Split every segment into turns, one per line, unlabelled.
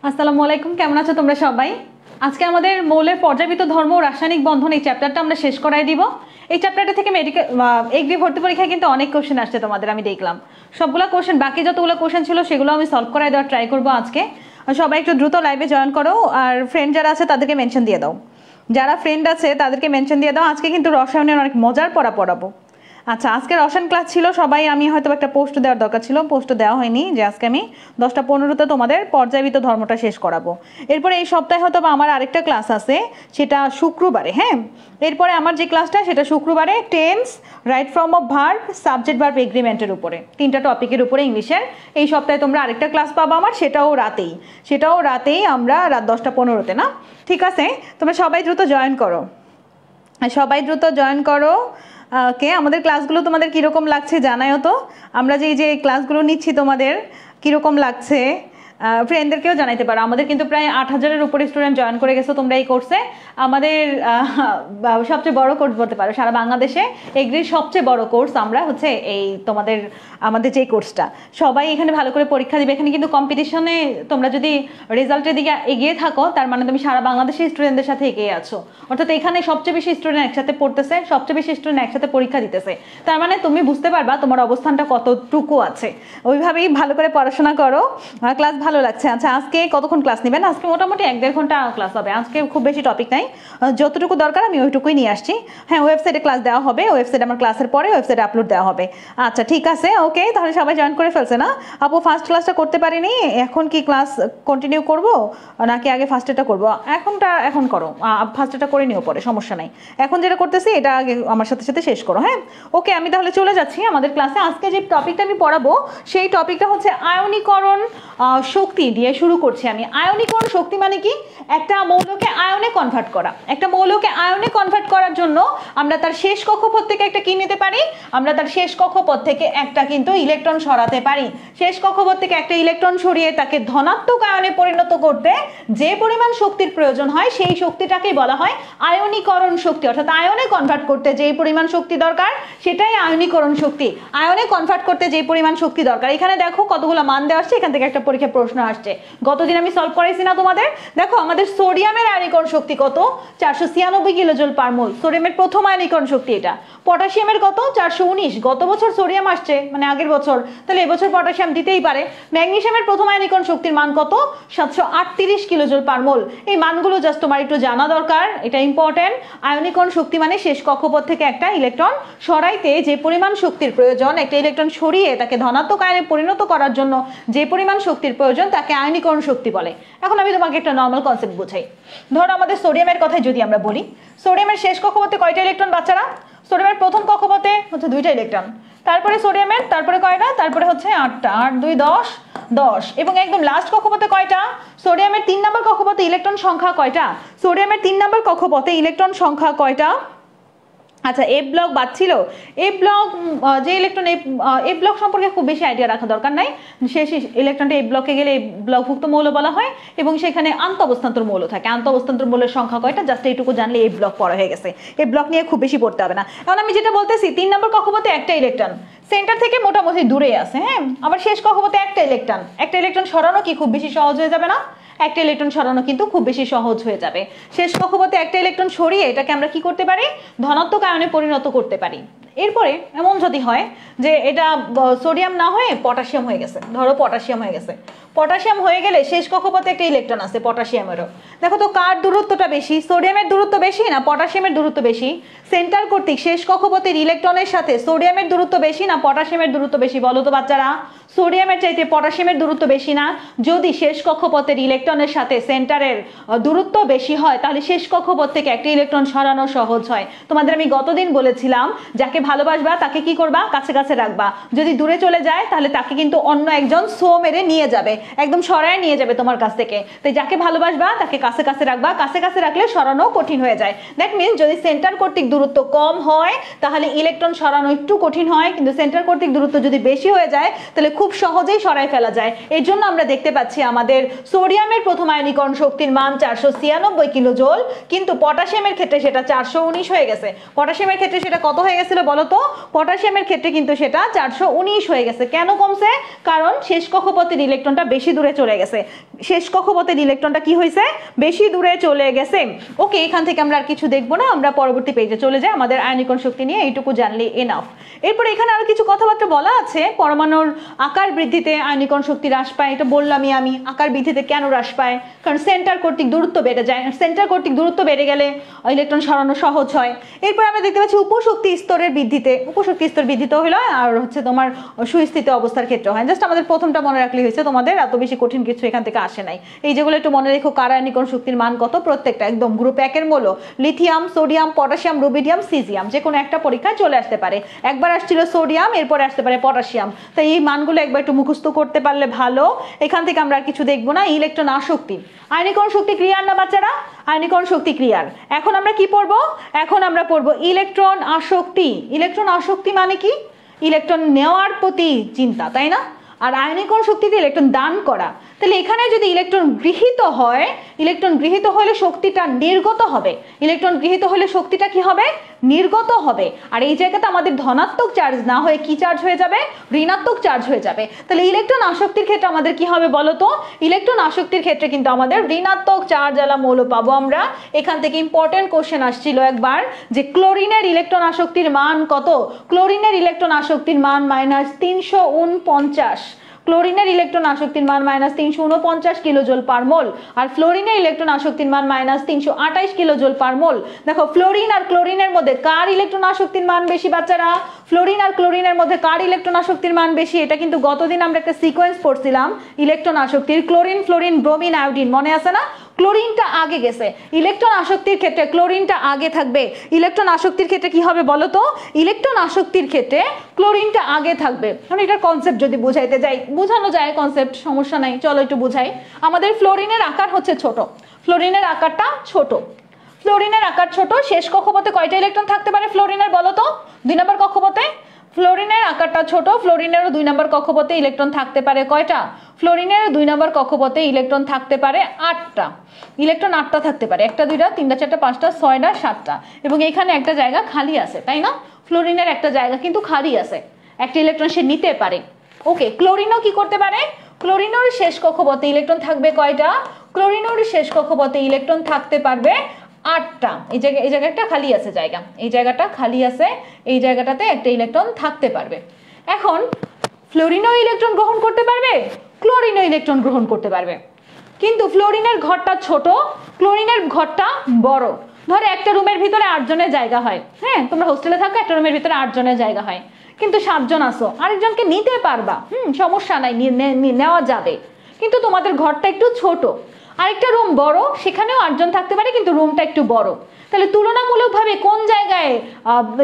আসসালামু আলাইকুম, কেমন আছো তোমরা সবাই? আজকে আমাদের মৌলের পর্যায়বৃত্ত ধর্ম ও রাসায়নিক বন্ধন এই চ্যাপ্টারটা আমরা শেষ করাই দিব। এই চ্যাপ্টারটা থেকে মেডিকেল এগ্রি ভর্তি পরীক্ষায় কিন্তু অনেক কোশ্চেন আসছে তোমাদের, আমি দেখলাম সবগুলো কোশ্চেন, বাকি যতগুলো কোশ্চেন ছিল সেগুলো আমি সলভ করাই দেওয়ার ট্রাই করবো আজকে। সবাই একটু দ্রুত লাইভে জয়েন করো, আর ফ্রেন্ড যারা আছে তাদেরকে মেনশন দিয়ে দাও, যারা ফ্রেন্ড আছে তাদেরকে মেনশন দিয়ে দাও। আজকে কিন্তু রসায়নের অনেক মজার পড়াবো। আচ্ছা, আজকে রসায়ন ক্লাস ছিল, সবাই আমি হয়তো একটা পোস্ট দেওয়ার দরকার ছিল, পোস্ট দেওয়া হয়নি, যে আজকে আমি 10টা 15তে তোমাদের পর্যায়বৃত্ত ধর্মটা শেষ করাবো। এরপরে এই সপ্তাহে হয়তো আমার আরেকটা ক্লাস আছে, সেটা শুক্রবারে। হ্যাঁ, এরপরে আমার যে ক্লাসটা সেটা শুক্রবারে tense, right form of verb, subject verb এগ্রিমেন্টের উপরে, 3টা টপিকের উপরে ইংলিশের। এই সপ্তাহে তোমরা আরেকটা ক্লাস পাবো আমার, সেটাও রাতেই আমরা রাত 10টা 15তে না। ঠিক আছে, তোমরা সবাই দ্রুত জয়েন করো। কে আমাদের ক্লাসগুলো তোমাদের কীরকম লাগছে জানাও তো। আমরা যে ক্লাসগুলো নিচ্ছি তোমাদের কীরকম লাগছে ফ্রেন্ডদেরকেও জানাইতে পারো। আমাদের কিন্তু প্রায় 8000-এর উপরে স্টুডেন্ট জয়েন করে গেছো তোমরা এই কোর্সে। আমাদের সবচেয়ে বড় কোর্স বলতে পারো সারা বাংলাদেশে, এগ্রির সবচেয়ে বড় কোর্স আমরা হচ্ছে এই আমাদের যে কোর্সটা। সবাই এখানে ভালো করে পরীক্ষা দিবে। এখানে কিন্তু কম্পিটিশনে তোমরা যদি রেজাল্টের দিকে এগিয়ে থাকো, তার মানে তুমি সারা বাংলাদেশের স্টুডেন্টদের সাথে এগিয়ে আছো। অর্থাৎ এখানে সবচেয়ে বেশি স্টুডেন্ট একসাথে পড়তেছে, সবচেয়ে বেশি স্টুডেন্ট একসাথে পরীক্ষা দিতেছে, তার মানে তুমি বুঝতে পারবা তোমার অবস্থানটা কতটুকু আছে। ওইভাবেই ভালো করে পড়াশোনা করো। ক্লাস ভালো লাগছে। আচ্ছা, আজকে কতক্ষণ ক্লাস নেবেন? আজকে মোটামুটি 1-1.5 ঘন্টা ক্লাস হবে। আজকে খুব বেশি টপিক নাই, যতটুকু দরকার আমি ওইটুকুই নিয়ে আসছি। হ্যাঁ, ওয়েবসাইটে ক্লাস দেওয়া হবে, ওয়েবসাইটে আমার ক্লাসের পরে ওয়েবসাইটে আপলোড দেওয়া হবে। আচ্ছা ঠিক আছে, ওকে, তাহলে সবাই জয়েন করে ফেলছে না? আপু ফার্স্ট ক্লাসটা করতে পারিনি, এখন কি ক্লাস কন্টিনিউ করব নাকি আগে ফার্স্টেটা করবো? এখন করো, ফার্স্টেটা করে নিও, পরে সমস্যা নাই। এখন যেটা করতেছি এটা আগে আমার সাথে সাথে শেষ করো। হ্যাঁ, ওকে, আমি তাহলে চলে যাচ্ছি আমাদের ক্লাসে। আজকে যে টপিকটা আমি পড়াবো সেই টপিকটা হচ্ছে আয়নীকরণ শক্তি দিয়ে শুরু করছি আমি। আয়নীকরণ শক্তি মানে কি? একটা মৌলকে আয়নে কনভার্ট করা। একটা মৌলকে আয়নে কনভার্ট করার জন্য আমরা তার শেষ কক্ষপথ থেকে একটা কি নিতে পারি? আমরা তার শেষ কক্ষপথ থেকে একটা কিন্তু ইলেকট্রন সরাতে পারি। শেষ কক্ষপথ থেকে একটা ইলেকট্রন সরিয়ে তাকে ধনাত্মক আয়নে পরিণত করতে যে পরিমাণ শক্তির প্রয়োজন হয় সেই শক্তিটাকেই বলা হয় আয়নীকরণ শক্তি। অর্থাৎ আয়নে কনভার্ট করতে যে পরিমাণ শক্তি দরকার সেটাই আয়নীকরণ শক্তি। আয়নে কনভার্ট করতে যে পরিমাণ শক্তি দরকার, এখানে দেখো কতগুলো মান দেওয়া আসছে, এখান থেকে একটা পরীক্ষা প্রশ্ন আসছে। গতদিন আমি সলভ করাইছি না তোমাদের? দেখো আমাদের সোডিয়ামের আয়নীকরণ শক্তি কত? 496 কিলোজুল পার মোল, সোডিয়ামের প্রথম আয়নীকরণ শক্তি এটা। পটাশিয়ামের কত? 419। গত বছর সোডিয়াম আসছে, মানে আগের বছর, তাহলে এবছর পটাশিয়াম দিতেই পারে। ম্যাগনেসিয়ামের প্রথম আয়নীকরণ শক্তির মান কত? 738 কিলোজুল পার মোল। এই মানগুলো জাস্ট তোমার একটু জানা দরকার, এটা ইম্পর্টেন্ট। আয়নীকরণ শক্তি মানে শেষ কক্ষপথ থেকে একটা ইলেকট্রন সরাইতে যে পরিমাণ শক্তির প্রয়োজন, একটা ইলেকট্রন সরিয়ে তাকে ধনাত্মক আয়নে পরিণত করার জন্য যে পরিমাণ শক্তির প্রয়োজন তাকে আয়নীকরণ শক্তি বলে। এখন আমি তোমাকে একটা নর্মাল কনসেপ্ট বোঝাই। ধরো আমাদের সোডিয়ামের কথাই যদি আমরা বলি, সোডিয়ামের শেষ কক্ষপথে কয়টা ইলেকট্রন বাচ্চারা? সোডিয়ামের প্রথম কক্ষপথে হচ্ছে 2টা ইলেকট্রন, তারপরে সোডিয়ামের তারপরে কয়টা? তারপরে হচ্ছে 8টা, 8 2 10 এবং একদম লাস্ট কক্ষপথে কয়টা? সোডিয়ামের 3 নম্বর কক্ষপথে ইলেকট্রন সংখ্যা কয়টা? সোডিয়ামের 3 নম্বর কক্ষপথে ইলেকট্রন সংখ্যা কয়টা? আচ্ছা, এফ ব্লক বাদ ছিল। এফ ব্লক যে ইলেকট্রন, এফ ব্লক সম্পর্কে খুব বেশি আইডিয়া রাখা দরকার নাই। শেষ ইলেকট্রনটা এফ ব্লকে গেলে এফ ব্লকভুক্ত মৌল বলা হয় এবং সেখানে আন্ত অবস্থান্তর মৌল থাকে। আন্ত অবস্থান্তর মৌলের সংখ্যা কয়টা জাস্ট এইটুকু জানলে এফ ব্লক পড়া হয়ে গেছে। এফ ব্লক নিয়ে খুব বেশি পড়তে হবে না। এখন আমি যেটা বলতেছি, 3 নম্বর কক্ষপথে একটা ইলেকট্রন সেন্টার থেকে মোটামুটি দূরে আছে। হ্যাঁ, আবার শেষ কক্ষপথে একটা ইলেকট্রন সরানো কি খুব বেশি সহজ হয়ে যাবে না? একটা ইলেকট্রন সরানো কিন্তু খুব বেশি সহজ হয়ে যাবে। শেষ কক্ষপথে একটা ইলেকট্রন সরিয়ে এটাকে আমরা কি করতে পারি? ধনাত্মক আয়নে পরিণত করতে পারি। এরপরে এমন যদি হয় যে এটা সোডিয়াম না হয়ে পটাশিয়াম হয়ে গেছে, ধরো পটাশিয়াম হয়ে গেছে, পটাশিয়াম হয়ে গেলে শেষ কক্ষপথে একটা ইলেকট্রন আছে পটাশিয়ামেরও। দেখো তো কার দূরত্বটা বেশি? সোডিয়ামের দূরত্ব বেশি না পটাশিয়ামের দূরত্ব বেশি? সেন্টার কর্তৃক শেষ কক্ষপথের ইলেকট্রনের সাথে সোডিয়ামের দূরত্ব বেশি না পটাশিয়ামের দূরত্ব বেশি? বলো তো বাচ্চারা, সোডিয়ামের চাইতে পটাশিয়ামের দূরত্ব বেশি না? যদি শেষ কক্ষপথের ইলেকট্রনের সাথে সেন্টারের দূরত্ব বেশি হয় তাহলে শেষ কক্ষপথ থেকে একটা ইলেকট্রন সরানো সহজ হয়। তোমাদের আমি গতদিন বলেছিলাম, যাকে ভালোবাসবা তাকে কি করবা? কাছে কাছে রাখবা। যদি দূরে চলে যায় তাহলে তাকে কিন্তু অন্য একজন সো মেরে নিয়ে যাবে, একদম সরায় নিয়ে যাবে তোমার কাছ থেকে। তাই যাকে ভালোবাসবা তাকে কাছে কাছে রাখবা। কাছে কাছে রাখলে সরানো কঠিন হয়ে যায়। দ্যাট মিনস যদি সেন্টার কর্তৃক দূরত্ব কম হয় তাহলে ইলেকট্রন সরানো একটু কঠিন হয়, কিন্তু সেন্টার কর্তৃক দূরত্ব যদি বেশি হয়ে যায় তাহলে খুব সহজেই সরাই ফেলা যায়। এর জন্য আমরা দেখতে পাচ্ছি আমাদের সোডিয়ামের প্রথম আয়নীকরণ শক্তির মান 496 কিলোজুল, কিন্তু পটাশিয়ামের ক্ষেত্রে সেটা 419 হয়ে গেছে। পটাশিয়ামের ক্ষেত্রে সেটা কত হয়ে গেছিল বলো তো? পটাশিয়ামের ক্ষেত্রে কিন্তু সেটা 419 হয়ে গেছে। কেন কমছে? কারণ শেষ কক্ষপথের ইলেকট্রনটা বেশি দূরে চলে গেছে। শেষ কক্ষপথের ইলেকট্রনটা কি হয়েছে, বেশি দূরে চলে গেছে। ওকে, এখান থেকে আমরা আর কিছু দেখবো না, আমরা পরবর্তী পেজে চলে যাই। আমাদের আয়নীকরণ শক্তি নিয়ে এইটুকু জানলে এনাফ। এরপরে এখানে আরো কিছু কথাবার্তা বলা আছে। পরমাণুর আকার বৃদ্ধিতে আয়নীকরণ শক্তি হ্রাস পায়, এটা বললামই আমি। আকার বৃদ্ধিতে কেন হ্রাস পায়, কারণ সেন্টার কর্তৃক দূরত্ব বেড়ে যায়, সেন্টার কর্তৃক দূরত্ব বেড়ে গেলে ইলেকট্রন সরানো সহজ হয়। এরপর আমরা দেখতে পাচ্ছি উপশক্তি স্তরের বৃদ্ধিতে, উপশক্তি স্তর বৃদ্ধিতে হলো আর হচ্ছে তোমার সুস্থিত অবস্থার ক্ষেত্রে হয়। জাস্ট আমাদের প্রথমটা মনে রাখলে হয়েছে, তোমাদের এত বেশি কঠিন কিছু এখান থেকে আসে নাই। এই যেগুলো একটু মনে রেখো, কার আয়নীকরণ শক্তির মান কত, প্রত্যেকটা একদম গ্রুপ 1 এর মূল lithium, sodium, potassium, rubidium, caesium, যে কোনো একটা পরীক্ষায় চলে আসতে পারে। একবার আসছিল সোডিয়াম, এরপরে আসতে পারে পটাশিয়াম। তাই এই মানগুলো একবার একটু মুখস্থ করতে পারলে ভালো। এখান থেকে আমরা আর কিছু দেখবো না। ইলেকট্রন আসক্তি, আয়নীকরণ শক্তি ক্রিয়ার না বাচ্চারা, আয়নীকরণ শক্তি ক্রিয়ার। এখন আমরা কি পড়বো, এখন আমরা পড়বো ইলেকট্রন আসক্তি। ইলেকট্রন আসক্তি মানে কি, ইলেকট্রন নেওয়ার প্রতি চিন্তা, তাই না? আর আয়নীকরণ শক্তিতে ইলেকট্রন দান করা। তাহলে এখানে যদি ইলেকট্রন গৃহীত হয়, ইলেকট্রন গৃহীত হলে শক্তিটা নির্গত হবে। ইলেকট্রন গৃহীত হলে শক্তিটা কি হবে, নির্গত হবে। আর এই জায়গাতে আমাদের ধনাত্মক চার্জ না হয়ে কি চার্জ হয়ে যাবে, ঋণাত্মক চার্জ হয়ে যাবে। তাহলে ইলেকট্রন আসক্তির ক্ষেত্রে আমাদের কি হবে বলো তো, ইলেকট্রন আসক্তির ক্ষেত্রে কিন্তু আমাদের ঋণাত্মক চার্জ আলা মৌল পাবো আমরা। এখান থেকে ইম্পর্টেন্ট কোশ্চেন আসছিল একবার, যে ক্লোরিনের ইলেকট্রন আসক্তির মান কত, ক্লোরিনের ইলেকট্রন আসক্তির মান -349। ক্লোরিনের ইলেকট্রন আসক্তির মান -349 কিলোজুল পার মোল, আর ফ্লোরিনের ইলেকট্রন আসক্তির মান -328 কিলোজুল পার মোল। দেখো ফ্লোরিন আর ক্লোরিনের মধ্যে কার ইলেকট্রন আসক্তির মান বেশি বাচ্চারা, ফ্লোরিন আর ক্লোরিনের মধ্যে কার ইলেকট্রন আসক্তির মান বেশি? এটা কিন্তু গতদিন আমরা একটা সিকোয়েন্স পড়ছিলাম ইলেকট্রন আসক্তির, ক্লোরিন, ফ্লোরিন, ব্রোমিন, আয়োডিন, মনে আছে না? ক্লোরিনটা আগে গেছে, ইলেকট্রন আসক্তির ক্ষেত্রে ক্লোরিনটা আগে থাকবে। ইলেকট্রন আসক্তির ক্ষেত্রে কি হবে বলো তো, ইলেকট্রন আসক্তির ক্ষেত্রে ক্লোরিনটা আগে থাকবে। কারণ এটার কনসেপ্ট যদি বুঝাইতে যাই, বোঝানো যায় কনসেপ্ট, সমস্যা নাই, চলো একটু বুঝাই। আমাদের ফ্লোরিনের আকার হচ্ছে ছোট, ফ্লোরিনের আকারটা ছোট, ফ্লোরিনের আকার ছোট। শেষ কক্ষপথে কয়টা ইলেকট্রন থাকতে পারে ফ্লোরিনের বলো তো, 2 নম্বর কক্ষপথে। ফ্লোরিনের আকারটা ছোট, ফ্লোরিনেরও 2 নম্বর কক্ষপথে ইলেকট্রন থাকতে পারে কয়টা, ফ্লোরিনের 2 নম্বর কক্ষপথে ইলেকট্রন থাকতে পারে 8টা, ইলেকট্রন 8টা থাকতে পারে, 1টা 2টা 3টা 4টা 5টা 6টা 7টা, এবং এখানে একটা জায়গা খালি আছে, তাই না? ফ্লোরিনের একটা জায়গা কিন্তু খালি আছে, একটা ইলেকট্রন সে নিতে পারে। ওকে, ক্লোরিনও কি করতে পারে, ক্লোরিনের শেষ কক্ষপথে ইলেকট্রন থাকবে কয়টা, ক্লোরিনের শেষ কক্ষপথে ইলেকট্রন থাকতে পারবে 8টা। এই জায়গা একটা খালি আছে জায়গা, এই জায়গাটা খালি আছে, এই জায়গাটাতে একটা ইলেকট্রন থাকতে পারবে। এখন ফ্লোরিনও ইলেকট্রন গ্রহণ করতে পারবে, ক্লোরিনও ইলেকট্রন গ্রহণ করতে পারবে, কিন্তু ফ্লোরিনের ঘরটা ছোট, ক্লোরিনের ঘরটা বড়। ধরো একটা রুমের ভিতরে 8 জনের জায়গা হয়, হ্যাঁ তোমরা হোস্টেলে থাকো, একটা রুমের ভিতরে 8 জনের জায়গা হয়, কিন্তু 7 জন আসো, আরেকজনকে নিতে পারবা, সমস্যা নাই, নেওয়া যাবে, কিন্তু তোমাদের ঘরটা একটু ছোট। আরেকটা রুম বড়, সেখানেও 8 জন থাকতে পারে, কিন্তু রুমটা একটু বড়। তাহলে তুলনামূলকভাবে কোন জায়গায়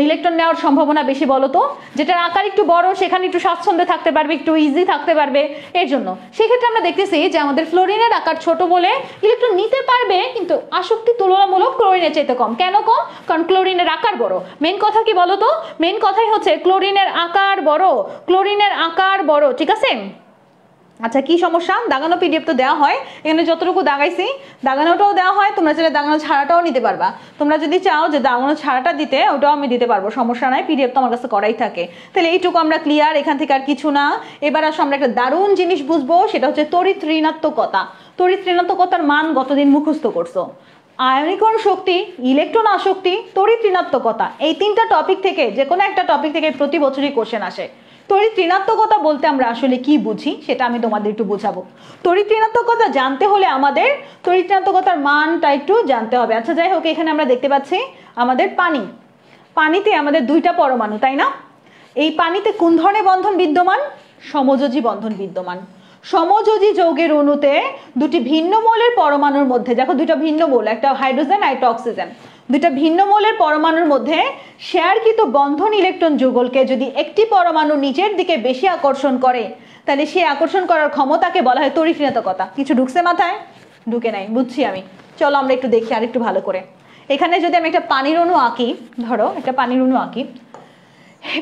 ইলেকট্রন নেওয়ার সম্ভাবনা বেশি বলো তো, যেটার আকার একটু বড়, সেখানে একটু স্বাচ্ছন্দ্যে থাকতে পারবে, একটু ইজি থাকতে পারবে। এর জন্য সেক্ষেত্রে আমরা দেখতেছি যে আমাদের ফ্লোরিনের আকার ছোট বলে ইলেকট্রন নিতে পারবে, কিন্তু আসক্তি তুলনামূলক ক্লোরিনের চাইতে কম। কেন কম? কারণ ক্লোরিনের আকার বড়। মেন কথা কি বলো তো, মেন কথাই হচ্ছে ক্লোরিনের আকার বড়, ক্লোরিনের আকার বড়, ঠিক আছে? আচ্ছা, কি সমস্যা, দাগানো পিডিএফ তো দেওয়া হয়, এখানে যতটুকু দাগাইছি দাগানোটাও দেওয়া হয়, তোমরা চাইলে দাগানো ছাড়াটাও নিতে পারবা। তোমরা যদি চাও যে দাগানো ছাড়াটা দিতে, ওটাও আমি দিতে পারবো, সমস্যা নাই, পিডিএফ তো আমার কাছে করাই থাকে। তাহলে এইটুকু আমরা ক্লিয়ার, এখান থেকে আর কিছু না। এবার আসো আমরা একটা দারুণ জিনিস বুঝবো, সেটা হচ্ছে তড়িৎ ঋণাত্মকতা। তড়িৎ ঋণাত্মকতার মান গতদিন মুখস্থ করছো। আয়নীকরণ শক্তি, ইলেকট্রন আসক্তি, তড়িৎ ঋণাত্মকতা, এই 3টা টপিক থেকে যে কোনো একটা টপিক থেকে প্রতি বছরই কোশ্চেন আসে। তড়িৎ ঋণাত্মকতা বলতে আমরা আসলে কি বুঝি সেটা আমি তোমাদের একটু বোঝাবো। তড়িৎ ঋণাত্মকতা জানতে হলে আমাদের তড়িৎ ঋণাত্মকতার মানটা একটু জানতে হবে। আচ্ছা যাই হোক, এখানে আমরা দেখতে পাচ্ছি আমাদের পানিতে আমাদের 2টা পরমাণু, তাই না? এই পানিতে কোন ধরনের বন্ধন বিদ্যমান? সমযোজী বন্ধন বিদ্যমান। সমযোজী যৌগের অণুতে 2টি ভিন্ন মৌলের পরমাণুর মধ্যে, দেখো 2টা ভিন্ন মৌল, একটা হাইড্রোজেন আর একটা অক্সিজেন, 2টা ভিন্ন মৌলের পরমাণুর মধ্যে শেয়ারকৃত বন্ধন ইলেকট্রন যুগলকে যদি একটি পরমাণু নিচের দিকে বেশি আকর্ষণ করে, তাহলে সেই আকর্ষণ করার ক্ষমতাকে বলা হয় তড়িৎ ঋণাত্মকতা। কিছু ঢুকছে মাথায়? ঢুকে নাই, বুঝছি আমি। চলো আমরা একটু দেখি আর একটু ভালো করে। এখানে যদি আমি একটা পানির অণু আঁকি, ধরো একটা পানির অণু আঁকি,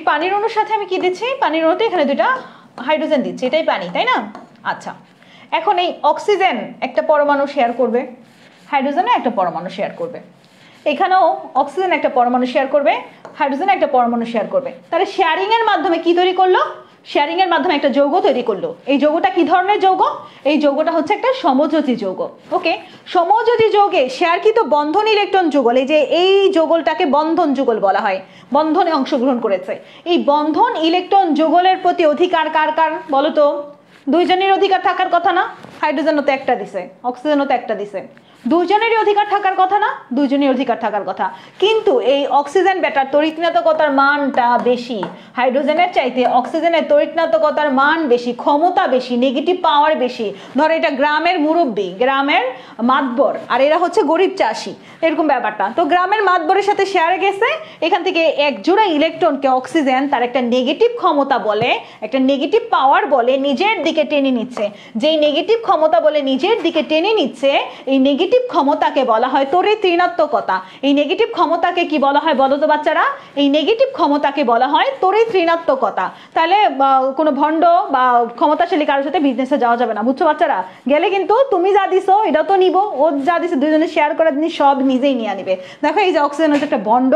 পানির অণুর সাথে আমি কি দিচ্ছি, পানির অণুতে এখানে 2টা হাইড্রোজেন দিচ্ছি, এটাই পানি, তাই না? আচ্ছা, এখন এই অক্সিজেন একটা পরমাণু শেয়ার করবে, হাইড্রোজেনও একটা পরমাণু শেয়ার করবে, এখানেও অক্সিজেন একটা পরমাণু শেয়ার করবে, হাইড্রোজেন একটা পরমাণু শেয়ার করবে। তাহলে শেয়ারিং এর মাধ্যমে কি তৈরি করলো? শেয়ারিং এর মাধ্যমে একটা যৌগ তৈরি করলো। এই যৌগটা কি ধরনের যৌগ? এই যৌগটা হচ্ছে একটা সমযোজী যৌগ। ওকে, সমযোজী যৌগে শেয়ারকৃত বন্ধন ইলেকট্রন যুগল, এই যে এই যৌগলটাকে বন্ধন যুগল বলা হয়, বন্ধনে অংশগ্রহণ করেছে। এই বন্ধন ইলেকট্রন যুগলের প্রতি অধিকার কার কার বলো তো? দুইজনের অধিকার থাকার কথা না? হাইড্রোজেনও তো একটা দিছে, অক্সিজেনও তো একটা দিছে, দুইজনেরই অধিকার থাকার কথা না? দুইজনের অধিকার থাকার কথা। কিন্তু এই অক্সিজেন বেটার তড়িৎনাত্মকতার মানটা বেশি, হাইড্রোজেনের চাইতে অক্সিজেনের তড়িৎনাত্মকতার মান বেশি, ক্ষমতা বেশি, নেগেটিভ পাওয়ার বেশি। ধরো এটা গ্রামের মুরব্বী, গ্রামের মাতবর, আর এরা হচ্ছে গরিব চাষি, এরকম ব্যাপারটা। তো গ্রামের মাতবরের সাথে শেয়ারে গেছে, এখান থেকে এক জোড়া ইলেকট্রনকে অক্সিজেন তার একটা নেগেটিভ ক্ষমতা বলে, একটা নেগেটিভ পাওয়ার বলে নিজের দিকে টেনে নিচ্ছে। যেই নেগেটিভ ক্ষমতা বলে নিজের দিকে টেনে নিচ্ছে, এই নেগেটিভ ক্ষমতাকে বলা হয় তড়িৎ ঋণাত্মকতা। এই নেগেটিভ ক্ষমতাকে কি বলা হয় বলো তো বাচ্চারা? এই নেগেটিভ ক্ষমতাকে বলা হয় তড়িৎ ঋণাত্মকতা। তাহলে কোনো ভণ্ড বা ক্ষমতাশালী কারোর সাথে বিজনেসে যাওয়া যাবে না, বুঝছো বাচ্চারা? গেলে কিন্তু তুমি যা দিছো এটা তো নিব, ও যা দিছে দুজনে শেয়ার করার জিনিস সব নিজেই নিয়ে নিবে। দেখো এই যে অক্সিজেন হচ্ছে একটা ভণ্ড,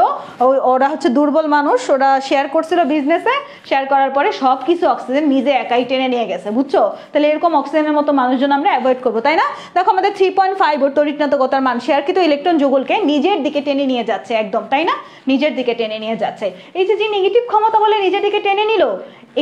ওরা হচ্ছে দুর্বল মানুষ, ওরা শেয়ার করছিল বিজনেসে, শেয়ার করার পরে সব কিছু অক্সিজেন নিজে একাই টেনে নিয়ে গেছে, বুঝছো? তাহলে এরকম অক্সিজেনের মতো মানুষজন আমরা অ্যাভয়েড করবো, তাই না? দেখো আমাদের 3.5 ওর তড়িৎনাত্মকতার মান শেয়ারকৃত ইলেকট্রন যুগলকে নিজের দিকে টেনে নিয়ে যাচ্ছে, একদম তাই না? নিজের দিকে টেনে নিয়ে যাচ্ছে। এই যে নেগেটিভ ক্ষমতা বলে নিজের দিকে টেনে নিল,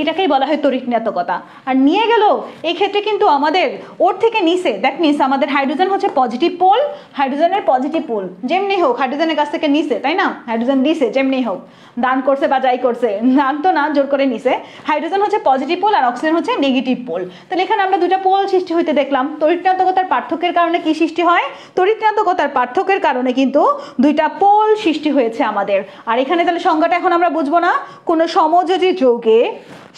এটাকেই বলা হয় তড়িৎনাত্মকতা। আর নিয়ে গেল এই ক্ষেত্রে কিন্তু আমাদের ওর থেকে নিচে, দ্যাট মিনস আমাদের হাইড্রোজেন হচ্ছে পজিটিভ পোল, হাইড্রোজেনের পজিটিভ পোল যেমনি হোক হাইড্রোজেনের কাছ থেকে নিচে, তাই না? হাইড্রোজেন দিছে যেমনি হোক, দান করছে বা যাই করছে, দান তো না, জোর করে নিছে। হাইড্রোজেন হচ্ছে পজিটিভ পোল আর অক্সিজেন হচ্ছে নেগেটিভ পোল। তাহলে এখানে আমরা দুটা পোল সৃষ্টি হইতে দেখলাম। তড়িৎনাত্মকতার পার্থক্যের কারণে কি সৃষ্টি হয়? তড়িৎনাত্মকতার পার্থক্যের কারণে কিন্তু দুইটা পোল সৃষ্টি হয়েছে আমাদের। আর এখানে তাহলে সংজ্ঞাটা এখন আমরা বুঝবো না? কোনো সমযোজী যৌগে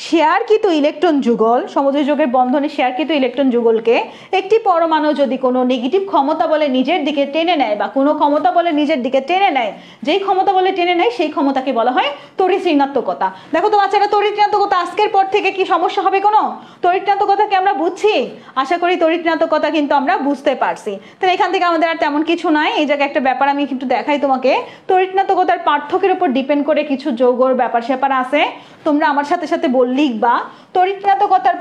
শেয়ারকৃত ইলেকট্রন যুগল, সমযোজী যৌগের বন্ধনে শেয়ারকৃত ইলেকট্রন যুগলকে একটি পরমাণু যদি কোনো নেগেটিভ ক্ষমতা বলে নিজের দিকে টেনে নেয় বা কোনো ক্ষমতা বলে নিজের দিকে টেনে নেয়, যেই ক্ষমতা বলে টেনে নেয় সেই ক্ষমতাকে বলা হয় তড়িৎ ঋণাত্মকতা। দেখো তো বাচ্চারা, তড়িৎ ঋণাত্মকতা আজকের পর থেকে কি সমস্যা হবে কোনো? তড়িৎ ঋণাত্মকতাকে আমরা বুঝছি, আশা করি তড়িৎ ঋণাত্মকতা কিন্তু আমরা বুঝতে পারছি। তাহলে এখান থেকে আমাদের আর তেমন কিছু নাই। এই জায়গায় একটা ব্যাপার আমি কিন্তু দেখাই তোমাকে, তড়িৎ ঋণাত্মকতার পার্থক্যের উপর ডিপেন্ড করে কিছু যৌগর ব্যাপার স্যাপার আছে, তোমরা আমার সাথে সাথে লিখবা। তড়িৎ ঋণাত্মকতার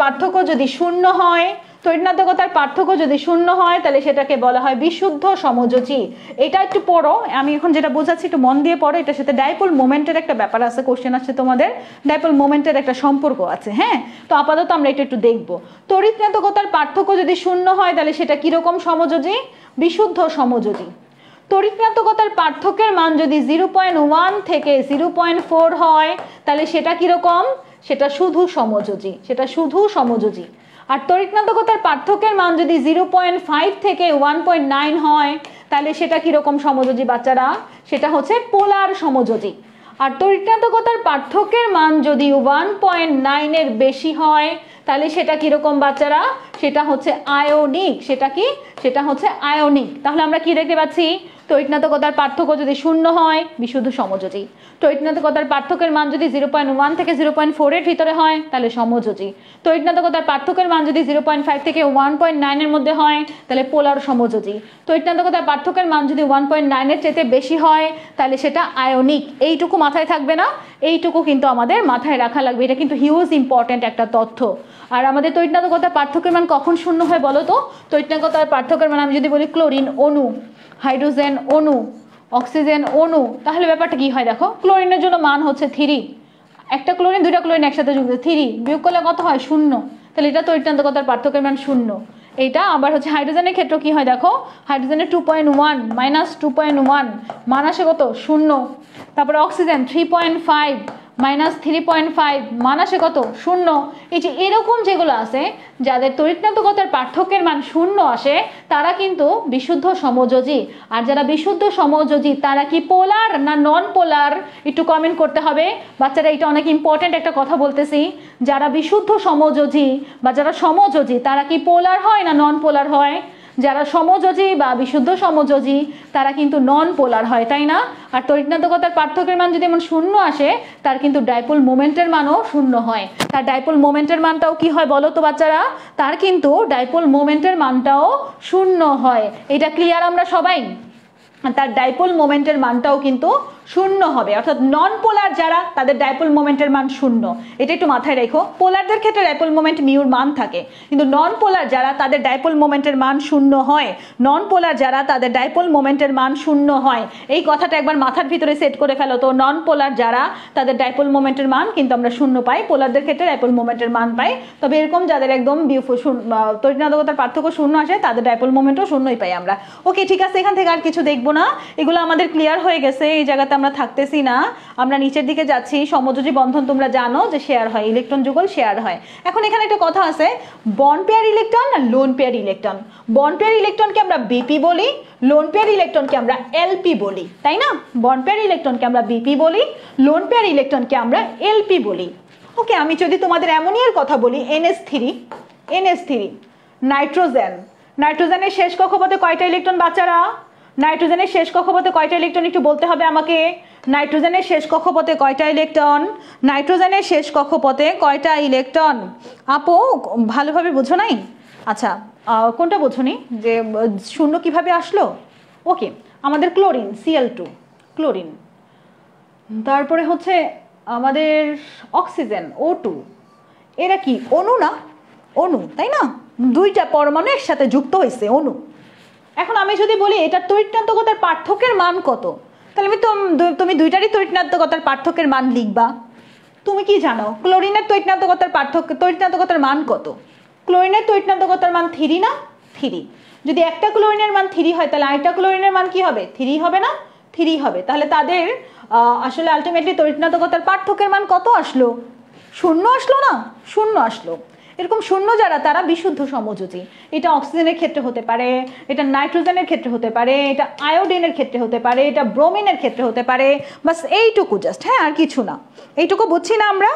পার্থক্য যদি শূন্য হয়, তড়িৎনাত্মকতার পার্থক্য যদি শূন্য হয় তাহলে সেটাকে বলা হয় বিশুদ্ধ সমযোজী। এটা একটু পড়ো, আমি এখন যেটা বোঝাচ্ছি একটু মন দিয়ে পড়ো। এটার সাথে ডাইপোল মোমেন্টের একটা ব্যাপার আছে, কোশ্চেন আসছে তোমাদের, ডাইপোল মোমেন্টের একটা সম্পর্ক আছে। হ্যাঁ, তো আপাতত আমরা এটা একটু দেখবো। তড়িৎনাত্মকতার পার্থক্য যদি শূন্য হয় তাহলে সেটা কিরকম সমযোজী? বিশুদ্ধ সমযোজী। তড়িৎনাত্মকতার পার্থক্যের মান যদি 0.1 থেকে 0.4 হয় তাহলে সেটা কিরকম? সেটা শুধু সমযোজী, সেটা শুধু সমযোজী। আর তড়িৎনাত্মকতার পার্থক্যের মান যদি 0.5 থেকে 1.9 হয় তাহলে সেটা কিরকম সমযোজী বাচ্চারা? সেটা হচ্ছে পোলার সমযোজী। আর তড়িৎনাত্মকতার পার্থক্যের মান যদি 1.9 এর বেশি হয় তাহলে সেটা কিরকম বাচ্চারা? সেটা হচ্ছে আয়নিক। সেটা কি? সেটা হচ্ছে আয়নিক। তাহলে আমরা কি দেখতে পাচ্ছি? তড়িৎনাত্মকতার পার্থক্য যদি শূন্য হয় বিশুদ্ধ সমযোজী, তড়িৎনাত্মকতার পার্থক্যের মান যদি 0.1 থেকে 0.4 এর ভিতরে হয় তাহলে সমযোজী, তড়িৎনাত্মকতার পার্থক্যের মান যদি 0.5 থেকে 1.9 এর মধ্যে হয় তাহলে পোলার সমযোজী, তড়িৎনাত্মকতার পার্থক্যের মান যদি 1.9 এর চেয়ে বেশি হয় তাহলে সেটা আয়নিক। এইটুকু মাথায় থাকবে না? এইটুকু কিন্তু আমাদের মাথায় রাখা লাগবে, এটা কিন্তু হিউজ ইম্পর্টেন্ট একটা তথ্য। আর আমাদের তড়িৎনাত্মকতার পার্থক্যের মান কখন শূন্য হয় বলো তো? তড়িৎনাত্মকতার পার্থক্যের মান আমি যদি বলি ক্লোরিন অণু, হাইড্রোজেন অণু, অক্সিজেন অণু, তাহলে ব্যাপারটা কি হয় দেখো? ক্লোরিনের জন্য মান হচ্ছে 3, একটা ক্লোরিন দুইটা ক্লোরিন একসাথে যুক্ত 3, বিয়োগ করলে কত হয়? 0। তাহলে এটা তড়িৎনাত্মকতার পার্থক্যের মান 0। এইটা আবার হচ্ছে হাইড্রোজেনের ক্ষেত্রে কি হয় দেখো? হাইড্রোজেনের 2.1 মাইনাস 2.1 মান আসে কত? 0। তারপরে অক্সিজেন 3.5 মাইনাস 3.5 মান আসে কত? 0। এই যে এরকম যেগুলো আছে যাদের তড়িৎনাত্মকতার পার্থক্যের মান 0 আসে তারা কিন্তু বিশুদ্ধ সমযোজী। আর যারা বিশুদ্ধ সমযোজী তারা কি পোলার না নন পোলার? একটু কমেন্ট করতে হবে বাচ্চারা, এটা অনেক ইম্পর্টেন্ট একটা কথা বলতেছি। যারা বিশুদ্ধ সমযোজী বা যারা সমযোজী তারা কি পোলার হয় না নন পোলার হয়? যারা সমযোজী বা বিশুদ্ধ সমযোজী তারা কিন্তু নন পোলার হয়, তাই না? আর তড়িৎনাত্মকতার পার্থক্যের মান যদি এমন 0 আসে তার কিন্তু ডাইপোল মোমেন্টের মানও 0 হয়। তার ডাইপোল মোমেন্টের মানটাও কি হয় বলো তো বাচ্চারা? তার কিন্তু ডাইপোল মোমেন্টের মানটাও 0 হয়। এটা ক্লিয়ার আমরা সবাই? তার ডাইপোল মোমেন্টের মানটাও কিন্তু শূন্য হবে, অর্থাৎ নন পোলার যারা তাদের ডাইপোল মোমেন্টের মান শূন্য। এটা একটু মাথায় রেখো, পোলারদের ক্ষেত্রে ডাইপোল মোমেন্ট মিউর মান থাকে, কিন্তু নন পোলার যারা তাদের ডাইপোল মোমেন্টের মান শূন্য হয়, নন পোলার যারা তাদের ডাইপোল মোমেন্টের মান শূন্য হয়, এই কথাটা একবার মাথার ভিতরে সেট করে ফেলো তো। নন পোলার যারা তাদের ডাইপোল মোমেন্টের মান কিন্তু আমরা শূন্য পাই, পোলারদের ক্ষেত্রে ডাইপোল মোমেন্টের মান পাই। তবে এরকম যাদের একদম তড়িৎনাদকতার পার্থক্য শূন্য আসে তাদের ডাইপোল মোমেন্টও শূন্যই পাই আমরা। ওকে, ঠিক আছে, এখান থেকে আর কিছু দেখবো না, এগুলো আমাদের ক্লিয়ার হয়ে গেছে। এই জায়গাতে আমরা থাকতেছি না, আমরা নিচের দিকে যাচ্ছি। সমযোজী বন্ধন তোমরা জানো যে শেয়ার হয়, ইলেকট্রন যুগল শেয়ার হয়। এখন এখানে একটা কথা আছে, বন্ড পেয়ার ইলেকট্রন আর lone pair electron. Bond pair ইলেকট্রনকে আমরা বিপি বলি, লোন পেয়ার ইলেকট্রনকে আমরা এলপি বলি, তাই না? বন্ড পেয়ার ইলেকট্রনকে আমরা বিপি বলি, লোন পেয়ার ইলেকট্রনকে আমরা এলপি বলি। ওকে, আমি যদি তোমাদের অ্যামোনিয়ার কথা বলি, NH3 নাইট্রোজেন, নাইট্রোজেনের শেষ কক্ষপথে কয়টা ইলেকট্রন বাচ্চারা? নাইট্রোজেনের শেষ কক্ষপথে কয়টা ইলেকট্রন একটু বলতে হবে আমাকে। নাইট্রোজেনের শেষ কক্ষপথে কয়টা ইলেকট্রন? নাইট্রোজেনের শেষ কক্ষপথে কয়টা ইলেকট্রন? আপু ভালোভাবে বুঝো নাই? আচ্ছা, কোনটা বোঝনি যে শূন্য কিভাবে আসলো? ওকে, আমাদের ক্লোরিন Cl2, ক্লোরিন, তারপরে হচ্ছে আমাদের অক্সিজেন O2, এরা কি অণু না? অণু, তাই না? দুইটা পরমাণু একসাথে যুক্ত হয়েছে, অণু। এখন আমি যদি বলি এটার তড়িৎনাত্মকতার পার্থক্যের মান কত, তাহলে তুমি দুইটারই তড়িৎনাত্মকতার পার্থক্যের মান লিখবা। তুমি কি জানো ক্লোরিনের তড়িৎনাত্মকতার মান কত? ক্লোরিনের তড়িৎনাত্মকতার মান 3 না? 3। যদি একটা ক্লোরিনের মান 3 হয় তাহলে আরেকটা ক্লোরিনের মান কি হবে? 3 হবে না? 3 হবে। তাহলে তাদের আসলে আলটিমেটলি তড়িৎনাত্মকতার পার্থক্যের মান কত আসলো? শূন্য আসলো না? শূন্য আসলো। এরকম শূন্য যারা তারা বিশুদ্ধ সমযোজী। এটা অক্সিজেনের ক্ষেত্রে হতে পারে, এটা নাইট্রোজেনের ক্ষেত্রে হতে পারে, এটা আয়োডিনের ক্ষেত্রে হতে পারে, এটা ব্রোমিনের ক্ষেত্রে হতে পারে। বাস এইটুকু জাস্ট, হ্যাঁ, আর কিছু না। এইটুকু বুঝছি না আমরা?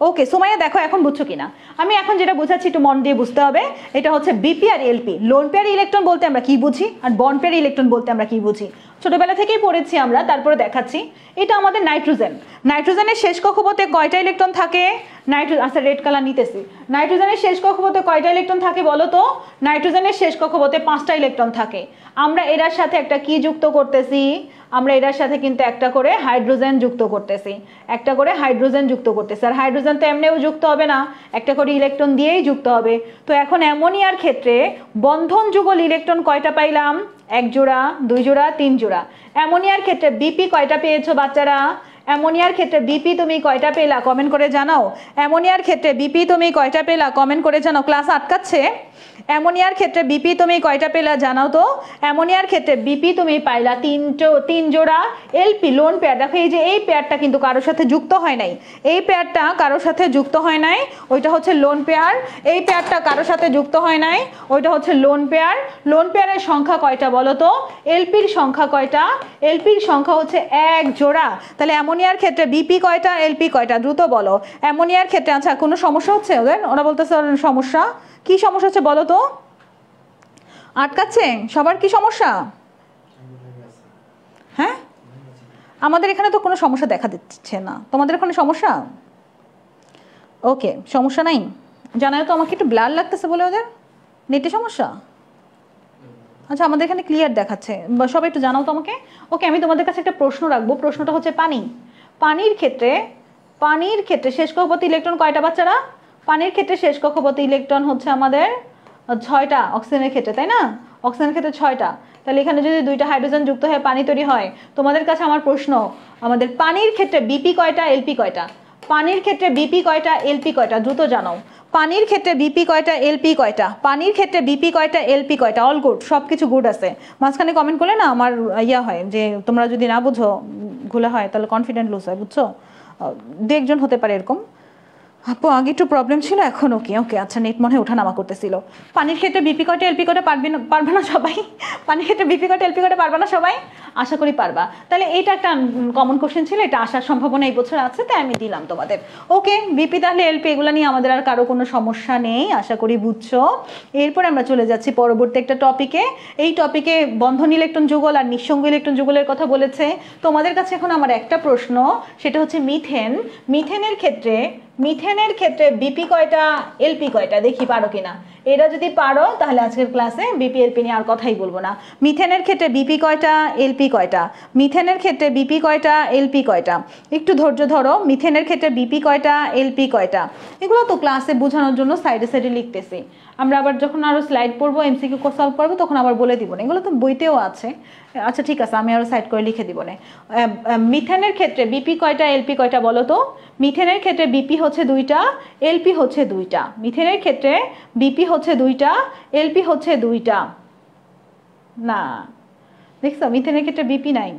ওকে, সুমাইয়া দেখো এখন বুঝছো কিনা। আমি এখন যেটা বোঝাচ্ছি একটু মন দিয়ে বুঝতে হবে। এটা হচ্ছে বিপি আর এলপি। লোন পেয়ার ইলেকট্রন বলতে আমরা কি বুঝি আর বন্ড পেয়ার ইলেকট্রন বলতে আমরা কি বুঝি? ছোটবেলা থেকেই পড়েছি আমরা, তারপরে দেখাচ্ছি। এটা আমাদের নাইট্রোজেন। নাইট্রোজেনের শেষ কক্ষপথে কয়টা ইলেকট্রন থাকে? আচ্ছা, রেড কালার নিতেছি। নাইট্রোজেনের শেষ কক্ষপথে কয়টা ইলেকট্রন থাকে বলো তো? নাইট্রোজেনের শেষ কক্ষপথে 5টা ইলেকট্রন থাকে। আমরা এটার সাথে একটা কি যুক্ত করতেছি? আমরা এটার সাথে কিন্তু একটা করে হাইড্রোজেন যুক্ত করতেছি, একটা করে হাইড্রোজেন যুক্ত করতেছি। আর হাইড্রোজেন তো এমনিও যুক্ত হবে না, একটা করে ইলেকট্রন দিয়েই যুক্ত হবে। তো এখন অ্যামোনিয়ার ক্ষেত্রে বন্ধন যুগল ইলেকট্রন কয়টা পাইলাম? 1 জোড়া, 2 জোড়া, 3 জোড়া। অ্যামোনিয়ার ক্ষেত্রে বিপি কয়টা পেয়েছো বাচ্চারা? অ্যামোনিয়ার ক্ষেত্রে বিপি তুমি কয়টা পেলা? কমেন্ট করে জানাও। অ্যামোনিয়ার ক্ষেত্রে বিপি তুমি কয়টা পেলা? কমেন্ট করে জানাও। ক্লাস আটকাচ্ছে। অ্যামোনিয়ার ক্ষেত্রে বিপি তুমি কয়টা পেলা জানাও তো। অ্যামোনিয়ার ক্ষেত্রে বিপি তুমি পাইলা 3 জোড়া। এলপি লোন পেয়ার, দেখো এই যে এই পেয়ারটা কিন্তু কারোর সাথে যুক্ত হয় নাই, এই পেয়ারটা কারোর সাথে যুক্ত হয় নাই, ওইটা হচ্ছে লোন পেয়ার। এই পেয়ারটা কারোর সাথে যুক্ত হয় নাই, ওইটা হচ্ছে লোন পেয়ার। লোন পেয়ারের সংখ্যা কয়টা বলো তো? এলপির সংখ্যা কয়টা? এলপির সংখ্যা হচ্ছে 1 জোড়া। তাহলে অ্যামোনিয়ার ক্ষেত্রে বিপি কয়টা, এলপি কয়টা? দ্রুত বলো। অ্যামোনিয়ার ক্ষেত্রে আচ্ছা কোনো সমস্যা হচ্ছে ওদের? ওরা বলতেছে সমস্যা। কি সমস্যা হচ্ছে বলো তো? আটকাচ্ছে সবার? কি সমস্যা? হ্যাঁ, আমাদের এখানে তো কোনো সমস্যা দেখা দিচ্ছে না, তোমাদের এখানে সমস্যা? ওকে, সমস্যা নাই। জানাও তো আমাকে, একটু ব্লার লাগতেছে বলে ওদের নেটে সমস্যা। আচ্ছা, আমাদের এখানে ক্লিয়ার দেখাচ্ছে, সবাই একটু জানাও তো আমাকে। ওকে, আমি তোমাদের কাছে একটা প্রশ্ন রাখবো। প্রশ্নটা হচ্ছে পানির ক্ষেত্রে শেষ কক্ষপথে ইলেকট্রন কয়টা বাচ্চারা? পানির ক্ষেত্রে শেষ কক্ষপথে ইলেকট্রন হচ্ছে আমাদের 6টা। অক্সিজেনের ক্ষেত্রে, তাই না? অক্সিজেনের ক্ষেত্রে 6টা। তাহলে এখানে যদি 2টা হাইড্রোজেন যুক্ত হয়ে পানি তৈরি হয়, তোমাদের কাছে আমার প্রশ্ন, আমাদের পানির ক্ষেত্রে বিপি কয়টা, এলপি কয়টা? পানির ক্ষেত্রে বিপি কয়টা, এলপি কয়টা? দ্রুত জানাও। পানির ক্ষেত্রে বিপি কয়টা, এলপি কয়টা? পানির ক্ষেত্রে বিপি কয়টা, এলপি কয়টা? অল গুড, সব কিছু গুড আছে। মাঝখানে কমেন্ট করলে না আমার ইয়া হয় যে তোমরা যদি না বুঝো, ঘোলা হয়, তাহলে কনফিডেন্ট লুজ হয়, বুঝছো? 2-1 হতে পারে এরকম। আপু আগে একটু প্রবলেম ছিল, এখন ওকে। ওকে, আচ্ছা, নেট মনে হয় ওঠানামা করতেছিল। পানির ক্ষেত্রে বিপি কয়টা, এলপি কয়টা? পারবে না সবাই? পানির ক্ষেত্রে বিপি কয়টা, এলপি কয়টা? পারবে না সবাই? আশা করি পারবা। তাহলে এটা একটা কমন কোশ্চেন ছিল, এটা আসার সম্ভাবনা এই বছর আছে, তাই আমি দিলাম তোমাদের। ওকে, বিপি তাহলে এলপি এগুলো নিয়ে আমাদের আর কারো কোনো সমস্যা নেই, আশা করি বুঝছো। এরপর আমরা চলে যাচ্ছি পরবর্তী একটা টপিকে। এই টপিকে বন্ধন ইলেকট্রন যুগল আর নিঃসঙ্গ ইলেকট্রন যুগলের কথা বলেছে। তোমাদের কাছে এখন আমার একটা প্রশ্ন, সেটা হচ্ছে মিথেন। মিথেনের ক্ষেত্রে মিথেনের ক্ষেত্রে বিপি কয়টা এলপি কয়টা দেখি পারো কিনা। এটা যদি পারো তাহলে আজকের ক্লাসে বিপি এলপি নিয়ে আর কথাই বলবো না। মিথেনের ক্ষেত্রে বিপি কয়টা এলপি কয়টা, মিথেনের ক্ষেত্রে বিপি কয়টা এলপি কয়টা, একটু ধৈর্য ধরো। মিথেনের ক্ষেত্রে বিপি কয়টা এলপি কয়টা, এগুলো তো ক্লাসে বোঝানোর জন্য সাইডে সাইডে লিখতেছি। আমরা আবার যখন আরো স্লাইড পড়বো এমসিকিউ সলভ করবো তখন আবার বলে দিব না, এগুলো তো বইতেও আছে। আচ্ছা ঠিক আছে, আমি আরো সাইড করে লিখে দিব না। মিথেনের ক্ষেত্রে বিপি কয়টা এলপি কয়টা বলো তো। মিথেনের ক্ষেত্রে বিপি হচ্ছে 2টা, এলপি হচ্ছে 2টা। মিথেনের ক্ষেত্রে বিপি হচ্ছে 2টা, এলপি হচ্ছে 2টা। না দেখছো মিথেনের ক্ষেত্রে বিপি নাই,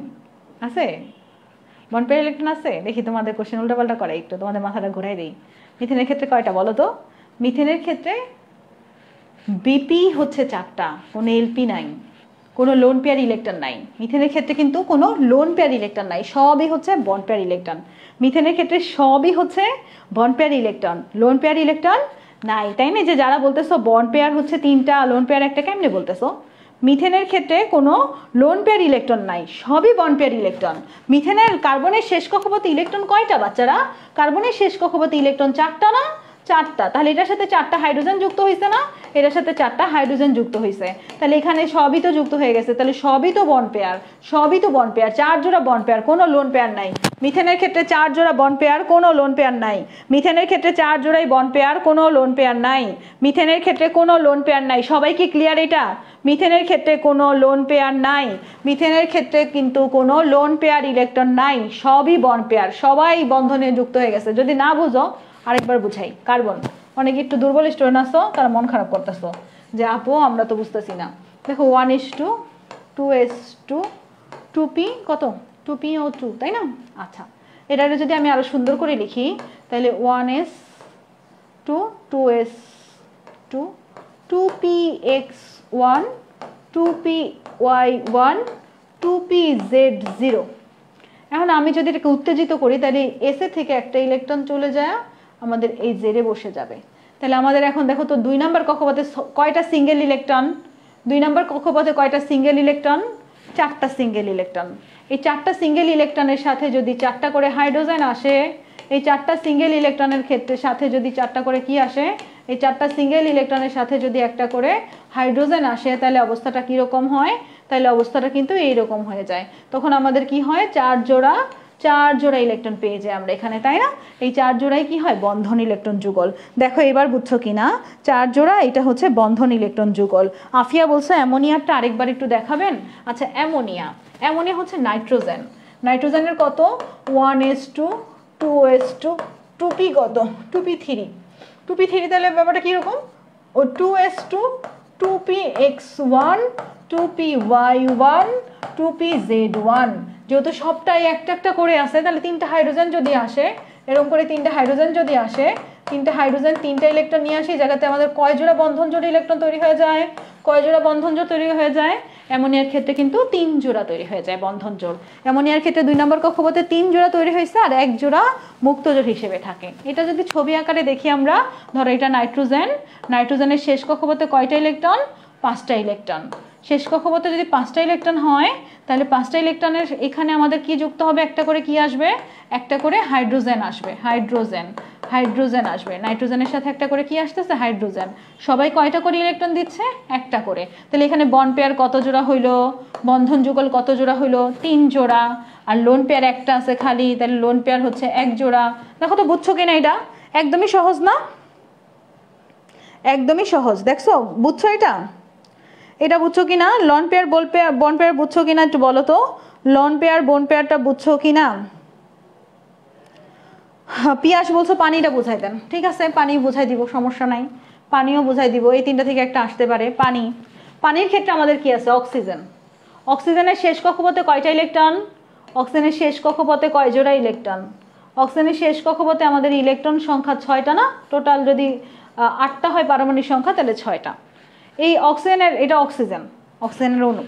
আছে বন পেয়ার ইলেকট্রন আছে। দেখি তোমাদের কোশ্চেন উল্টাপাল্টা করে একটু, তোমাদের মাথাটা ঘুরাই দিই। মিথেনের ক্ষেত্রে কয়টা বলো তো। মিথেনের ক্ষেত্রে বিপি হচ্ছে 4টা, কোনো এলপি নাই, কোনো লোন পেয়ার ইলেকট্রন নাই। মিথেনের ক্ষেত্রে কিন্তু কোনো লোন পেয়ার ইলেকট্রন নাই, সবই হচ্ছে বন্ড পেয়ার ইলেকট্রন। মিথেনের ক্ষেত্রে সবই হচ্ছে bond pair electron, loan pair electron নাই। তাই না, যে যারা বলতেছো বন্ড পেয়ার হচ্ছে 3টা লোন পেয়ার একটা, কেমনে বলতেছো। মিথেনের ক্ষেত্রে কোনো লোন পেয়ার ইলেকট্রন নাই, সবই বন্ড পেয়ার ইলেকট্রন। মিথেনের কার্বনের শেষ কক্ষপথে ইলেকট্রন কয়টা বাচ্চারা, কার্বনের শেষ কক্ষপথে ইলেকট্রন 4টা না, 4টা। তাহলে এটার সাথে 4টা হাইড্রোজেন যুক্ত হয়েছে না, এটার সাথে 4টা হাইড্রোজেন যুক্ত হয়েছে, তাহলে এখানে সবই তো যুক্ত হয়ে গেছে, তাহলে সবই তো বন্ড পেয়ার, সবই তো বন্ড পেয়ার। 4 জোড়া বন্ড পেয়ার, কোনো লোন পেয়ার নাই। মিথেনের ক্ষেত্রে 4 জোড়া বন্ড পেয়ার, কোনো লোন পেয়ার নাই। মিথেনের ক্ষেত্রে 4 জোড়াই বন্ড পেয়ার, কোনো লোন পেয়ার নাই। মিথেনের ক্ষেত্রে কোনো লোন পেয়ার নাই। সবাই কি ক্লিয়ার এটা। মিথেনের ক্ষেত্রে কোনো লোন পেয়ার নাই, মিথেনের ক্ষেত্রে কিন্তু কোনো লোন পেয়ার ইলেকট্রন নাই, সবই বন্ড পেয়ার, সবাই বন্ধনে যুক্ত হয়ে গেছে। যদি না বুঝো আরেকবার বুঝাই। কার্বন অনেকে একটু দুর্বল স্টুডেন্ট আসো, তারা মন খারাপ করতেছো যে আপু আমরা তো বুঝতেছি না। দেখো 1:2, 2s2, 2p কত 2p_O2, তাই না। আচ্ছা এটা যদি আমি আরো সুন্দর করে লিখি তাহলে 1s2, 2s2, 2px1, 2py1, 2pz0। এখন আমি যদি এটাকে উত্তেজিত করি তাহলে এস এ থেকে একটা ইলেকট্রন চলে যায় আমাদের এই জেডে বসে যাবে। তাহলে আমাদের এখন দেখো তো 2 নম্বর কক্ষপথে কয়টা সিঙ্গেল ইলেকট্রন, 2 নম্বর কক্ষপথে কয়টা সিঙ্গেল ইলেকট্রন, 4টা সিঙ্গেল ইলেকট্রন। এই 4টা সিঙ্গেল ইলেকট্রনের সাথে যদি 4টা করে হাইড্রোজেন আসে, এই 4টা সিঙ্গেল ইলেকট্রনের ক্ষেত্রে সাথে যদি 4টা করে কি আসে, এই 4টা সিঙ্গেল ইলেকট্রনের সাথে যদি একটা করে হাইড্রোজেন আসে, তাহলে অবস্থাটা কীরকম হয়, তাহলে অবস্থাটা কিন্তু এইরকম হয়ে যায়। তখন আমাদের কি হয়, 4 জোড়া ইলেকট্রন পেয়ে যাই আমরা এখানে, তাই না। এই 4 জোড়াই কি হয়, বন্ধন ইলেকট্রন যুগল। দেখো এবার বুঝছো কিনা, 4 জোড়া এটা হচ্ছে বন্ধন ইলেকট্রন যুগল। আফিয়া বলছে অ্যামোনিয়ারটা আরেকবার একটু দেখাবেন। আচ্ছা অ্যামোনিয়া হচ্ছে নাইট্রোজেন। নাইট্রোজেনের কত 1s2, 2s2, 2p কত 2p3, 2p3। তাহলে ব্যাপারটা কীরকম, ও 2s2, 2px1, 2py1, 2pz1। যেহেতু সবটাই একটা একটা করে আসে, তাহলে 3টা হাইড্রোজেন যদি আসে, এরকম করে 3টা হাইড্রোজেন যদি আসে, 3টা হাইড্রোজেন 3টা ইলেকট্রন নিয়ে আসে, এই জায়গাতে আমাদের কয় জোড়া বন্ধন জোড়া ইলেকট্রন তৈরি হয়ে যায়, কয় জোড়া বন্ধন জোড় তৈরি হয়ে যায়। অ্যামোনিয়ার ক্ষেত্রে কিন্তু 3 জোড়া তৈরি হয়ে যায় বন্ধন জোড়। অ্যামোনিয়ার ক্ষেত্রে 2 নম্বর কক্ষপথে 3 জোড়া তৈরি হয়েছে আর 1 জোড়া মুক্ত জোড় হিসেবে থাকে। এটা যদি ছবি আকারে দেখি আমরা, ধরো এটা নাইট্রোজেন, নাইট্রোজেনের শেষ কক্ষপথে কয়টা ইলেকট্রন, 5টা ইলেকট্রন। শেষ কক্ষপথে যদি 5টা ইলেকট্রন হয়, তাহলে 5টা ইলেকট্রনের এখানে আমাদের কি যুক্ত হবে, একটা করে কি আসবে, একটা করে হাইড্রোজেন আসবে, হাইড্রোজেন আসবে। নাইট্রোজেনের সাথে একটা করে কি আসতেছে, হাইড্রোজেন। সবাই কয়টা করে ইলেকট্রন দিচ্ছে, একটা করে। তাহলে এখানে বন্ড পেয়ার কত জোড়া হইলো, বন্ধন যুগল কত জোড়া হইলো, 3 জোড়া। আর লোন পেয়ার একটা আছে খালি, তাহলে লোন পেয়ার হচ্ছে 1 জোড়া। দেখো তো বুঝছো কিনা, এটা একদমই সহজ না, একদমই সহজ। দেখছো বুঝছো এটা বুঝছো কিনা, লন পেয়ার বন্ড পেয়ার বুঝছো কিনা একটু বলো তো, লন পেয়ার বন্ড পেয়ারটা বুঝছো কিনা। পিয়াস বলছো পানিটা বুঝাই দেন, ঠিক আছে পানি বুঝাই দিব, সমস্যা নাই, পানিও বুঝাই দিব। এই 3টা থেকে একটা আসতে পারে পানি। পানির ক্ষেত্রে আমাদের কি আছে, অক্সিজেন। অক্সিজেনের শেষ কক্ষপথে কয়টা ইলেকট্রন, অক্সিজেনের শেষ কক্ষপথে কয় জোড়া ইলেকট্রন। অক্সিজেনের শেষ কক্ষপথে আমাদের ইলেকট্রন সংখ্যা 6টা না, টোটাল যদি 8টা হয় পারমাণবিক সংখ্যা, তাহলে 6টা। এই অক্সিজেনের, এটা অক্সিজেন, অক্সিজেনের অণু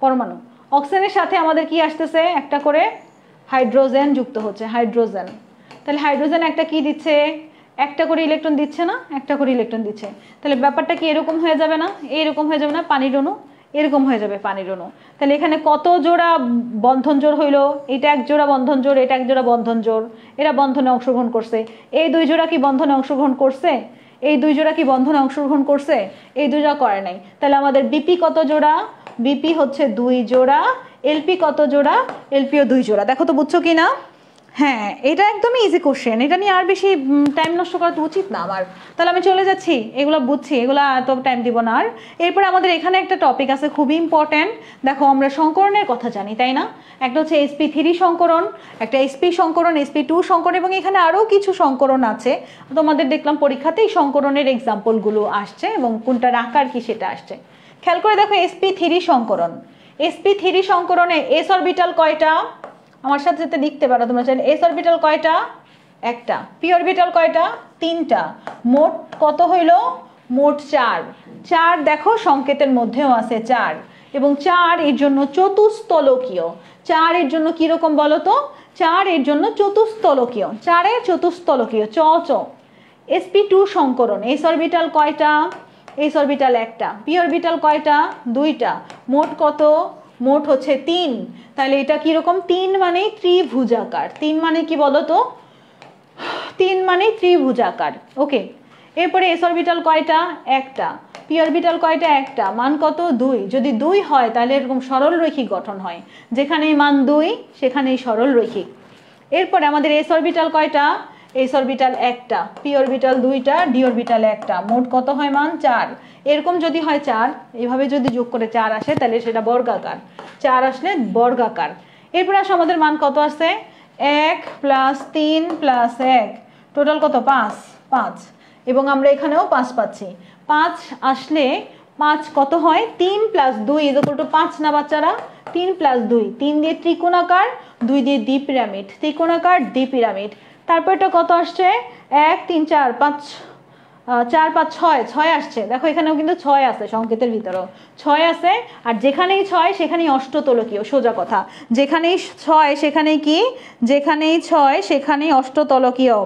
পরমাণু। অক্সিজেনের সাথে আমাদের কি আসতেছে, একটা করে হাইড্রোজেন যুক্ত হচ্ছে, হাইড্রোজেন। তাহলে হাইড্রোজেন একটা কি দিচ্ছে, একটা করে ইলেকট্রন দিচ্ছে না, একটা করে ইলেকট্রন দিচ্ছে। তাহলে ব্যাপারটা কি এরকম হয়ে যাবে না, এইরকম হয়ে যাবে না, পানির অণু এরকম হয়ে যাবে পানির অণু। তাহলে এখানে কত জোড়া বন্ধন জোড় হইলো, এটা এক জোড়া বন্ধন জোড়, এটা এক জোড়া বন্ধন জোড়, এরা বন্ধনে অংশগ্রহণ করছে। এই দুই জোড়া কি বন্ধনে অংশগ্রহণ করছে? এই দুই জোড়া কি বন্ধনে অংশগ্রহণ করছে? এই দুই জোড়া করে নাই। তাহলে আমাদের বিপি কত জোড়া? বিপি হচ্ছে 2 জোড়া। এলপি কত জোড়া? এলপিও 2 জোড়া। দেখো তো বুঝছো কি না? হ্যাঁ, এটা একদমই ইজি কোশ্চেন, এটা নিয়ে আর বেশি টাইম নষ্ট করা তো উচিত না আমার। তাহলে আমি চলে যাচ্ছি, এগুলো বুঝছি, এগুলো এত টাইম দিব না আর। এরপরে আমাদের এখানে একটা টপিক আছে খুবই ইম্পর্টেন্ট। দেখো আমরা সংকরণের কথা জানি তাই না? একটা হচ্ছে sp3 সংকরণ, একটা sp সংকরণ, sp2 সংকরণ, এবং এখানে আরও কিছু সংকরণ আছে। তোমাদের দেখলাম পরীক্ষাতেই সংকরণের এক্সাম্পলগুলো আসছে এবং কোনটার আকার কি সেটা আসছে। খেয়াল করে দেখো sp3 সংকরণ। sp3 সংকরণে s অরবিটাল কয়টা? আমার সাথে সাথে লিখতে পারো তোমরা চাইলে। s অরবিটাল কয়টা? একটা। p অরবিটাল কয়টা? 3টা। মোট কত হইল? মোট 4। 4 দেখো সংকেতের মধ্যেও আছে 4, এবং 4 এর জন্য চতুস্তলকীয়। 4 এর জন্য কি রকম বলো তো? 4 এর জন্য চতুস্তলকীয়, 4 এর চতুস্তলকীয় চ চ। sp2 সংকরণ s অরবিটাল কয়টা? s অরবিটাল একটা। p অরবিটাল কয়টা? 2টা। মোট কত? মোট হচ্ছে 3। তাহলে এটা কি রকম? 3 মানে ত্রিভুজাকার। 3 মানে কি বলো তো? 3 মানে ত্রিভুজাকার। ওকে, এরপরে s অরবিটাল কয়টা? একটা। p অরবিটাল কয়টা? একটা। মান কত? 2। যদি 2 হয় তাহলে এরকম সরল রৈখিক গঠন হয়, যেখানেই মান 2 সেখানেই সরল রৈখিক। এরপরে আমাদের s অরবিটাল কয়টা? s অরবিটাল একটা। p অরবিটাল 2টা, d অরবিটাল একটা। মোট কত হয় মান? 4। এরকম যদি হয় 4, এভাবে যদি যোগ করে 4 আসে তাহলে সেটা বর্গাকার। 4 আসলে বর্গাকার। এরপরে আসলে আমাদের মান কত আছে? 1 + 3 + 1, টোটাল কত? 5। 5, এবং আমরা এখানেও 5 পাচ্ছি। 5 আসলে 5 কত হয়? 3 + 2 = 5 না বাচ্চারা? 3 + 2, 3 দিয়ে ত্রিকোণাকার, 2 দিয়ে দ্বিপিরামিড। ত্রিকোণাকার দ্বিপিরামিড। তারপর এটা কত আসছে? 1 3 4 5, 4 5 6, 6 আসছে। দেখো এখানেও কিন্তু 6 আছে, সংকেতের ভিতরেও 6 আছে। আর যেখানেই 6 সেখানেই অষ্টতলকীয়, সোজা কথা। যেখানেই 6 সেখানেই কি? যেখানেই 6 সেখানেই অষ্টতলকীয়।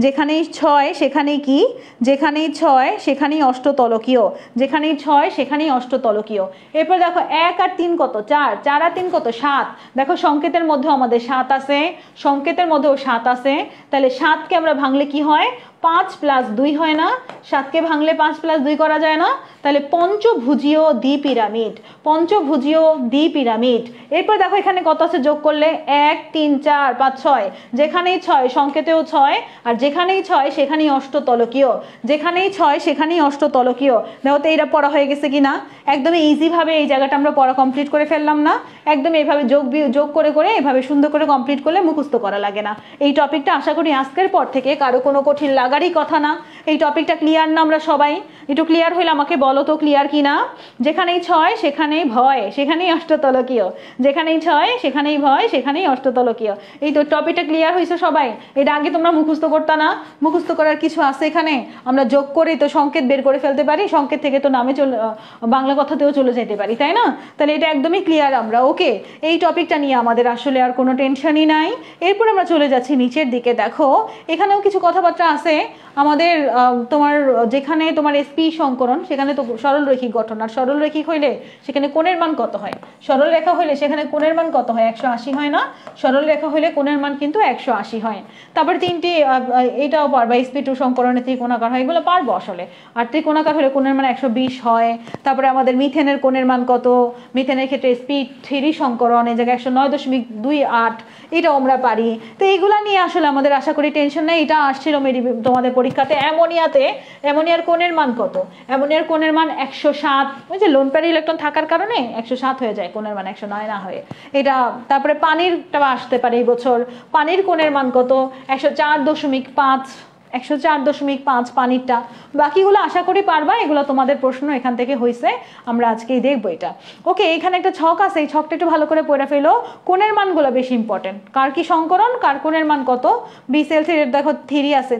যেখানেই 6 সেখানেই কি? যেখানেই 6 সেখানেই অষ্টতলকীয়। যেখানেই 6 সেখানেই অষ্টতলকীয়। এরপর দেখো 1 আর 3 কত? 4। 4 আর 3 কত? 7। দেখো সংকেতের মধ্যেও আমাদের 7 আছে, সংকেতের মধ্যেও 7 আছে। তাহলে 7কে আমরা ভাঙলে কি হয়? 5 + 2 হয় না? 7কে ভাঙলে 5 + 2 করা যায় না? তাহলে পঞ্চভুজীয় দ্বিপিরামিড। পঞ্চভুজীয় দ্বিপিরামিড। এরপর দেখো এখানে কত আছে যোগ করলে? 1 3 4 5 6। যেখানেই 6 সংকেতেও 6, আর যেখানেই 6 সেখানেই অষ্টতলকীয়। যেখানেই 6 সেখানেই অষ্টতলকীয়। দেখো তো এইটা পড়া হয়ে গেছে কিনা? একদমই ইজিভাবে এই জায়গাটা আমরা পড়া কমপ্লিট করে ফেললাম না? একদম এইভাবে যোগ করে করে এভাবে সুন্দর করে কমপ্লিট করলে মুখস্থ করা লাগে না। এই টপিকটা আশা করি আজকের পর থেকে কারো কোনো কঠিন লাগারই কথা না। এই টপিকটা ক্লিয়ার না? আমরা সবাই একটু ক্লিয়ার হইলে আমাকে বলো তো ক্লিয়ার কি না? যেখানেই 6 সেখানেই ভয়, সেখানেই অষ্টতলকীয়। যেখানেই 6 সেখানেই ভয়, সেখানেই অষ্টতলকীয়। এই তো টপিকটা ক্লিয়ার হয়েছে সবাই? এটা আগে তোমরা মুখস্থ করতা না? মুখস্থ করার কিছু আছে এখানে? আমরা যোগ করেই তো সংকেত বের করে ফেলতে পারি, সংকেত থেকে তো নামে বাংলা কথাতেও চলে যেতে পারি, তাই না? তাহলে এটা একদমই ক্লিয়ার আমরা। ওকে, এই টপিকটা নিয়ে আমাদের আসলে আর কোনো টেনশনই নাই। এরপর আমরা চলে যাচ্ছি নিচের দিকে। দেখো এখানেও কিছু কথাবার্তা আছে আমাদের। তোমার যেখানে তোমার sp সংকরণ সেখানে তো সরল রৈখিক গঠন, আর সরল রৈখিক হইলে সেখানে কোণের মান কত হয়? সরল রেখা হইলে সেখানে কোণের মান কত হয়? 180 হয় না? সরল রেখা হইলে কোণের মান কিন্তু 180 হয়। তারপর তিনটি এটাও পারবা, sp2 সংকরণে ত্রিকোণাকার হয়, এগুলো পারবো আসলে। আর ত্রিকোণাকার হলে কোণের মান 120 হয়। তারপরে আমাদের মিথেনের কোণের মান কত? মিথেনের ক্ষেত্রে sp3 সংকরণ এই জায়গায় 109.28, এটাও আমরা পারি। তো এইগুলা নিয়ে আসলে আমাদের আশা করি টেনশন নেই। এটা আসছিল তোমাদের পরীক্ষাতে। অ্যামোনিয়ার কোণের মান কত? অ্যামোনিয়ার কোণের মান 107। ওই যে লোন প্যারি ইলেকট্রন থাকার কারণে 107 হয়ে যায়, কোণের মান 109 না হয়ে এটা। তারপরে পানিরটা আসতে পারে এই বছর। পানির কোণের মান কত? 104.5, 104.5 পানিরটা। বাকিগুলো আশা করি পারবা, এগুলো তোমাদের প্রশ্ন এখান থেকে হয়েছে, আমরা আজকেই দেখবো এটা। ওকে, এখানে একটা ছক আছে, এই ছকটা একটু ভালো করে পড়ে ফেলো। কোণের মানগুলো বেশি ইম্পর্টেন্ট। কার কি সংকরণ, কার কোণের মান কত? BCl3 দেখো 3 আছে,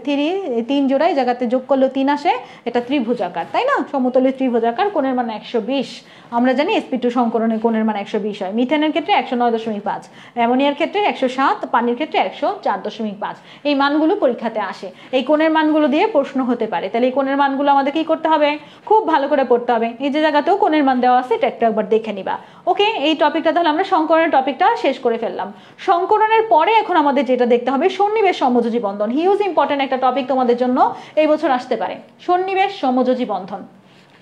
3 জোড়ায় জায়গাতে যোগ করলেও 3 আসে। এটা ত্রিভুজাকার, তাই না? সমতলীয় ত্রিভুজাকার, কোণের মান 120। আমরা জানি sp2 সংকরণে কোণের মান 120 হয়। মিথেনের ক্ষেত্রে 109.5, অ্যামোনিয়ার ক্ষেত্রে 107, পানির ক্ষেত্রে 104.5। এই মানগুলো পরীক্ষাতে আসে। এই কোণের মানগুলো দিয়ে প্রশ্ন হতে পারে। তাহলে এই কোণের মানগুলো আমাদের কি করতে হবে, খুব ভালো করে পড়তে হবে। এই যে জায়গাতেও কোণের মান দেওয়া আছে, এটা একবার দেখে নিবা। ওকে, এই টপিকটা তাহলে আমরা সংকরণের টপিকটা শেষ করে ফেললাম। সংকরণের পরে এখন আমাদের যেটা দেখতে হবে সন্নিবেশ সমযোজী বন্ধন। হিউজ ইম্পর্টেন্ট একটা টপিক তোমাদের জন্য এই বছর আসতে পারে, সন্নিবেশ সমযোজী বন্ধন।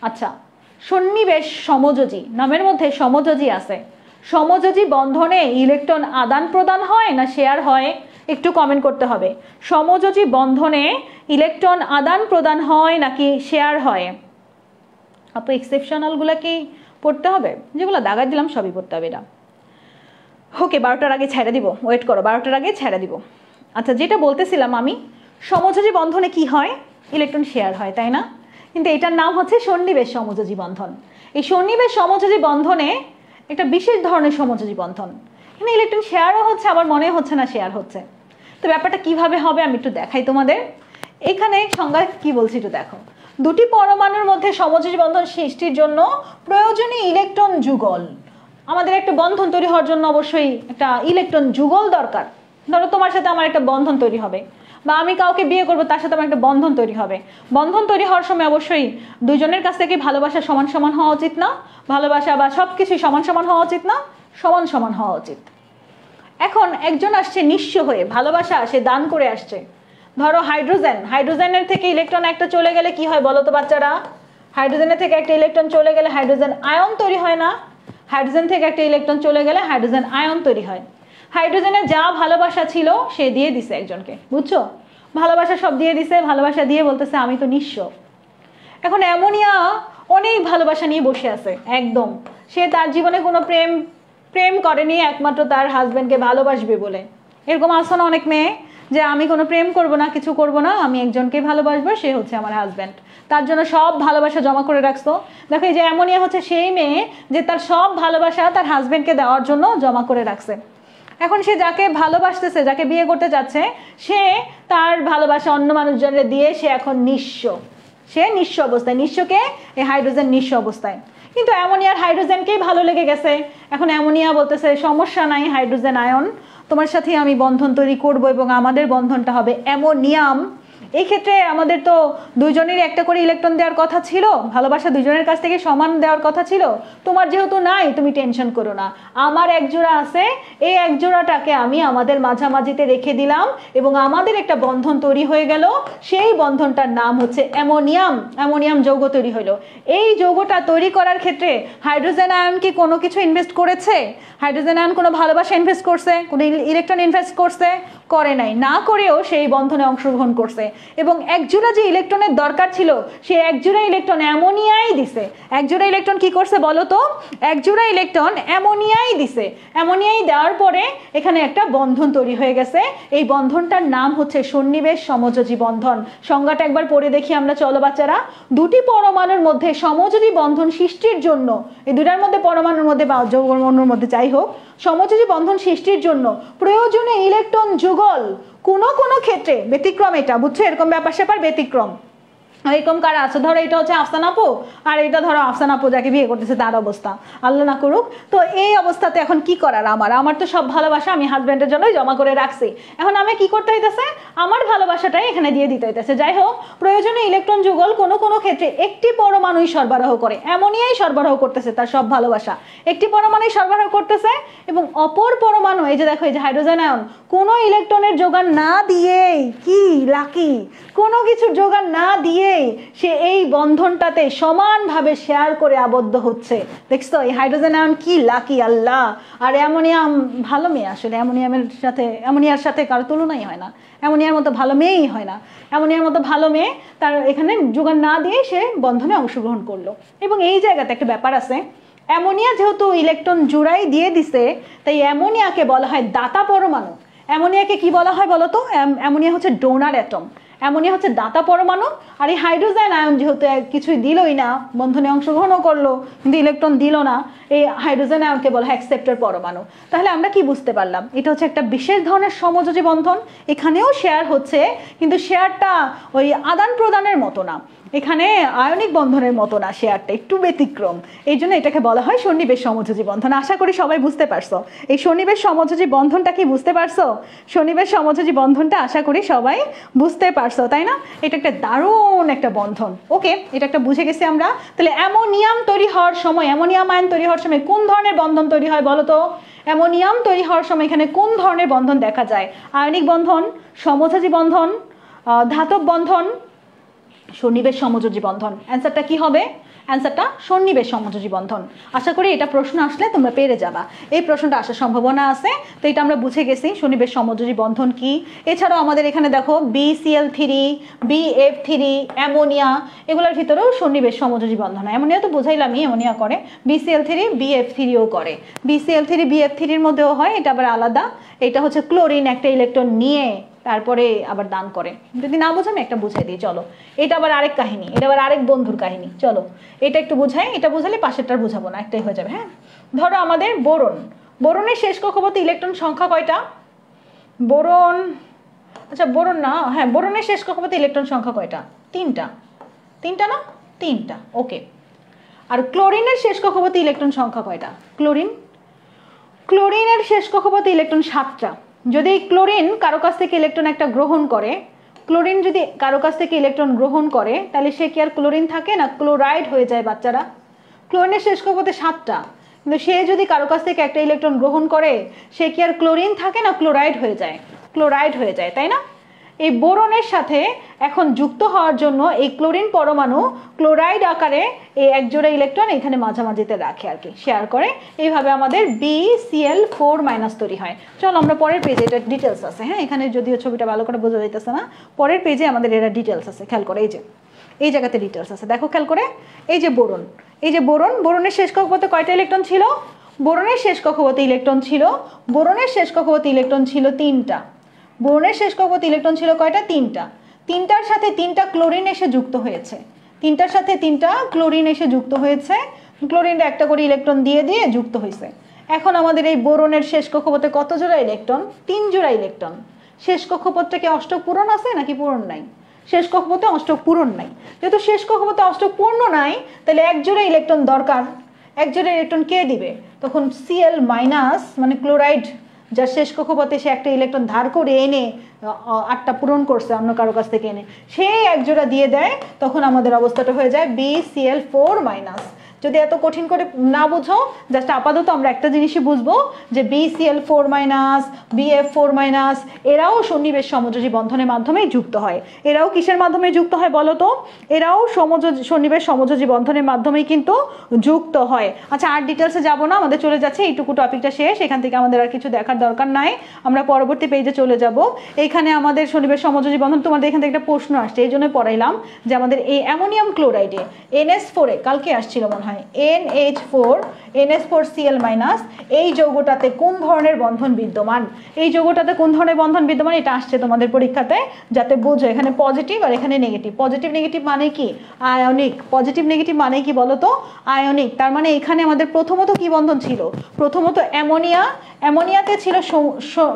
আচ্ছা, সন্নিবেশ সমযোজী, নামের মধ্যে সমযোজী আছে। সমযোজী বন্ধনে ইলেকট্রন আদান প্রদান হয় না শেয়ার হয়, একটু কমেন্ট করতে হবে। সমযোজী বন্ধনে ইলেকট্রন আদান প্রদান হয় নাকি শেয়ার হয়? আপু এক্সেপশনালগুলো কি পড়তে হবে? যেগুলো দাগায় দিলাম সবই পড়তে হবে এটা। ওকে, 12টার আগে ছেড়ে দিব, ওয়েট করো, 12টার আগে ছেড়ে দিব। আচ্ছা, যেটা বলতেছিলাম আমি, সমযোজী বন্ধনে কি হয়, ইলেকট্রন শেয়ার হয়, তাই না? কিন্তু এটার নাম হচ্ছে সন্নিবেশ সমযোজী বন্ধন। এই সন্নিবেশ সমযোজী বন্ধনে একটা বিশেষ ধরনের সমযোজী বন্ধন, এখানে ইলেকট্রন শেয়ারও হচ্ছে, আবার মনে হচ্ছে না শেয়ার হচ্ছে। তো ব্যাপারটা কিভাবে হবে আমি একটু দেখাই তোমাদের। এখানে সংজ্ঞা কি বলছি একটু দেখো। দুটি পরমাণুর মধ্যে সমযোজী বন্ধন সৃষ্টির জন্য প্রয়োজনীয় ইলেকট্রন যুগল, আমাদের একটা বন্ধন তৈরি হওয়ার জন্য অবশ্যই একটা ইলেকট্রন যুগল দরকার। ধরো তোমার সাথে আমার একটা বন্ধন তৈরি হবে, বা আমি কাউকে বিয়ে করবো, তার সাথে আমার একটা বন্ধন তৈরি হবে। বন্ধন তৈরি হওয়ার সময় অবশ্যই দুইজনের কাছ থেকে ভালোবাসা সমান সমান হওয়া উচিত না? ভালোবাসা বা সব কিছুই সমান সমান হওয়া উচিত না? সমান সমান হওয়া উচিত। এখন একজন আসছে নিঃস্ব হয়ে, ভালোবাসা সে দান করে আসছে। ধরো হাইড্রোজেন, হাইড্রোজেনের থেকে ইলেকট্রন একটা চলে গেলে কি হয় বলো তো বাচ্চারা? হাইড্রোজেনের থেকে একটা ইলেকট্রন চলে গেলে হাইড্রোজেন আয়ন তৈরি হয় না? হাইড্রোজেন থেকে একটা ইলেকট্রন চলে গেলে হাইড্রোজেন আয়ন তৈরি হয়। হাইড্রোজেনের যা ভালোবাসা ছিল সে দিয়ে দিছে একজনকে, বুঝছো? ভালোবাসা সব দিয়ে দিছে, ভালোবাসা দিয়ে বলতেছে আমি তো নিঃস্ব। এখন অ্যামোনিয়া অনেক ভালোবাসা নিয়ে বসে আছে, একদম সে তার জীবনে কোনো প্রেম করেনি, একমাত্র তার হাজবেন্ডকে ভালোবাসবে বলে। এরকম আছে না অনেক মেয়ে, যে আমি কোনো প্রেম করব না, কিছু করব না, আমি একজনকে ভালোবাসবো, সে হচ্ছে আমার হাজবেন্ড। তার জন্য সব ভালোবাসা জমা করে রাখছো। দেখো এই যে অ্যামোনিয়া হচ্ছে সেই মেয়ে যে তার সব ভালোবাসা তার হাজবেন্ডকে দেওয়ার জন্য জমা করে রাখছে। এখন সে যাকে ভালোবাসতেছে, যাকে বিয়ে করতে যাচ্ছে, সে তার ভালোবাসা অন্য মানুষজনের দিয়ে সে এখন নিঃস্ব, সে নিঃস্ব অবস্থায়। নিঃস্বকে এই হাইড্রোজেন নিঃস্ব অবস্থায়, কিন্তু অ্যামোনিয়ার হাইড্রোজেনকেই ভালো লেগে গেছে। এখন অ্যামোনিয়া বলতেছে সমস্যা নাই, হাইড্রোজেন আয়ন তোমার সাথে আমি বন্ধন তৈরি করব এবং আমাদের বন্ধনটা হবে অ্যামোনিয়াম। এই ক্ষেত্রে আমাদের তো দুইজনেরই একটা করে ইলেকট্রন দেওয়ার কথা ছিল, ভালোবাসা দুইজনের কাছ থেকে সমান দেওয়ার কথা ছিল। তোমার যেহেতু নাই, তুমি টেনশন করো না, আমার এক জোড়া আছে, এই এক জোড়াটাকে আমি আমাদের মাঝামাঝিতে রেখে দিলাম এবং আমাদের একটা বন্ধন তৈরি হয়ে গেল। সেই বন্ধনটার নাম হচ্ছে অ্যামোনিয়াম। অ্যামোনিয়াম যৌগ তৈরি হলো। এই যৌগটা তৈরি করার ক্ষেত্রে হাইড্রোজেন আয়ন কি কোনো কিছু ইনভেস্ট করেছে? হাইড্রোজেন আয়ন কোনো ভালোবাসা ইনভেস্ট করছে? কোনো ইলেকট্রন ইনভেস্ট করছে? করে নাই। না করেও সেই বন্ধনে অংশগ্রহণ করছে এবং একজোড়া যে ইলেকট্রনের দরকার ছিল সে একজোড়া ইলেকট্রন অ্যামোনিয়াই দিছে। একজোড়া ইলেকট্রন কি করছে বলো তো? একজোড়া ইলেকট্রন অ্যামোনিয়াই দিছে। অ্যামোনিয়াই দেওয়ার পরে এখানে একটা বন্ধন তৈরি হয়ে গেছে। এই বন্ধনটার নাম হচ্ছে সন্নিবেশ সমযোজী বন্ধন। সংজ্ঞাটা একবার পড়ে দেখি আমরা, চলো বাচ্চারা। দুটি পরমাণুর মধ্যে সমযোজী বন্ধন সৃষ্টির জন্য, এই দুটার মধ্যে পরমাণুর মধ্যে বা যৌগের মধ্যে যাই হোক, সমযোজী বন্ধন সৃষ্টির জন্য প্রয়োজনীয় ইলেকট্রন যুগল কোনো কোনো ক্ষেত্রে ব্যতিক্রম, এটা বুঝছো? এরকম ব্যাপার স্যাপার ব্যতিক্রম। এরকম কারা আছে? ধরো এটা হচ্ছে আফসান আপু, আর এটা ধরো আফসান আপু যাকে বিয়ে করতেছে তার অবস্থা, আল্লাহ না করুক। তো এই অবস্থাতে এখন কি করার? আমার তো সব ভালোবাসা আমি হাজব্যান্ডের জন্যই জমা করে রাখছি। এখন আমি কি করতে হইতেছে? আমার ভালোবাসাটাই এখানে দিয়ে দিতে হইতেছে। যাই হোক, প্রয়োজনীয় ইলেকট্রন যুগল কোনো কোনো ক্ষেত্রে একটি পরমাণুই সরবরাহ করে। অ্যামোনিয়াই সরবরাহ করতেছে তার সব ভালোবাসা, একটি পরমাণুই সরবরাহ করতেছে এবং অপর পরমাণু, এই যে দেখো এই যে হাইড্রোজেন আয়ন, কোনো ইলেকট্রনের যোগান না দিয়েই, কি লাকি, কোনো কিছুর যোগান না দিয়ে সে এই বন্ধনটাতে সমানভাবে শেয়ার করে আবদ্ধ হচ্ছে। দেখছো এই হাইড্রোজেন আয়ন কি লাকি, আল্লাহ। আর অ্যামোনিয়াম ভালো মেয়ে, আসলে অ্যামোনিয়ার সাথে কারো তুলনাই হয় না। অ্যামোনিয়ার মতো ভালো মেয়েই হয় না। অ্যামোনিয়ার মতো ভালো মেয়ে তার এখানে যোগান না দিয়ে সে বন্ধনে অংশগ্রহণ করলো। এবং এই জায়গাতে একটা ব্যাপার আছে, অ্যামোনিয়া যেহেতু ইলেকট্রন জোড়াই দিয়ে দিছে, তাই অ্যামোনিয়াকে বলা হয় দাতা পরমাণু। অ্যামোনিয়াকে কি বলা হয় বলো তো? অ্যামোনিয়া হচ্ছে ডোনার অ্যাটম, অ্যামোনিয়া হচ্ছে দাতা পরমাণু। আর এই হাইড্রোজেন আয়ন যেহেতু কিছুই দিলই না, বন্ধনে অংশগ্রহণও করলো কিন্তু ইলেকট্রন দিল না, এই হাইড্রোজেন আয়নকে বলা হয় অ্যাকসেপ্টর পরমাণু। তাহলে আমরা কি বুঝতে পারলাম? এটা হচ্ছে একটা বিশেষ ধরনের সমযোজী বন্ধন। এখানেও শেয়ার হচ্ছে, কিন্তু শেয়ারটা ওই আদান প্রদানের মতো না, এখানে আয়নিক বন্ধনের মতো না, শেয়ারটা একটু ব্যতিক্রম। এই জন্য এটাকে বলা হয় সন্নিবেশ সমযোজী বন্ধন। আশা করি সবাই বুঝতে পারছো এই সন্নিবেশ সমযোজী বন্ধনটা কি বুঝতে পারছো? সন্নিবেশ সমযোজী বন্ধনটা আশা করি সবাই বুঝতে পারছো। পারছো তাই না? এটা একটা দারুণ একটা বন্ধন। ওকে, এটা একটা বুঝে গেছি আমরা। তাহলে অ্যামোনিয়াম তৈরি হওয়ার সময়, অ্যামোনিয়াম আয়ন তৈরি হওয়ার সময় কোন ধরনের বন্ধন তৈরি হয় বলো তো? অ্যামোনিয়াম তৈরি হওয়ার সময় এখানে কোন ধরনের বন্ধন দেখা যায়? আয়নিক বন্ধন, সমযোজী বন্ধন, ধাতব বন্ধন, সন্নিবেশ সমযোজী বন্ধন। অ্যান্সারটা কি হবে? অ্যান্সারটা সন্নিবেশ সমযোজী বন্ধন। আশা করি এটা প্রশ্ন আসলে তোমরা পেরে যাবা। এই প্রশ্নটা আসার সম্ভাবনা আছে, তো এটা আমরা বুঝে গেছি সন্নিবেশ সমযোজী বন্ধন কি। এছাড়াও আমাদের এখানে দেখো BCl3, BF3, অ্যামোনিয়া, এগুলোর ভিতরেও সন্নিবেশ সমযোজী বন্ধন। অ্যামোনিয়া তো বুঝাইলামই, অ্যামোনিয়া করে। BCl3, BF3ও করে। BCl3, BF3-র মধ্যেও হয়, এটা আবার আলাদা। এটা হচ্ছে ক্লোরিন একটা ইলেকট্রন নিয়ে তারপরে আবার দান করে। যদি না বোঝো আমি একটা বুঝাই দিই, চলো। এটা আবার আরেক কাহিনী, এটা আবার আরেক বন্ধুর কাহিনী। চলো এটা একটু বুঝাই, এটা বুঝালে পাশেরটার বুঝাবো না, একটাই হয়ে যাবে। হ্যাঁ, ধরো আমাদের বোরন, বোরনের শেষ কক্ষপথে ইলেকট্রন সংখ্যা কয়টা? বোরন, আচ্ছা বোরন না, হ্যাঁ বোরনের শেষ কক্ষপথে ইলেকট্রন সংখ্যা কয়টা? 3টা। 3টা না? 3টা। ওকে। আর ক্লোরিনের শেষ কক্ষপথে ইলেকট্রন সংখ্যা কয়টা? ক্লোরিন, ক্লোরিনের শেষ কক্ষপথে ইলেকট্রন 7টা। যদি ক্লোরিন কারো কাছ থেকে ইলেকট্রন একটা গ্রহণ করে, ক্লোরিন যদি কারো কাছ থেকে ইলেকট্রন গ্রহণ করে তাহলে সে কি আর ক্লোরিন থাকে না, ক্লোরাইড হয়ে যায় বাচ্চারা। ক্লোরিনের শেষ কক্ষপথে 7টা, কিন্তু সে যদি কারো কাছ থেকে একটা ইলেকট্রন গ্রহণ করে সে কি আর ক্লোরিন থাকে না, ক্লোরাইড হয়ে যায়, ক্লোরাইড হয়ে যায়, তাই না? এই বোরনের সাথে এখন যুক্ত হওয়ার জন্য এই ক্লোরিন পরমাণু ক্লোরাইড আকারে এই একজোড়া ইলেকট্রন এখানে মাঝামাঝিতে রাখে আর কি, শেয়ার করে। এইভাবে আমাদের BCl4- তৈরি হয়। চলো আমরা পরের পেজে, এটা ডিটেলস আছে। হ্যাঁ, এখানে যদিও ছবিটা ভালো করে বোঝা যাইতেছে না, পরের পেজে আমাদের এটা ডিটেলস আছে, খেয়াল করে। এই যে এই জায়গাতে ডিটেলস আছে, দেখো খেয়াল করে। এই যে বোরন, এই যে বোরন, বোরনের শেষ কক্ষপথে কয়টা ইলেকট্রন ছিল? বোরনের শেষ কক্ষপথে ইলেকট্রন ছিল, বোরনের শেষ কক্ষপথে ইলেকট্রন ছিল 3টা। বোরনের শেষ কক্ষপথে ইলেকট্রন ছিল কয়টা? 3টা। 3টার সাথে 3টা ক্লোরিন এসে যুক্ত হয়েছে, 3টার সাথে 3টা ক্লোরিন এসে যুক্ত হয়েছে, ক্লোরিনটা একটা করে ইলেকট্রন দিয়ে দিয়ে যুক্ত হয়েছে। এখন আমাদের এই বোরনের শেষ কক্ষপথে কত জোড়া ইলেকট্রন? 3 জোড়া ইলেকট্রন। শেষ কক্ষপথটা কি অষ্টক পূরণ আছে নাকি পূরণ নাই? শেষ কক্ষপথে অষ্টক পূরণ নাই। যেহেতু শেষ কক্ষপথে অষ্টক পূর্ণ নাই, তাহলে এক জোড়া ইলেকট্রন দরকার। এক জোড়া ইলেকট্রন কে দিবে? তখন Cl- মানে ক্লোরাইড, যার শেষ কক্ষপথে সে একটা ইলেকট্রন ধার করে এনে 8টা পূরণ করছে অন্য কারো কাছ থেকে এনে, সে একজোড়া দিয়ে দেয়, তখন আমাদের অবস্থাটা হয়ে যায় BCl4-। যদি এত কঠিন করে না বুঝো, জাস্ট আপাতত আমরা একটা জিনিসই বুঝবো যে BCl4-, BF4-, এরাও সন্নিবেশ সমযোজী বন্ধনের মাধ্যমেই যুক্ত হয়। এরাও কিসের মাধ্যমে যুক্ত হয় বলো তো? এরাও সন্নিবেশ সমযোজী বন্ধনের মাধ্যমেই কিন্তু যুক্ত হয়। আচ্ছা, আর ডিটেলসে যাব না, আমাদের চলে যাচ্ছে, এইটুকু টপিকটা শেষ, এখান থেকে আমাদের আর কিছু দেখার দরকার নাই, আমরা পরবর্তী পেজে চলে যাব। এইখানে আমাদের সন্নিবেশ সমযোজী বন্ধন, তোমাদের এখান থেকে একটা প্রশ্ন আসছে, এই জন্য পড়াইলাম যে আমাদের এই অ্যামোনিয়াম ক্লোরাইডে NH4-এ কালকে আসছিল মনে হয়, NH4, NH4Cl-, এই যৌগটাতে কোন ধরনের বন্ধন বিদ্যমান? এই যৌগটাতে কোন ধরনের বন্ধন বিদ্যমান এটা আসছে তোমাদের পরীক্ষাতে, যাতে বুঝো। এখানে পজিটিভ আর এখানে নেগেটিভ। পজিটিভ নেগেটিভ মানে কি? আয়নিক। পজিটিভ নেগেটিভ মানে কি বলো তো? আয়নিক। তার মানে এখানে আমাদের প্রথমত কি বন্ধন ছিল? প্রথমত অ্যামোনিয়া, অ্যামোনিয়াতে ছিল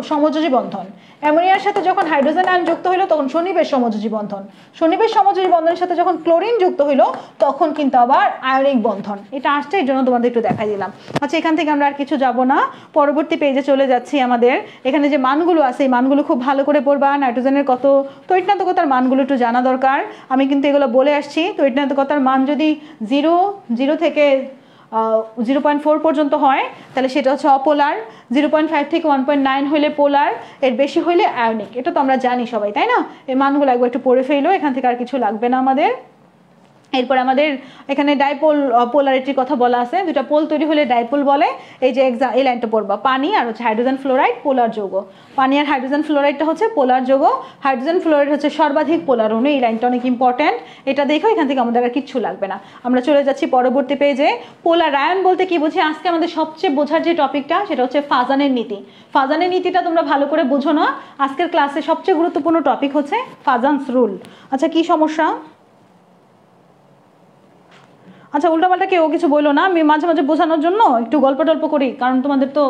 সমযোজী বন্ধন। অ্যামোনিয়ার সাথে যখন হাইড্রোজেন আয়ন যুক্ত হইলো তখন সন্নিবেশ সমযোজী বন্ধন। সন্নিবেশ সমযোজী বন্ধনের সাথে যখন ক্লোরিন যুক্ত হইলো তখন কিন্তু আবার আয়নিক বন্ধন। এটা আসছে, এর জন্য তোমাদের একটু দেখাই দিলাম। আচ্ছা, এখান থেকে আমরা আর কিছু যাব না, পরবর্তী পেজে চলে যাচ্ছি। আমাদের এখানে যে মানগুলো আছে এই মানগুলো খুব ভালো করে পড়বা। নাইট্রোজেনের কত, তড়িৎনাত্মকতার মানগুলো একটু জানা দরকার। আমি কিন্তু এগুলো বলে আসছি। তড়িৎনাত্মকতার মান যদি 0 থেকে 0.4 পর্যন্ত হয় তাহলে সেটা হচ্ছে অপোলার, 0.5 থেকে 1.9 হইলে পোলার, এর বেশি হইলে আয়নিক। এটা তো আমরা জানি সবাই, তাই না? এই মানগুলো একবার একটু পড়ে ফেলো, এখান থেকে আর কিছু লাগবে না আমাদের। এরপর আমাদের এখানে ডাইপোল পোলারিটির কথা বলা আছে, দুটা পোল তৈরি হলে ডাইপোল বলে। এই যে এই লাইনটা পড়বা, পানি আর হচ্ছে হাইড্রোজেন ফ্লোরাইড পোলার যৌগ। পানি আর হাইড্রোজেন ফ্লোরাইডটা হচ্ছে পোলার যৌগ, হাইড্রোজেন ফ্লোরাইড হচ্ছে সর্বাধিক পোলার অণু। এই লাইনটা অনেক ইম্পর্টেন্ট, এটা দেখো, এখান থেকে আমাদের আর কিচ্ছু লাগবে না। আমরা চলে যাচ্ছি পরবর্তী পেজে। পোলার আয়ন বলতে কি বুঝি? আজকে আমাদের সবচেয়ে বোঝার যে টপিকটা সেটা হচ্ছে ফাজানের নীতি। ফাজানের নীতিটা তোমরা ভালো করে বুঝো না, আজকের ক্লাসে সবচেয়ে গুরুত্বপূর্ণ টপিক হচ্ছে ফাজানস রুল। আচ্ছা, কি সমস্যা? আচ্ছা, উল্টাপাল্টা কেউ কিছু বললো না, আমি মাঝে মাঝে বোঝানোর জন্য একটু গল্প টল্প করি, কারণ তোমাদের তো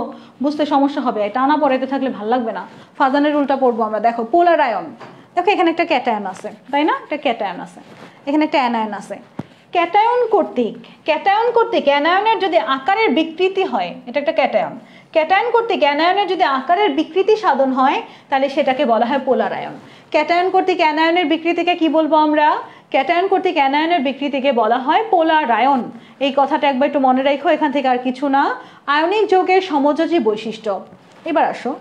বুঝতে সমস্যা হবে, টানা পড়াইতে থাকলে ভালো লাগবে না। ফাজানের উল্টা পড়বো আমরা। দেখো পোলার আয়ন, দেখো এখানে একটা ক্যাটায়ন আছে, তাই না? একটা ক্যাটায়ন আছে, এখানে একটা অ্যানায়ন আছে। ক্যাটায়ন কর্তৃক অ্যানায়নের যদি আকারের বিকৃতি হয়, এটা একটা ক্যাটায়ন। ক্যাটায়ন কর্তৃক অ্যানায়নের যদি আকারের বিকৃতি সাধন হয় তাহলে সেটাকে বলা হয় পোলার আয়ন। ক্যাটায়ন কর্তৃক অ্যানায়নের বিকৃতিকে কি বলবো আমরা? ক্যাটায়ন কর্তৃক অ্যানায়নের বিকৃতিকে বলা হয় পোলার আয়ন। এই কথাটা একবার একটু মনে রাখো, এখান থেকে আর কিছু না। আয়নিক যৌগের সমযোজী বৈশিষ্ট্য। এবার আসো,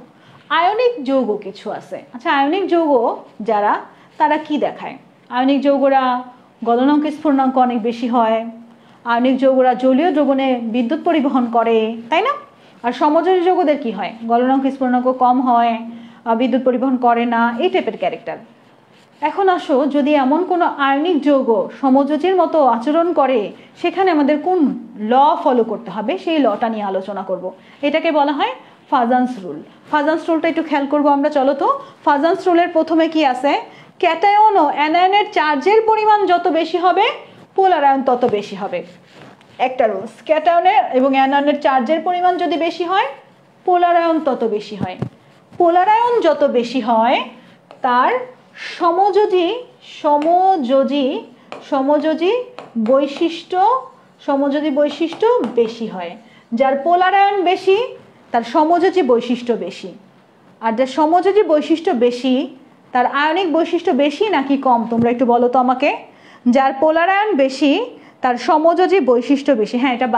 আয়নিক যৌগ কিছু আছে। আচ্ছা, আয়নিক যৌগ যারা, তারা কি দেখায়? আয়নিক যৌগরা গলনাঙ্ক স্ফুটনাঙ্ক অনেক বেশি হয়, আয়নিক যৌগরা জলীয় দ্রবণে বিদ্যুৎ পরিবহন করে, তাই না? আর সমযোজী যৌগদের কি হয়? গলনাঙ্ক স্ফুটনাঙ্ক কম হয়, বিদ্যুৎ পরিবহন করে না, এই টাইপের ক্যারেক্টার। এখন আসো, যদি এমন কোনো আয়নিক যৌগ সমযোজীর মতো আচরণ করে, সেখানে আমাদের কোন ল ফলো করতে হবে সেই লটা নিয়ে আলোচনা করব। এটাকে বলা হয় ফাজান্স রুল। ফাজান্স রুলটা একটু খেয়াল করবো আমরা, চলো তো। ফাজান্স রুলের প্রথমে কি আছে? ক্যাটায়ন ও অ্যানায়নের চার্জের পরিমাণ যত বেশি হবে, পোলার আয়ন তত বেশি হবে। একটা রুলস, ক্যাটায়নের এবং অ্যানায়নের চার্জের পরিমাণ যদি বেশি হয়, পোলার আয়ন তত বেশি হয়। পোলার আয়ন যত বেশি হয়, তার সমযোজী বৈশিষ্ট্য বেশি হয়। যার পোলার আয়ন বেশি, তার সমযোজী বৈশিষ্ট্য বেশি। আর যার সমযোজী বৈশিষ্ট্য বেশি, তার আয়নিক বৈশিষ্ট্য বেশি নাকি কম? তোমরা একটু বলো তো আমাকে। যার পোলার আয়ন বেশি, তার সমযোজী বৈশিষ্ট্য বেশি। হ্যাঁ, এটা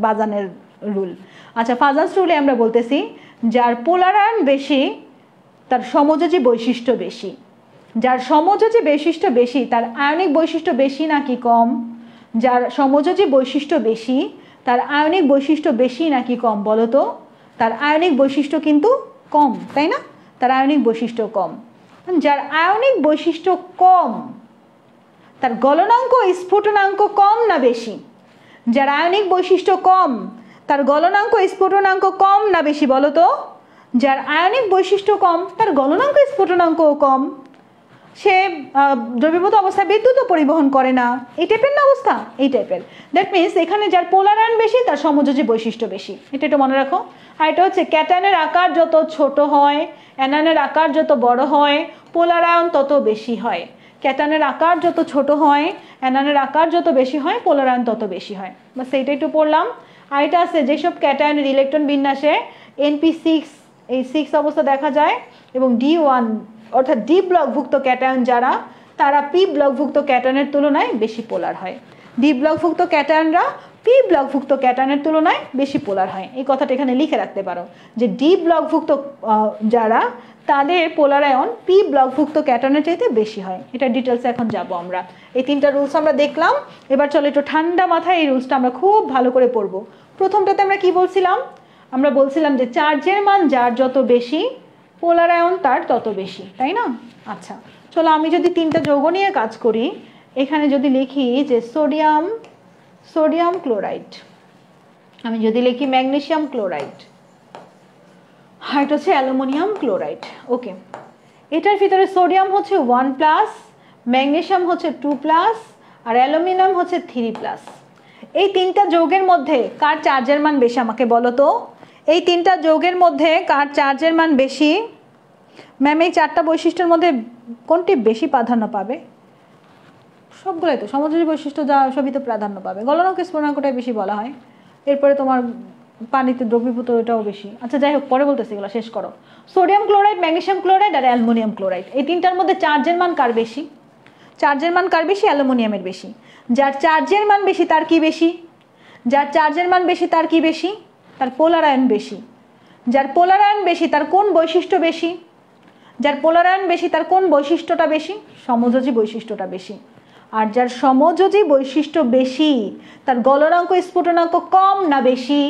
বাজানের রুল। আচ্ছা, ফাজান্স রুলে আমরা বলতেছি যার পোলার আয়ন বেশি, তার সমযোজী বৈশিষ্ট্য বেশি। যার সমযোজী বৈশিষ্ট্য বেশি, তার আয়নিক বৈশিষ্ট্য বেশি নাকি কম? যার সমযোজী বৈশিষ্ট্য বেশি, তার আয়নিক বৈশিষ্ট্য বেশি নাকি কম? বলো তো। তার আয়নিক বৈশিষ্ট্য কিন্তু কম, তাই না? তার আয়নিক বৈশিষ্ট্য কম। যার আয়নিক বৈশিষ্ট্য কম, তার গলনাঙ্ক স্ফুটনাঙ্ক কম না বেশি? যার আয়নিক বৈশিষ্ট্য কম, তার গলনাঙ্ক স্ফুটনাঙ্ক কম না বেশি? বলো তো। যার আয়নিক বৈশিষ্ট্য কম, তার গলনাঙ্ক স্ফুটনাঙ্কও কম। সে দ্রবীভূত অবস্থায় বিদ্যুৎও পরিবহন করে না, এই টাইপের না অবস্থা? এই টাইপের। দ্যাট মিনস এখানে যার পোলার আয়ন বেশি, তার সমযোজী বৈশিষ্ট্য বেশি। এটা একটু মনে রাখো। আর এটা হচ্ছে ক্যাটায়নের আকার যত ছোট হয়, অ্যানায়নের আকার যত বড় হয়, পোলার আয়ন তত বেশি হয়। ক্যাটায়নের আকার যত ছোট হয়, অ্যানায়নের আকার যত বেশি হয়, পোলার আয়ন তত বেশি হয়। বাস এইটা একটু পড়লাম। আর এটা আছে, যেসব ক্যাটায়নের ইলেকট্রন বিন্যাসে NP6 এই 6 অবস্থা দেখা যায়, এবং D1 অর্থাৎ ডি ব্লকভুক্ত ক্যাটায়ন যারা, তারা পি ব্লকভুক্ত ক্যাটায়নের তুলনায় বেশি পোলার হয়। ডি ব্লকভুক্ত ক্যাটায়নরা পি ব্লকভুক্ত ক্যাটায়নের তুলনায় বেশি পোলার হয়। এই কথাটা এখানে লিখে রাখতে পারো যে ডি ব্লকভুক্ত যারা, তাদের পোলার আয়ন পি ব্লকভুক্ত ক্যাটায়নের চাইতে বেশি হয়। এটা ডিটেলসে এখন যাব আমরা। এই তিনটা রুলস আমরা দেখলাম। এবার চলো একটু ঠান্ডা মাথায় এই রুলসটা আমরা খুব ভালো করে পড়বো। প্রথমটাতে আমরা কি বলছিলাম? আমরা বলছিলাম যে চার্জের মান যার যত বেশি, পোলার আয়ন তার তত বেশি, তাই না? আচ্ছা, চলো আমি যদি তিনটা যৌগ নিয়ে কাজ করি, এখানে যদি লিখি যে সোডিয়াম ক্লোরাইড, আমি যদি লিখি ম্যাগনেসিয়াম ক্লোরাইড, আর এটা হচ্ছে অ্যালুমিনিয়াম ক্লোরাইড। ওকে, এটার ভিতরে সোডিয়াম হচ্ছে 1+, ম্যাগনেসিয়াম হচ্ছে 2+, আর অ্যালুমিনিয়াম হচ্ছে 3+। এই তিনটা যৌগের মধ্যে কার চার্জের মান বেশি আমাকে বলো তো। এই তিনটা যৌগের মধ্যে কার চার্জের মান বেশি? ম্যাম, এই চারটা বৈশিষ্ট্যের মধ্যে কোনটি বেশি প্রাধান্য পাবে? সবগুলোই তো সমযোজী বৈশিষ্ট্য, যা সবই তো প্রাধান্য পাবে। গলনাঙ্ক স্ফুটনাঙ্কটাই বেশি বলা হয়, এরপরে তোমার পানিতে দ্রবীভূত এটাও বেশি। আচ্ছা, যাই হোক, পরে বলতেছি, এগুলো শেষ করো। সোডিয়াম ক্লোরাইড, ম্যাগনেসিয়াম ক্লোরাইড আর অ্যালুমিনিয়াম ক্লোরাইড, এই তিনটার মধ্যে চার্জের মান কার বেশি? চার্জের মান কার বেশি? অ্যালুমিনিয়ামের বেশি। যার চার্জের মান বেশি তার কি বেশি? যার চার্জের মান বেশি তার কি বেশি? তার পোলার আয়ন বেশি। যার পোলার আয়ন বেশি, তার কোন বৈশিষ্ট্য বেশি? যার পোলার আয়ন বেশি, তার কোন বৈশিষ্ট্যটা বেশি? সমযোজী বৈশিষ্ট্যটা বেশি। আর যার সমযোজী বৈশিষ্ট্য বেশি, তার গলনাঙ্ক স্ফুটনাঙ্ক কম না বেশি?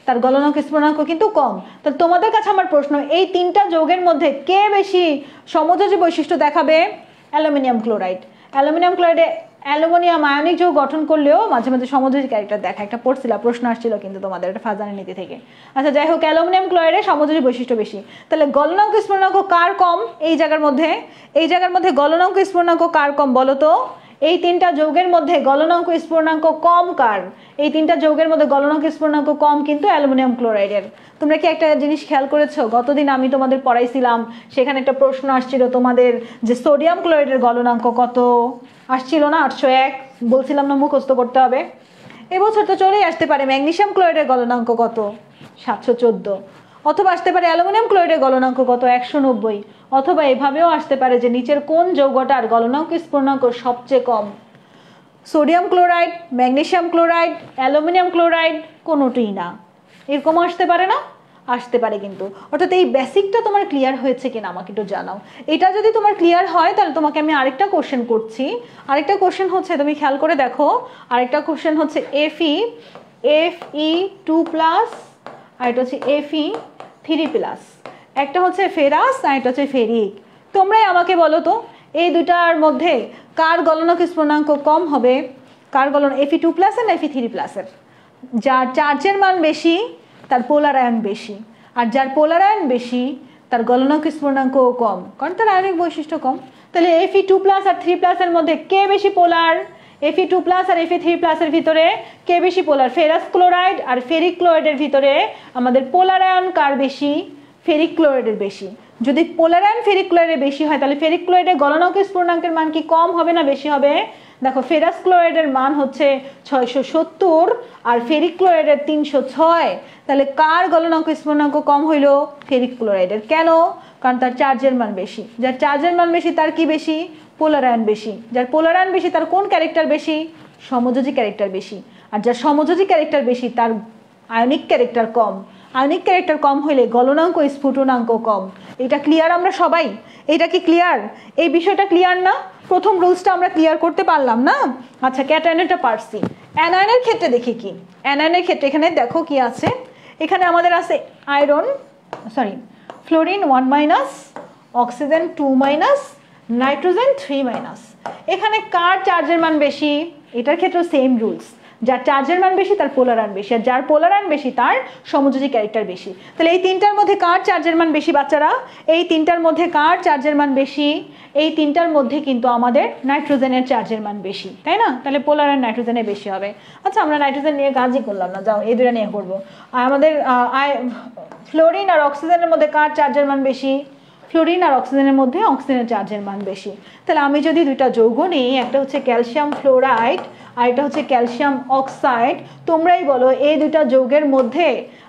তার গলনাঙ্ক স্ফুটনাঙ্ক কিন্তু কম। তো তোমাদের কাছে আমার প্রশ্ন, এই তিনটা যৌগের মধ্যে কে বেশি সমযোজী বৈশিষ্ট্য দেখাবে? Aluminium chloride. অ্যালুমিনিয়াম ক্লোরাইডে অ্যালুমিনিয়াম আয়নিক যৌগ গঠন করলেও মাঝে মাঝে সমযোজী ক্যারেক্টার দেখা, একটা পড়ছিল, প্রশ্ন আসছিল কিন্তু তোমাদের, এটা ফাজানের নীতি থেকে। আচ্ছা, যাই হোক, অ্যালুমিনিয়াম ক্লোরাইডে সমযোজী বৈশিষ্ট্য বেশি। তাহলে গলনাঙ্ক স্ফুটনাঙ্ক কার কম এই জায়গার মধ্যে? এই জায়গার মধ্যে গলনাঙ্ক স্ফুটনাঙ্ক কার কম বলো তো? এই তিনটা যৌগের মধ্যে গলনাঙ্ক স্ফুটনাঙ্ক কম কার? এই তিনটা যৌগের মধ্যে গলনাঙ্ক স্ফুটনাঙ্ক কম কিন্তু অ্যালুমিনিয়াম ক্লোরাইডের। তোমরা কি একটা জিনিস খেয়াল করেছো? গতদিন আমি তোমাদের পড়াইছিলাম, সেখানে একটা প্রশ্ন আসছিল তোমাদের যে সোডিয়াম ক্লোরাইডের গলনাঙ্ক কত আসছিল না? 801 বলছিলাম না মুখস্থ করতে হবে। এবছর তো চলেই আসতে পারে ম্যাগনেসিয়াম ক্লোরাইডের গলনাঙ্ক কত? 714। অথবা আসতে পারে অ্যালুমিনিয়াম ক্লোরাইডের গলনাঙ্ক কত? 190। অথবা এভাবেও আসতে পারে যে নিচের কোন যৌগটার গলনাঙ্ক স্ফুটনাঙ্ক সবচেয়ে কম। Sodium chloride, magnesium chloride, aluminium chloride, কোনোটিই না। এরকম আসতে পারে না? আসতে পারে কিন্তু। অর্থাৎ এই বেসিকটা তোমার ক্লিয়ার হয়েছে কিনা আমাকে একটু জানাও। এটা যদি তোমার ক্লিয়ার হয় তাহলে তোমাকে আমি আরেকটা কোশ্চেন করছি। আরেকটা কোশ্চেন হচ্ছে, তুমি খেয়াল করে দেখো, আরেকটা কোশ্চেন হচ্ছে Fe2+, আর এটা হচ্ছে Fe3+। একটা হচ্ছে ফেরাস আর এটা হচ্ছে ফেরিক। তোমরাই আমাকে বলো তো এই দুটার মধ্যে কার গলনাঙ্ক স্ফুটনাঙ্ক কম হবে? কার গলন Fe2+ না Fe3+? যার চার্জের মান বেশি তার পোলার আয়ন বেশি, আর যার পোলার আয়ন বেশি তার গলনাঙ্ক স্ফুটনাঙ্কও কম, কারণ তার আয়নিক বৈশিষ্ট্য কম। তাহলে Fe2+ আর 3+ এর মধ্যে কে বেশি পোলার? Fe2+ আর Fe3+ এর ভিতরে কে বেশি পোলার? ফেরাস ক্লোরাইড আর ফেরিক ক্লোরাইডের ভিতরে আমাদের পোলার আয়ন কার বেশি? ফেরিক ক্লোরাইডের বেশি। যদি পোলার আয়ন ফেরিক ক্লোরাইডের বেশি হয় তাহলে ফেরিক ক্লোরাইডের গলনাঙ্ক স্ফুটনাঙ্কের মান কি কম হবে না বেশি হবে? দেখো ফেরাস ক্লোরাইডের মান হচ্ছে 670 আর ফেরিক ক্লোরাইডের 306। তাহলে কার গলনাঙ্ক স্ফুটনাঙ্ক কম হইল? ফেরিক ক্লোরাইডের। কেন? কারণ তার চার্জের মান বেশি। যার চার্জের মান বেশি তার কি বেশি? পোলার আয়ন বেশি। যার পোলার আয়ন বেশি তার কোন ক্যারেক্টার বেশি? সমযোজী ক্যারেক্টার বেশি। আর যার সমযোজী ক্যারেক্টার বেশি তার আয়নিক ক্যারেক্টার কম। আয়নিক ক্যারেক্টার কম হইলে গলনাঙ্ক স্ফুটনাঙ্ক কম। এটা ক্লিয়ার আমরা সবাই? এটা কি ক্লিয়ার? এই বিষয়টা ক্লিয়ার না? প্রথম রুলসটা আমরা ক্লিয়ার করতে পারলাম না? আচ্ছা, ক্যাটায়নেরটা পারছি। অ্যানায়নের ক্ষেত্রে দেখি কি। অ্যানায়নের ক্ষেত্রে এখানে দেখো কি আছে। এখানে আমাদের আছে ফ্লোরিন 1-, অক্সিজেন 2-, নাইট্রোজেন 3-। এখানে কার চার্জের মান বেশি? এটার ক্ষেত্রে সেম রুলস। যার চার্জের মান বেশি তার পোলার আয়ন বেশি, আর যার পোলার আয়ন বেশি তার সমযোজী ক্যারেক্টার বেশি। তাহলে এই তিনটার মধ্যে কার চার্জের মান বেশি বাচ্চারা? এই তিনটার মধ্যে কার চার্জের মান বেশি? এই তিনটার মধ্যে কিন্তু আমাদের নাইট্রোজেনের চার্জের মান বেশি, তাই না? তাহলে পোলার আয়ন নাইট্রোজেনের বেশি হবে। আচ্ছা, আমরা নাইট্রোজেন নিয়ে কাজই করলাম না, যাও এই দুটা নিয়ে করবো। আর আমাদের ফ্লোরিন আর অক্সিজেনের মধ্যে কার চার্জের মান বেশি? ফ্লোরিন আর অক্সিজেনের মধ্যে অক্সিজেনের চার্জের মান বেশি। তাহলে আমি যদি দুইটা যৌগ নিই, একটা হচ্ছে ক্যালসিয়াম ফ্লোরাইড আর এটা হচ্ছে ক্যালসিয়াম অক্সাইড, তোমরাই বলো এই দুইটা যৌগের মধ্যে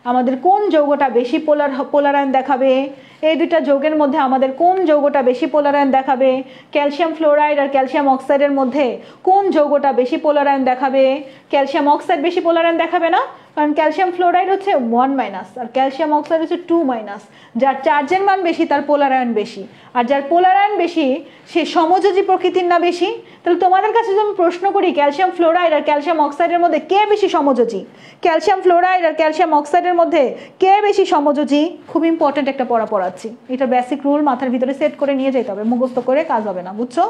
আমাদের কোন যৌগটা বেশি পোলার আয়ন দেখাবে? এই দুইটা যৌগের মধ্যে আমাদের কোন যৌগটা বেশি পোলার আয়ন দেখাবে? ক্যালসিয়াম ফ্লোরাইড আর ক্যালসিয়াম অক্সাইডের মধ্যে কোন যৌগটা বেশি পোলার আয়ন দেখাবে? ক্যালসিয়াম অক্সাইড বেশি পোলার আয়ন দেখাবে না? কারণ ক্যালসিয়াম ফ্লোরাইড হচ্ছে 1- আর ক্যালসিয়াম অক্সাইড হচ্ছে 2-। যার চার্জের মান বেশি তার পোলার আয়ন বেশি, আর যার পোলার আয়ন বেশি সে সমযোজী প্রকৃতির না বেশি? তাহলে তোমাদের কাছে যদি আমি প্রশ্ন করি ক্যালসিয়াম ফ্লোরাইড আর ক্যালসিয়াম অক্সাইডের মধ্যে কে বেশি সমযোজী? ক্যালসিয়াম ফ্লোরাইড আর ক্যালসিয়াম অক্সাইডের মধ্যে কে বেশি সমযোজী? খুব ইম্পর্টেন্ট একটা পড়াচ্ছি। এটা বেসিক রুল মাথার ভিতরে সেট করে নিয়ে যেতে হবে, মুখস্থ করে কাজ হবে না, বুঝছো?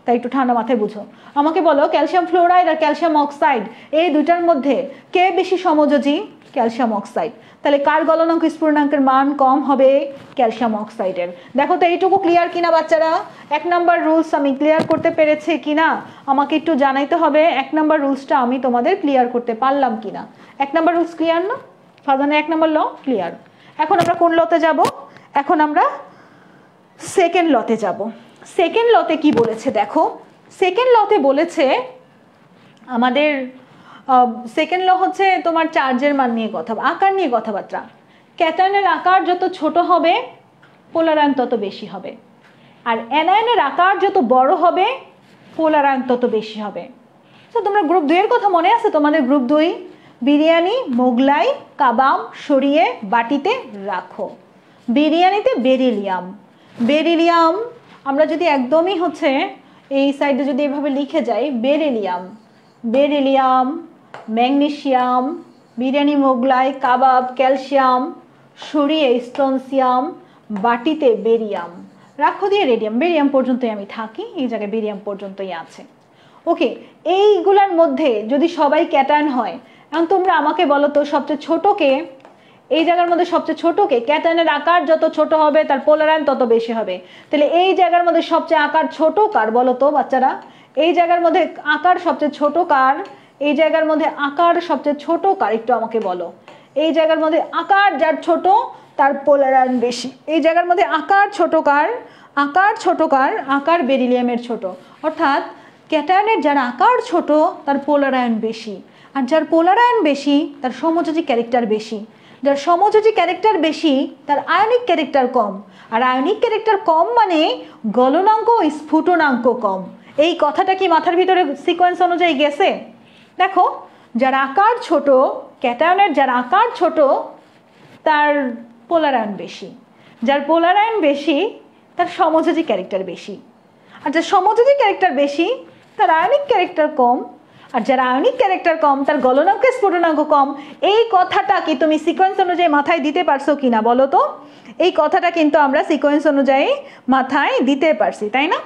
তাই একটু ঠান্ডা মাথায় বুঝো। আমাকে বলো ক্যালসিয়াম ফ্লোরাইড আর ক্যালসিয়াম অক্সাইড এই দুইটার মধ্যে কে বেশি সমযোজী? Calcium oxide. তাহলে কার গলনাঙ্ক স্ফুটনাঙ্কের মান কম হবে? ক্যালসিয়াম অক্সাইডের। দেখো তো এইটুকু ক্লিয়ার কিনা বাচ্চারা? 1 নাম্বার রুলস আমি ক্লিয়ার করতে পেরেছি কিনা আমাকে একটু জানাইতে হবে। 1 নাম্বার রুলসটা আমি তোমাদের ক্লিয়ার করতে পারলাম কিনা। 1 নাম্বার রুলস ক্লিয়ার না? ফাজানের 1 নাম্বার ল ক্লিয়ার। এখন আমরা কোন লতে যাব? এখন আমরা সেকেন্ড লতে যাব। সেকেন্ড লতে কি বলেছে দেখো। সেকেন্ড লতে বলেছে আমাদের সেকেন্ড ল হচ্ছে তোমার চার্জের মান নিয়ে কথা, আকার নিয়ে কথাবার্তা। ক্যাটায়নের আকার যত ছোট হবে পোলার আয়ন তত বেশি হবে, আর অ্যানায়নের আকার যত বড় হবে পোলার আয়ন তত বেশি হবে। তো তোমরা গ্রুপ 2 এর কথা মনে আছে? তোমাদের গ্রুপ 2 বিরিয়ানি, মোগলাই, কাবাব সরিয়ে বাটিতে রাখো। বিরিয়ানিতে বেরিলিয়াম আমরা যদি একদমই হচ্ছে এই সাইডে যদি এভাবে লিখে যাই, বেরিলিয়াম, ম্যাগনেসিয়াম, বিরিয়ানি, মোগলাই, কাবাব, ক্যালসিয়াম সরিয়ে স্ট্রনসিয়াম, বাটিতে বেরিয়াম রাখো দিয়ে বেরিয়াম পর্যন্তই আমি থাকি, এই জায়গায় বেরিয়াম পর্যন্তই আছে। ওকে, এইগুলার মধ্যে যদি সবাই ক্যাটায়ন হয়, এখন তোমরা আমাকে বলো তো সবচেয়ে ছোটকে, এই জায়গার মধ্যে সবচেয়ে ছোটকে, ক্যাটায়নের আকার যত ছোট হবে তার পোলার আয়ন তত বেশি হবে। তাহলে এই জায়গার মধ্যে সবচেয়ে আকার ছোট কার বলো তো বাচ্চারা? এই জায়গার মধ্যে আকার সবচেয়ে ছোট কার? এই জায়গার মধ্যে আকার সবচেয়ে ছোট কার একটু আমাকে বলো। এই জায়গার মধ্যে আকার যার ছোট তার পোলার আয়ন বেশি। এই জায়গার মধ্যে আকার ছোট কার? আকার বেরিলিয়ামের ছোট। অর্থাৎ ক্যাটায়নের যার আকার ছোট তার পোলার আয়ন বেশি, আর যার পোলার আয়ন বেশি তার সমযোজী ক্যারেক্টার বেশি। যার সমযোজী ক্যারেক্টার বেশি তার আয়নিক ক্যারেক্টার কম, আর আয়নিক ক্যারেক্টার কম মানে গলনাঙ্ক ও স্ফুটনাঙ্ক কম। এই কথাটা কি মাথার ভিতরে সিকোয়েন্স অনুযায়ী গেছে? দেখো, যার আকার ছোট, ক্যাটায়নের যার আকার ছোট তার পোলার আয়ন বেশি, যার পোলার আয়ন বেশি তার সমযোজী ক্যারেক্টার বেশি, আর যার সমযোজী ক্যারেক্টার বেশি তার আয়নিক ক্যারেক্টার কম, আর যার আয়নিক ক্যারেক্টার কম তার গলনাঙ্ক স্ফুটনাঙ্ক কম। এই কথাটা কি তুমি সিকোয়েন্স অনুযায়ী মাথায় দিতে পারছো কিনা বলো তো? এই কথাটা কিন্তু আমরা সিকোয়েন্স অনুযায়ী মাথায় দিতে পারছি, তাই না?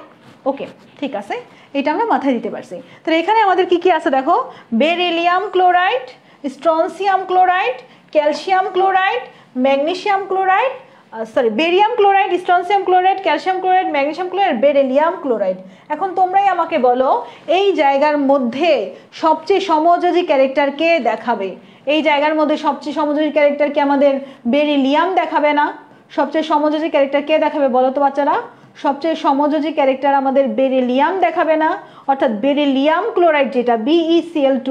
ওকে, ঠিক আছে, এটা আমরা মাথায় দিতে পারছি। তাহলে এখানে আমাদের কি কি আছে দেখো, beryllium chloride, strontium chloride, calcium chloride, magnesium chloride, barium chloride, strontium chloride, calcium chloride, magnesium chloride, beryllium chloride. এখন তোমরাই আমাকে বলো এই জায়গার মধ্যে সবচেয়ে সমযোজী ক্যারেক্টার কে দেখাবে? এই জায়গার মধ্যে সবচেয়ে সমযোজী ক্যারেক্টার কি আমাদের বেরিলিয়াম দেখাবে না? সবচেয়ে সমযোজী ক্যারেক্টার কে দেখাবে বলো তো বাচ্চারা? সবচেয়ে সমযোজী ক্যারেক্টার আমাদের বেরিলিয়াম দেখাবে না? অর্থাৎ বেরিলিয়াম ক্লোরাইড যেটা BeCl2,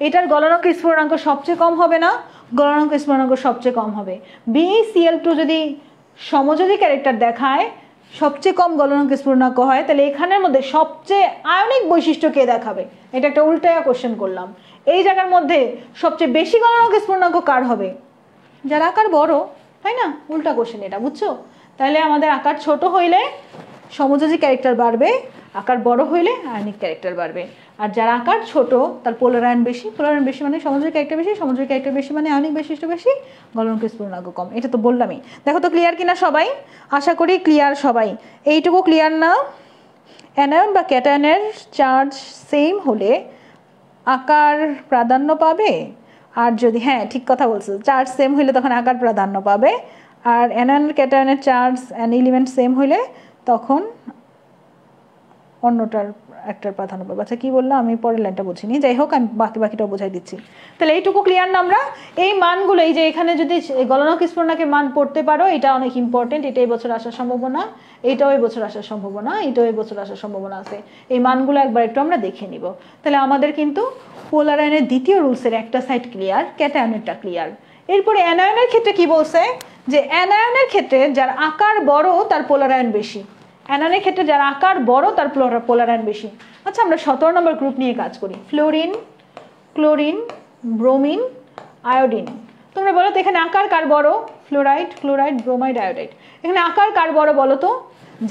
এটার গলনাঙ্ক স্ফুটনাঙ্ক সবচেয়ে কম হবে না? গলনাঙ্ক স্ফুটনাঙ্ক সবচেয়ে কম হবে। BeCl2 যদি সমযোজী ক্যারেক্টার দেখায়, সবচেয়ে কম গলনাঙ্ক স্ফুটনাঙ্ক হয়, তাহলে এখানের মধ্যে সবচেয়ে আয়নিক বৈশিষ্ট্য কে দেখাবে? এটা একটা উল্টায়া কোশ্চেন করলাম। এই জায়গার মধ্যে সবচেয়ে বেশি গলনাঙ্ক স্ফুটনাঙ্ক কার হবে? যার আকার বড়, তাই না? উল্টা কোশ্চেন এটা, বুঝছো? তাহলে আমাদের আকার ছোট হইলে সমযোজী ক্যারেক্টার বাড়বে, আকার বড় হইলে আয়নিক ক্যারেক্টার বাড়বে। আর যার আকার ছোট তার পোলার আয়ন বেশি, পোলার আয়ন বেশি মানে সমযোজী ক্যারেক্টার বেশি, সমযোজী ক্যারেক্টার বেশি মানে আয়নিক বৈশিষ্ট্য বেশি, গলনাঙ্ক স্ফুটনাঙ্ক কম। এটা তো বললামই। দেখো তো ক্লিয়ার কিনা সবাই? আশা করি ক্লিয়ার সবাই। এইটুকু ক্লিয়ার না? অ্যানায়ন বা ক্যাটায়নের চার্জ সেম হলে আকার প্রাধান্য পাবে, আর যদি, হ্যাঁ ঠিক কথা বলছো, চার্জ সেম হইলে তখন আকার প্রাধান্য পাবে, আর অ্যানায়ন ক্যাটায়নের চার্জ অ্যান এলিমেন্ট সেম হইলে তখন অন্যটার একটার প্রাধান্য পাবে। আচ্ছা কি বললাম আমি পরের লাইনটা বুঝিনি, যাই হোক আমি বাকিটাও বোঝাই দিচ্ছি। তাহলে এইটুকু ক্লিয়ার না আমরা? এই মানগুলো, এই যে এখানে যদি গলনাঙ্ক স্ফুটনাঙ্কের মান পড়তে পারো, এটা অনেক ইম্পর্টেন্ট। এটা এই বছর আসার সম্ভাবনা, এইটাও এই বছর আসার সম্ভাবনা, এইটাও এই বছর আসার সম্ভাবনা আছে। এই মানগুলো একবার একটু আমরা দেখে নিব। তাহলে আমাদের কিন্তু পোলার আয়নের দ্বিতীয় রুলসের একটা সাইড ক্লিয়ার, ক্যাটায়নেরটা ক্লিয়ার। এরপরে অ্যানায়নের ক্ষেত্রে কি বলছে, যে অ্যানায়নের ক্ষেত্রে যার আকার বড় তার পোলার আয়ন বেশি, অ্যানায়নের ক্ষেত্রে যার আকার বড় তার পোলার আয়ন বেশি। আচ্ছা আমরা 17 নম্বর গ্রুপ নিয়ে কাজ করি, ফ্লোরিন, ক্লোরিন, ব্রোমিন, আয়োডিন। তোমরা বলো তো এখানে আকার কার বড়? Fluoride, chloride, bromide, iodide. এখানে আকার কার বড় বলো তো?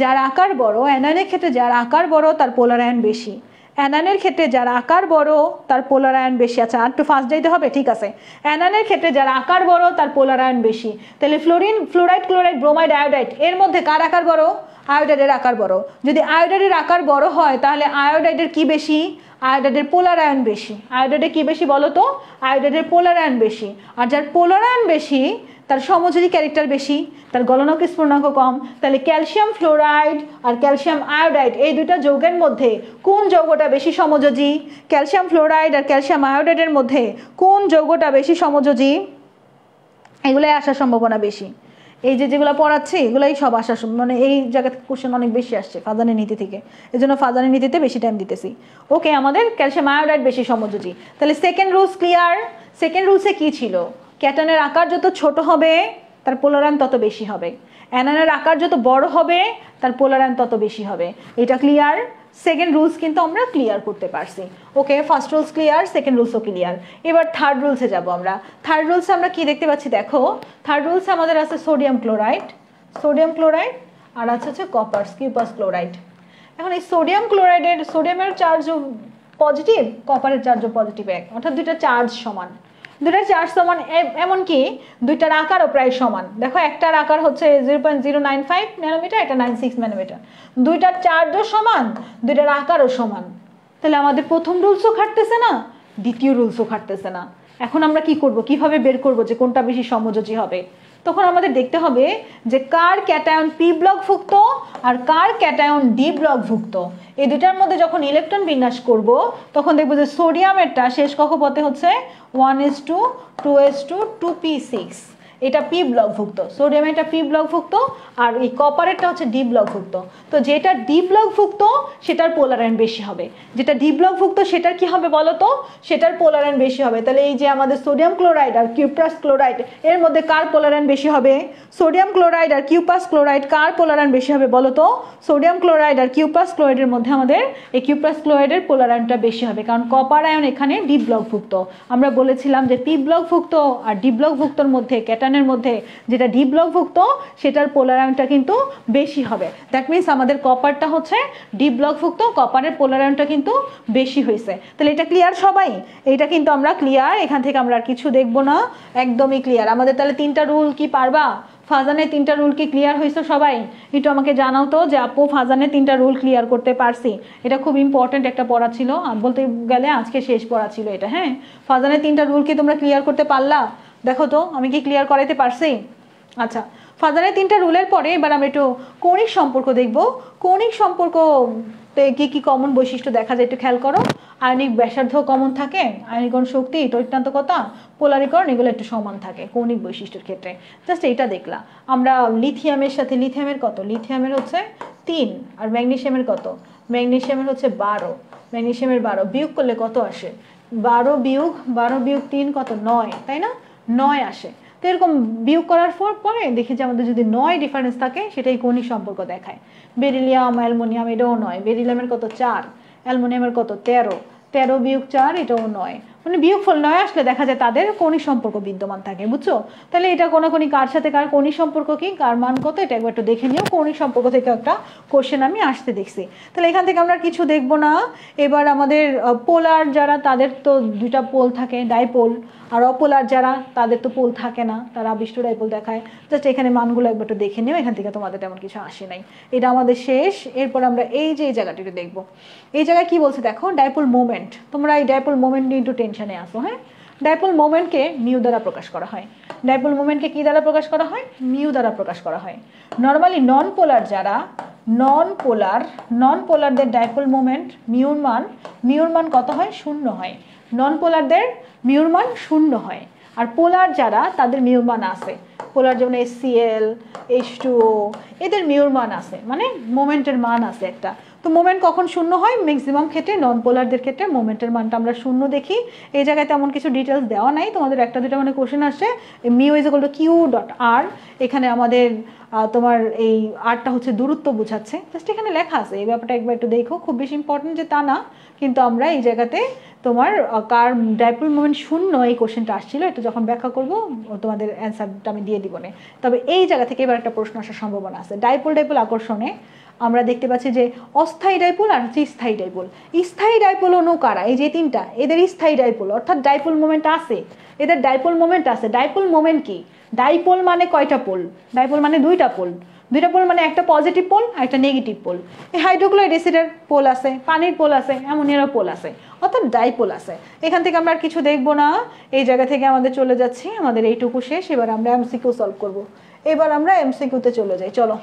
যার আকার বড়, অ্যানায়নের ক্ষেত্রে যার আকার বড় তার পোলার আয়ন বেশি, অ্যানায়নের ক্ষেত্রে যার আকার বড় তার পোলার আয়ন বেশি। আচ্ছা আর একটু ফাস্ট যাইতে হবে, ঠিক আছে। অ্যানায়নের ক্ষেত্রে যার আকার বড় তার পোলার আয়ন বেশি। তাহলে fluorine, fluoride, chloride, bromide, iodide, এর মধ্যে কার আকার বড়? আয়োডাইডের আকার বড়। যদি আয়োডাইডের আকার বড় হয় তাহলে আয়োডাইডের কি বেশি? আয়োডাইডের পোলার আয়ন বেশি। আয়োডাইডের কি বেশি বলো তো? আয়োডাইডের পোলার আয়ন বেশি। আর যার পোলার আয়ন বেশি তার সমযোজী ক্যারেক্টার বেশি, তার গলনাঙ্ক স্ফুটনাঙ্ক কম। তাহলে ক্যালসিয়াম ফ্লোরাইড আর ক্যালসিয়াম আয়োডাইড এই দুইটা যৌগের মধ্যে কোন যৌগটা বেশি সমযোজী? ক্যালসিয়াম ফ্লোরাইড আর ক্যালসিয়াম আয়োডাইডের মধ্যে কোন যৌগটা বেশি সমযোজী? এগুলাই আসার সম্ভাবনা বেশি। এই যেগুলো পড়াচ্ছে এগুলাই সব আসার, মানে এই জায়গা থেকে কোশ্চেন অনেক বেশি আসছে ফাজানি নীতি থেকে, এই জন্য ফাজানি নীতিতে বেশি টাইম দিতেছি। ওকে, আমাদের ক্যালসিয়াম আয়োডাইড বেশি সমযোজী। তাহলে সেকেন্ড রুলস ক্লিয়ার। সেকেন্ড রুলসে কি ছিল? ক্যাটায়নের আকার যত ছোট হবে তার পোলার আয়ন তত বেশি হবে, অ্যানায়নের আকার যত বড় হবে তার পোলার আয়ন তত বেশি হবে। এটা ক্লিয়ার। সেকেন্ড রুলস কিন্তু আমরা ক্লিয়ার করতে পারছি। Okay, first rules clear, second রুলসও ক্লিয়ার। এবার থার্ড রুলসে যাব আমরা। থার্ড রুলসে আমরা কি দেখতে পাচ্ছি দেখো, থার্ড রুলসে আমাদের আছে সোডিয়াম ক্লোরাইড, সোডিয়াম ক্লোরাইড, আর আছে কপার স্কিউপাস ক্লোরাইড। এখন এই সোডিয়াম ক্লোরাইডের, সোডিয়ামের চার্জও পজিটিভ, কপারের চার্জও পজিটিভ এক, অর্থাৎ দুইটা চার্জ সমান। দুইটার চার্জ সমান, এমনকি দুইটার আকারও প্রায় সমান। দেখো একটার আকার হচ্ছে 0.095 ন্যানোমিটার, এটা 96 ন্যানোমিটার। দুইটার চার্জও সমান, দুইটার আকারও সমান। তাহলে আমাদের প্রথম রুলসও খাটতেছে না, দ্বিতীয় রুলসও খাটতেছে না। এখন আমরা কি করব, কিভাবে বের করব যে কোনটা বেশি সমযোজী হবে? তখন আমাদের দেখতে হবে যে কার ক্যাটায়ন P ব্লকভুক্ত আর কার ক্যাটায়ন D ব্লকভুক্ত। এই দুটার মধ্যে যখন ইলেকট্রন বিন্যাস করব তখন দেখব যে সোডিয়ামেরটা শেষ কক্ষপথে হচ্ছে 1s2 2s2 2p6, এটা পি ব্লকভুক্ত, সোডিয়াম এটা পি ব্লকভুক্ত, আর এই কপারেরটা হচ্ছে ডি ব্লকভুক্ত। তো যেটা ডি ব্লকভুক্ত সেটার পোলার আয়ন বেশি হবে, যেটা ডি ব্লকভুক্ত সেটার কি হবে বলো তো, সেটার পোলার আয়ন বেশি হবে। তাহলে এই যে আমাদের সোডিয়াম ক্লোরাইড আর কিউপ্রাস ক্লোরাইড এর মধ্যে কার পোলার আয়ন বেশি হবে? সোডিয়াম ক্লোরাইড আর কিউপ্রাস ক্লোরাইড কার পোলার আয়ন বেশি হবে বলো তো? সোডিয়াম ক্লোরাইড আর কিউপ্রাস ক্লোরাইডের মধ্যে আমাদের এই কিউপ্রাস ক্লোরাইডের পোলার আয়নটা বেশি হবে, কারণ কপার আয়ন এখানে ডি ব্লকভুক্ত। আমরা বলেছিলাম যে পি ব্লকভুক্ত আর ডি ব্লকভুক্তর মধ্যে, ক্যাটায়নের মধ্যে যেটা ডি ব্লকভুক্ত সেটার পোলার আয়নটা কিন্তু বেশি হবে। দ্যাট মিনস আমাদের কপারটা হচ্ছে ডি ব্লকভুক্ত, কপারের পোলার আয়নটা কিন্তু বেশি হয়েছে। তাহলে এটা ক্লিয়ার সবাই? এটা কিন্তু আমরা ক্লিয়ার, এখান থেকে আমরা আর কিছু দেখবো না, একদমই ক্লিয়ার আমাদের। তাহলে 3টা রুল কি পারবা? ফাজানের 3টা রুল কি ক্লিয়ার হয়েছে সবাই? একটু আমাকে জানাও তো যে আপু ফাজানের 3টা রুল ক্লিয়ার করতে পারছি। এটা খুব ইম্পর্টেন্ট একটা পড়া ছিল, বলতে গেলে আজকে শেষ পড়া ছিল এটা। হ্যাঁ, ফাজানের 3টা রুল কি তোমরা ক্লিয়ার করতে পারলা? দেখো তো আমি কি ক্লিয়ার করাইতে পারছি? আচ্ছা, ফাজানের 3টা রুলের পরে এবার আমরা একটু কৌণিক সম্পর্ক দেখব। কৌণিক সম্পর্কতে কি কি কমন বৈশিষ্ট্য দেখা যায় একটু খেয়াল করো। আয়নিক ব্যাসার্ধ কমন থাকে, আয়নীকরণ শক্তি, তড়িৎক্রান্তকতা, পোলারিকরণ এগুলো একটু সমান থাকে কৌণিক বৈশিষ্ট্যের ক্ষেত্রে। জাস্ট এইটা দেখলাম আমরা। লিথিয়ামের সাথে বিউকের কত? লিথিয়ামের হচ্ছে 3, আর ম্যাগনেসিয়ামের কত? ম্যাগনেসিয়ামের হচ্ছে 12। ম্যাগনেসিয়ামের 12 বিয়োগ করলে কত আসে? 12 বিয়োগ 3 কত? 9, তাই না? 9 আসে। তো এরকম বিয়োগ করার পরে দেখি যে আমাদের যদি 9 ডিফারেন্স থাকে সেটাই কৌণিক সম্পর্ক দেখায়। বেরিলিয়াম, অ্যালুমিনিয়াম এটাও 9। বেরিলিয়ামের কত? 4। অ্যালুমিনিয়ামের কত? 13। 13 বিয়োগ 4 এটাও 9। মানে বিয়োগফল 9 আসলে দেখা যায় তাদের কৌণিক সম্পর্ক বিদ্যমান থাকে, বুঝছো? তাহলে এটা কোনি কার সাথে কার কৌণিক সম্পর্ক কি, কার মান কত, এটা একবার একটু দেখে নিও। কৌণিক সম্পর্ক থেকে একটা কোশ্চেন আমি আসতে দেখছি। তাহলে এখান থেকে আমরা কিছু দেখবো না। এবার আমাদের পোলার যারা, তাদের তো 2টা পোল থাকে, ডাইপোল। আর অপোলার যারা, তাদের তো পোল থাকে না, তারা আবিষ্ট ডাইপোল দেখায়। জাস্ট এখানে মানগুলো একবার একটু দেখে নিও, এখান থেকে তোমাদের তেমন কিছু আসে নাই। এটা আমাদের শেষ। এরপর আমরা এই যে এই জায়গাটিতে দেখবো। এই জায়গায় কি বলছে দেখো, ডাইপোল মোমেন্ট। তোমরা এই ডাইপোল মোমেন্ট নিয়ে একটু টেনশনে আসো। হ্যাঁ, ডাইপোল মোমেন্টকে মিউ দ্বারা প্রকাশ করা হয়। ডাইপোল মোমেন্টকে কি দ্বারা প্রকাশ করা হয়? মিউ দ্বারা প্রকাশ করা হয়। নর্মালি নন পোলার যারা, নন পোলারদের ডাইপোল মোমেন্ট মিউর মান কত হয়? 0 হয়। নন পোলারদের মিউর মান 0 হয়। আর পোলার যারা, তাদের মিউর মান আছে। পোলার যেমন HCl, H2O এদের মিউর মান আছে, মানে মোমেন্টের মান আছে একটা। তো মোমেন্ট কখন 0 হয়? ম্যাক্সিমাম ক্ষেত্রে নন পোলারদের ক্ষেত্রে মোমেন্টের মানটা আমরা 0 দেখি। এই জায়গায় তেমন কিছু ডিটেলস দেওয়া নাই, তোমাদের একটা দুটো মানে কোশ্চেন আসে mu is equal to q dot r. এখানে আমাদের তোমার এই আরটা হচ্ছে দূরত্ব বোঝাচ্ছে, জাস্ট এখানে লেখা আছে। এই ব্যাপারটা একবার একটু দেখো, খুব বেশি ইম্পর্টেন্ট যে তা না, কিন্তু আমরা এই জায়গাতে তোমার কার ডাইপোল মোমেন্ট 0 এই কোশ্চেনটা আসছিল, এটা যখন ব্যাখ্যা করবো তোমাদের অ্যান্সারটা আমি দিয়ে দিব না। তবে এই জায়গা থেকে এবার একটা প্রশ্ন আসার সম্ভাবনা আছে। ডাইপোল আকর্ষণে আমরা দেখতে পাচ্ছি যে অস্থায়ী ডাইপোল আর হচ্ছে স্থায়ী ডাইপোল। স্থায়ী ডাইপোল অণু কারা? এই যে 3টা, এদের স্থায়ী ডাইপোল, অর্থাৎ ডাইপোল মোমেন্ট আছে, এদের ডাইপোল মোমেন্ট আছে। ডাইপোল মোমেন্ট কি? ডাইপোল মানে কয়টা পোল? ডাইপোল মানে 2টা পোল। 2টা পোল মানে একটা পজিটিভ পোল আর একটা নেগেটিভ পোল। এই হাইড্রোক্লোরাইড অ্যাসিডের পোল আছে, পানির পোল আছে, অ্যামোনিয়ারও পোল আছে, অর্থাৎ ডাইপোল আছে। এখান থেকে আমরা আর কিছু দেখবো না। এই জায়গা থেকে আমাদের চলে যাচ্ছি, আমাদের এইটুকু শেষ। এবার আমরা এমসিকিউ সলভ করব। এবার আমরা এমসিকিউতে চলে যাই, চলো।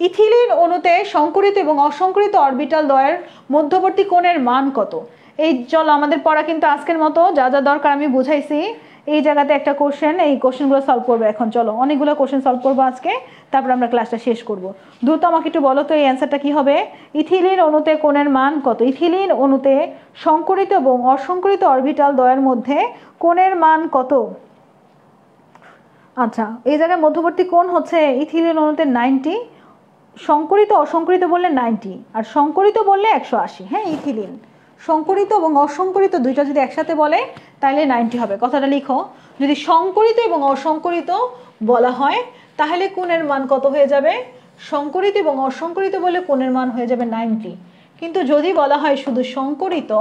ইথিলিন অণুতে সংকরিত এবং অসংকরিত অরবিটাল দ্বয়ের মধ্যবর্তী কোণের মান কত? এই চলো, আমাদের পড়া কিন্তু আজকের মতো, যা যা দরকার আমি বুঝাইছি। এই জায়গাতে একটা কোশ্চেন, এই কোশ্চেনগুলো সলভ করবো এখন। চলো, অনেকগুলো কোশ্চেন সলভ করবো আজকে, তারপর আমরা ক্লাসটা শেষ করব। দ্রুত আমাকে একটু বলো তো এই অ্যান্সারটা কি হবে? ইথিলিন অণুতে কোণের মান কত? ইথিলিন অণুতে সংকরিত এবং অসংকরিত অরবিটাল দ্বয়ের মধ্যে কোণের মান কত? আচ্ছা, এই জায়গায় মধ্যবর্তী কোণ হচ্ছে ইথিলিন অণুতে 90, সংকরিত অসংকরিত বললে 90, আর সংকরিত বললে 180। হ্যাঁ, ইথিলিন সংকরিত এবং অসংকরিত দুইটা যদি একসাথে বলে তাহলে 90 হবে। কথাটা লিখো, যদি সংকরিত এবং অসংকরিত বলা হয় তাহলে কোণের মান কত হয়ে যাবে? সংকরিত এবং অসংকরিত বলে কোণের মান হয়ে যাবে 90। কিন্তু যদি বলা হয় শুধু সংকরিত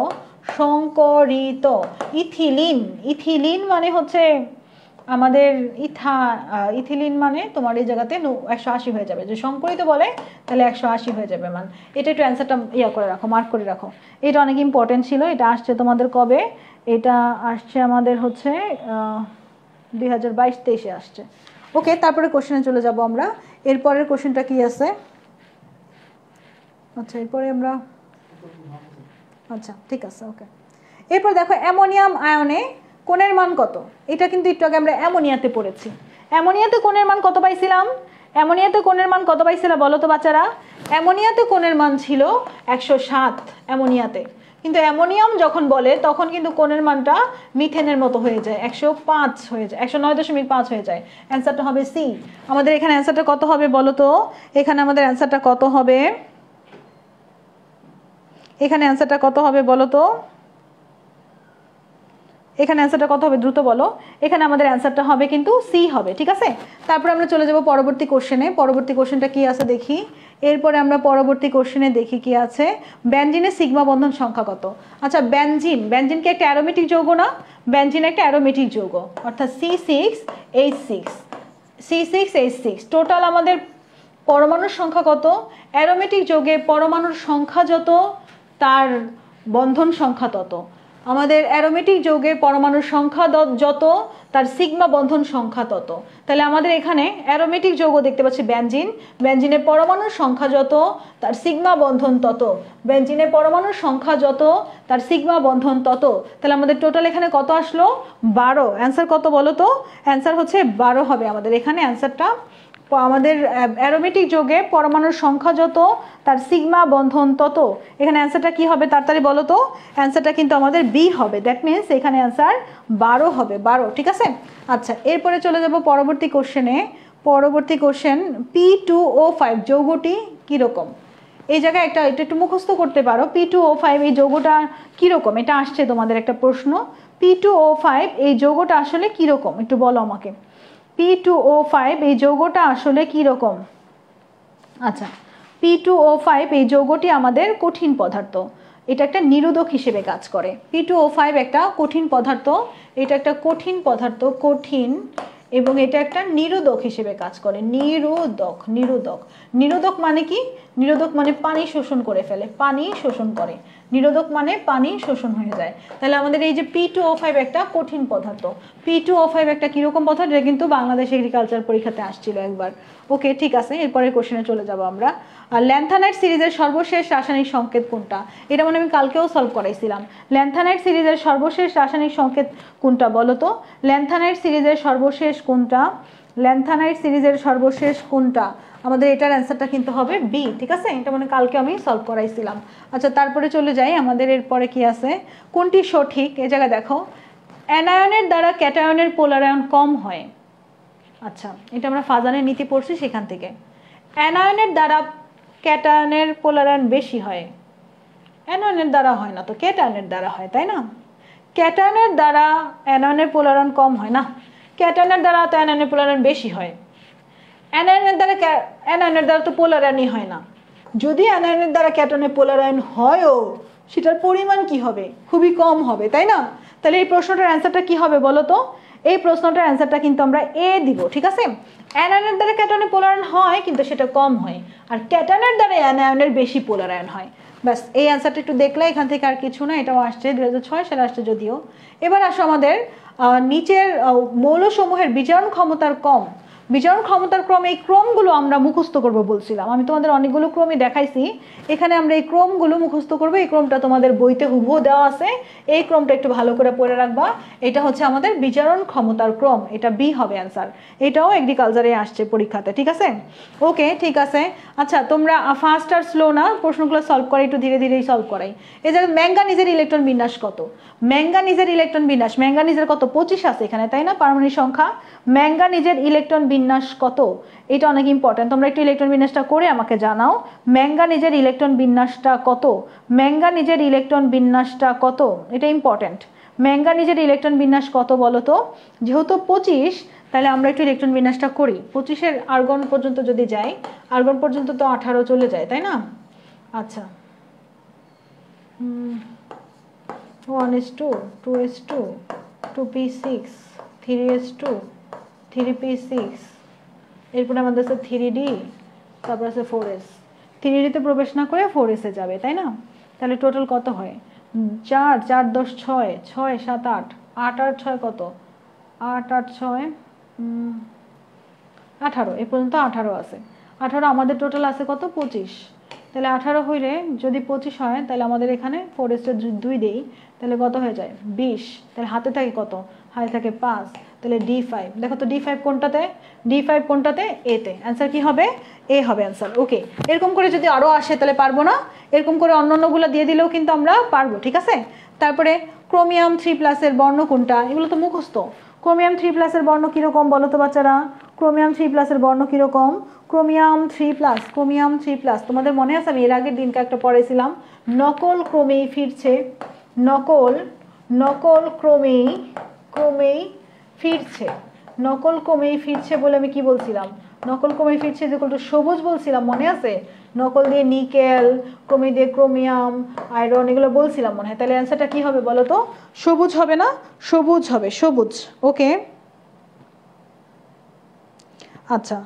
ইথিলিন মানে হচ্ছে আমাদের ইথিলিন মানে তোমার এই জায়গাতে 180 হয়ে যাবে। যে সংকরিত বলে তাহলে 180 হয়ে যাবে মান। এটা একটু অ্যান্সারটা করে রাখো, মার্ক করে রাখো। এটা অনেক ইম্পর্টেন্ট ছিল। এটা আসছে তোমাদের কবে? এটা আসছে আমাদের হচ্ছে 2022-23-এ আসছে। ওকে, তারপরে কোশ্চেনে চলে যাব আমরা। এরপরের কোশ্চেনটা কি আছে? আচ্ছা, এরপরে আমরা আচ্ছা ঠিক আছে, ওকে। এরপর দেখো, অ্যামোনিয়াম আয়নে কোণের মান কত? এটা কিন্তু একটু আগে আমরা অ্যামোনিয়াতে পড়েছি। অ্যামোনিয়াতে কোণের মান কত পাইছিলাম? অ্যামোনিয়াতে কোণের মান কত পাইছিলাম বলো তো বাচ্চারা? অ্যামোনিয়াতে কোণের মান ছিল 107 অ্যামোনিয়াতে, কিন্তু অ্যামোনিয়াম যখন বলে তখন কিন্তু কোণের মানটা মিথেনের মতো হয়ে যায়, 105 হয়ে যায়, 109.5 হয়ে যায়। অ্যান্সারটা হবে সি। আমাদের এখানে অ্যান্সারটা কত হবে বলো তো? এখানে আমাদের অ্যান্সারটা কত হবে? এখানে অ্যান্সারটা কত হবে বলো তো? এখানে অ্যান্সারটা কত হবে দ্রুত বলো। এখানে আমাদের অ্যান্সারটা হবে কিন্তু সি হবে, ঠিক আছে। তারপর আমরা চলে যাব পরবর্তী কোশ্চেনে। পরবর্তী কোশ্চেনটা কি আছে দেখি। এরপরে আমরা পরবর্তী কোশ্চেনে দেখি কি আছে। বেনজিনের সিগমা বন্ধন সংখ্যা কত? আচ্ছা, বেনজিন কি একটা অ্যারোমেটিক যৌগ না? বেনজিন একটা অ্যারোমেটিক যৌগ, অর্থাৎ C6H6 C6H6। টোটাল আমাদের পরমাণুর সংখ্যা কত? অ্যারোমেটিক যৌগে পরমাণুর সংখ্যা যত তার বন্ধন সংখ্যা তত। আমাদের অ্যারোমেটিক যৌগের পরমাণুর সংখ্যা যত তার সিগমা বন্ধন সংখ্যা তত। তাহলে আমাদের এখানে অ্যারোমেটিক যৌগ দেখতে পাচ্ছি বেনজিন, বেনজিনের পরমাণুর সংখ্যা যত তার সিগমা বন্ধন তত, বেনজিনের পরমাণুর সংখ্যা যত তার সিগমা বন্ধন তত। তাহলে আমাদের টোটাল এখানে কত আসলো? 12। অ্যান্সার কত বলো তো? অ্যান্সার হচ্ছে 12 হবে আমাদের এখানে অ্যান্সারটা। আমাদের অ্যারোমেটিক যৌগে পরমাণুর সংখ্যা যত তার সিগমা বন্ধন তত। এখানে অ্যান্সারটা কি হবে তাড়াতাড়ি বলো তো? অ্যান্সারটা কিন্তু আমাদের বি হবে। দ্যাট মিনস এখানে অ্যান্সার 12 হবে, 12, ঠিক আছে। আচ্ছা, এরপরে চলে যাব পরবর্তী কোশ্চেনে। পরবর্তী কোশ্চেন, P2O5 যৌগটি কীরকম? এই জায়গায় এটা একটু মুখস্থ করতে পারো। P2O5 এই যৌগটা কীরকম, এটা আসছে তোমাদের একটা প্রশ্ন। P2O5 এই যৌগটা আসলে কীরকম একটু বলো আমাকে। P2O5 এই যৌগটা আসলে কি রকম? আচ্ছা, P2O5 এই যৌগটি আমাদের কঠিন পদার্থ, এটা একটা নিরোধক হিসেবে কাজ করে। P2O5 একটা কঠিন পদার্থ, এটা একটা কঠিন পদার্থ, কঠিন, এবং এটা একটা নিরোধক হিসেবে কাজ করে। নিরোধক, নিরোধক, নিরোধক মানে কি? নিরোধক মানে পানি শোষণ করে ফেলে, পানি শোষণ করে। নিরোধক মানে পানি শোষণ হয়ে যায়। তাহলে আমাদের এই যে P2O5 একটা কঠিন পদার্থ। P2O5 একটা কিরকম পদার্থ? এটা কিন্তু বাংলাদেশ এগ্রিকালচার পরীক্ষাতে আসছিল একবার। ওকে, ঠিক আছে, এরপরের কোশ্চেনে চলে যাব আমরা। ল্যান্থানাইট সিরিজের সর্বশেষ রাসায়নিক সংকেত কোনটা? এটা মানে আমি কালকেও সলভ করাইছিলাম। ল্যান্থানাইট সিরিজের সর্বশেষ রাসায়নিক সংকেত কোনটা বলো তো? ল্যান্থানাইট সিরিজের সর্বশেষ কোনটা? ল্যান্থানাইট সিরিজের সর্বশেষ কোনটা? আমাদের এটার অ্যান্সারটা কিন্তু হবে বি, ঠিক আছে। এটা মানে কালকে আমি সলভ করাইছিলাম। আচ্ছা, তারপরে চলে যাই, আমাদের এরপরে কি আছে, কোনটি সঠিক? এই জায়গায় দেখো, অ্যানায়নের দ্বারা ক্যাটায়নের পোলারায়ন কম হয়। আচ্ছা, এটা আমরা ফাজানের নীতি পড়ছি সেখান থেকে। অ্যানায়নের দ্বারা ক্যাটায়নের পোলারায়ন বেশি হয়। অ্যানায়নের দ্বারা হয় না তো, ক্যাটায়নের দ্বারা হয়, তাই না? ক্যাটায়নের দ্বারা অ্যানায়নের পোলারায়ন কম হয় না, ক্যাটায়নের দ্বারা তো অ্যানায়নের পোলারায়ন বেশি হয়। অ্যানায়নের দ্বারা তো পোলারায়নই হয় না। যদি অ্যানায়নের দ্বারা ক্যাটায়নের পোলারায়ন হয়ও, সেটার পরিমাণ কি হবে? খুবই কম হবে, তাই না? তাহলে এই প্রশ্নটার অ্যান্সারটা কি হবে বলো তো? এই প্রশ্নটার অ্যান্সারটা কিন্তু আমরা এ দিব, ঠিক আছে। অ্যানায়নের দ্বারা ক্যাটায়নের পোলারায়ন হয়, কিন্তু সেটা কম হয়, আর ক্যাটায়নের দ্বারা অ্যানায়নের বেশি পোলারায়ন হয়। ব্যাস, এই অ্যান্সারটা একটু দেখলে এখান থেকে আর কিছু না। এটাও আসছে 2006 সালে আসছে যদিও। এবার আসো আমাদের নিচের মৌলসমূহের বিজারণ ক্ষমতার বিজারণ ক্ষমতার ক্রম, এই ক্রমগুলো আমরা মুখস্থ করব বলছিলাম। আমি তোমাদের অনেকগুলো ক্রমই দেখাইছি, এখানে আমরা এই ক্রমগুলো মুখস্থ করব। এই ক্রমটা তোমাদের বইতে হুবহু দেওয়া আছে, এই ক্রমটা একটু ভালো করে পড়ে রাখবা। এটা হচ্ছে আমাদের বিজারণ ক্ষমতার ক্রম, এটা বি হবে অ্যান্সার। এটাও এগ্রিকালচারে আসছে পরীক্ষাতে, ঠিক আছে। ওকে, ঠিক আছে। আচ্ছা, তোমরা ফাস্ট আর স্লো না, প্রশ্নগুলো সলভ করে একটু ধীরে ধীরেই সলভ করাই। এই যে ম্যাঙ্গানিজের ইলেকট্রন বিন্যাস কত? ম্যাঙ্গানিজের ইলেকট্রন বিন্যাস, ম্যাঙ্গানিজের কত? 25 আছে এখানে, তাই না? পারমাণবিক সংখ্যা। ম্যাঙ্গানিজের ইলেকট্রন বিন্যাস কত? এটা অনেক ইম্পর্টেন্ট, তোমরা একটু ইলেকট্রন বিন্যাসটা করে আমাকে জানাও। ম্যাঙ্গানিজের ইলেকট্রন বিন্যাসটা কত? ম্যাঙ্গানিজের ইলেকট্রন বিন্যাসটা কত? এটা ইম্পর্টেন্ট। ম্যাঙ্গানিজের ইলেকট্রন বিন্যাস কত বলো তো? যেহেতু 25, তাহলে আমরা একটু ইলেকট্রন বিন্যাসটা করি। 25-এর আর্গন পর্যন্ত যদি যাই, আর্গন পর্যন্ত তো 18 চলে যায়, তাই না? আচ্ছা, 1s2, 2s2, 2p6, 3s2, 3p6, এরপরে আমাদের আছে 3d, তারপর আছে 4s। 3d-তে প্রবেশ না করে 4s-এ যাবে, তাই না? তাহলে টোটাল কত হয়? 4, 4, 10, 6, 6, 7, 8, 8 আর 6 কত? 8, 8, 6, 18, এ পর্যন্ত 18 আছে। 18, আমাদের টোটাল আছে কত? 25। তাহলে 18 হইলে যদি 25 হয় তাহলে আমাদের এখানে 4/2 দেই, তাহলে কত হয়ে যায় 20। তাহলে হাতে থাকে কত, হাতে থাকে 5, তাহলে D5। দেখো তো D5 কোনটাতে, D5 কোনটাতে, এতে। অ্যান্সার কি হবে, এ হবে অ্যান্সার। ওকে, এরকম করে যদি আরও আসে তাহলে পারবো না, এরকম করে অন্যান্যগুলো দিয়ে দিলেও কিন্তু আমরা পারবো, ঠিক আছে। তারপরে ক্রোমিয়াম 3+ এর বর্ণ কোনটা, এগুলো তো মুখস্থ। ক্রোমিয়াম 3+ এর বর্ণ কীরকম বলো তো বাচ্চারা, ক্রোমিয়াম 3+ এর বর্ণ কীরকম, ক্রোমিয়াম 3+, ক্রোমিয়াম 3+, তোমাদের মনে আছে আমি এর আগের দিনকে একটা পড়েছিলাম, নকল ক্রমেই ফিরছে, নকল ক্রমেই ফিরছে, নকল ক্রমেই ফিরছে বলে আমি কি বলছিলাম, নকল ক্রমেই ফিরছে যে সবুজ বলছিলাম, মনে আছে, নকল দিয়ে নিকেল, ক্রমে দিয়ে ক্রোমিয়াম, আয়রন, এগুলো বলছিলাম মনে হয়। তাহলে অ্যান্সারটা কি হবে বলো তো, সবুজ হবে না, সবুজ হবে, সবুজ। ওকে, আচ্ছা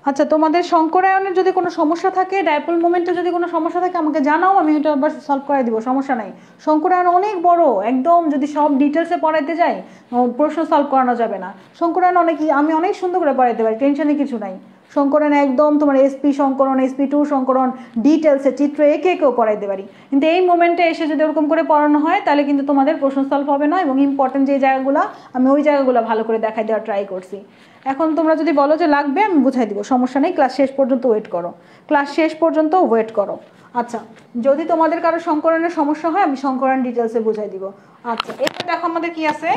আচ্ছা, তোমাদের সংকরায়নের যদি কোনো সমস্যা থাকে, ডাইপোল মোমেন্টে যদি কোনো সমস্যা থাকে আমাকে জানাও, আমি এটা আবার সলভ করে দিব, সমস্যা নাই। সংকরায়ন অনেক বড়, একদম যদি সব ডিটেলসে পড়াইতে যাই প্রশ্ন সলভ করানো যাবে না। সংকরায়ন আমি অনেক সুন্দর করে পড়াইতে পারি, টেনশনে কিছু নাই। সংকরণ একদম তোমার SP সংকরণ, SP2 সংকরণ ডিটেলসে চিত্র একেও পড়াইতে পারি, কিন্তু এই মোমেন্টে এসে যদি ওরকম করে পড়ানো হয় তাহলে কিন্তু তোমাদের প্রশ্ন সলভ হবে না, এবং ইম্পর্টেন্ট যে জায়গাগুলো আমি ওই জায়গাগুলো ভালো করে দেখাই দেওয়ার ট্রাই করছি। এখন তোমরা যদি বলো যে লাগবে আমি বুঝাই দিব, সমস্যা নেই, ক্লাস শেষ পর্যন্ত ওয়েট করো, ক্লাস শেষ পর্যন্ত ওয়েট করো। আচ্ছা, যদি তোমাদের কারো সংকরণের সমস্যা হয় আমি সংকরণ ডিটেলসে বুঝাই দিব। আচ্ছা, এরপর দেখো আমাদের কি আছে,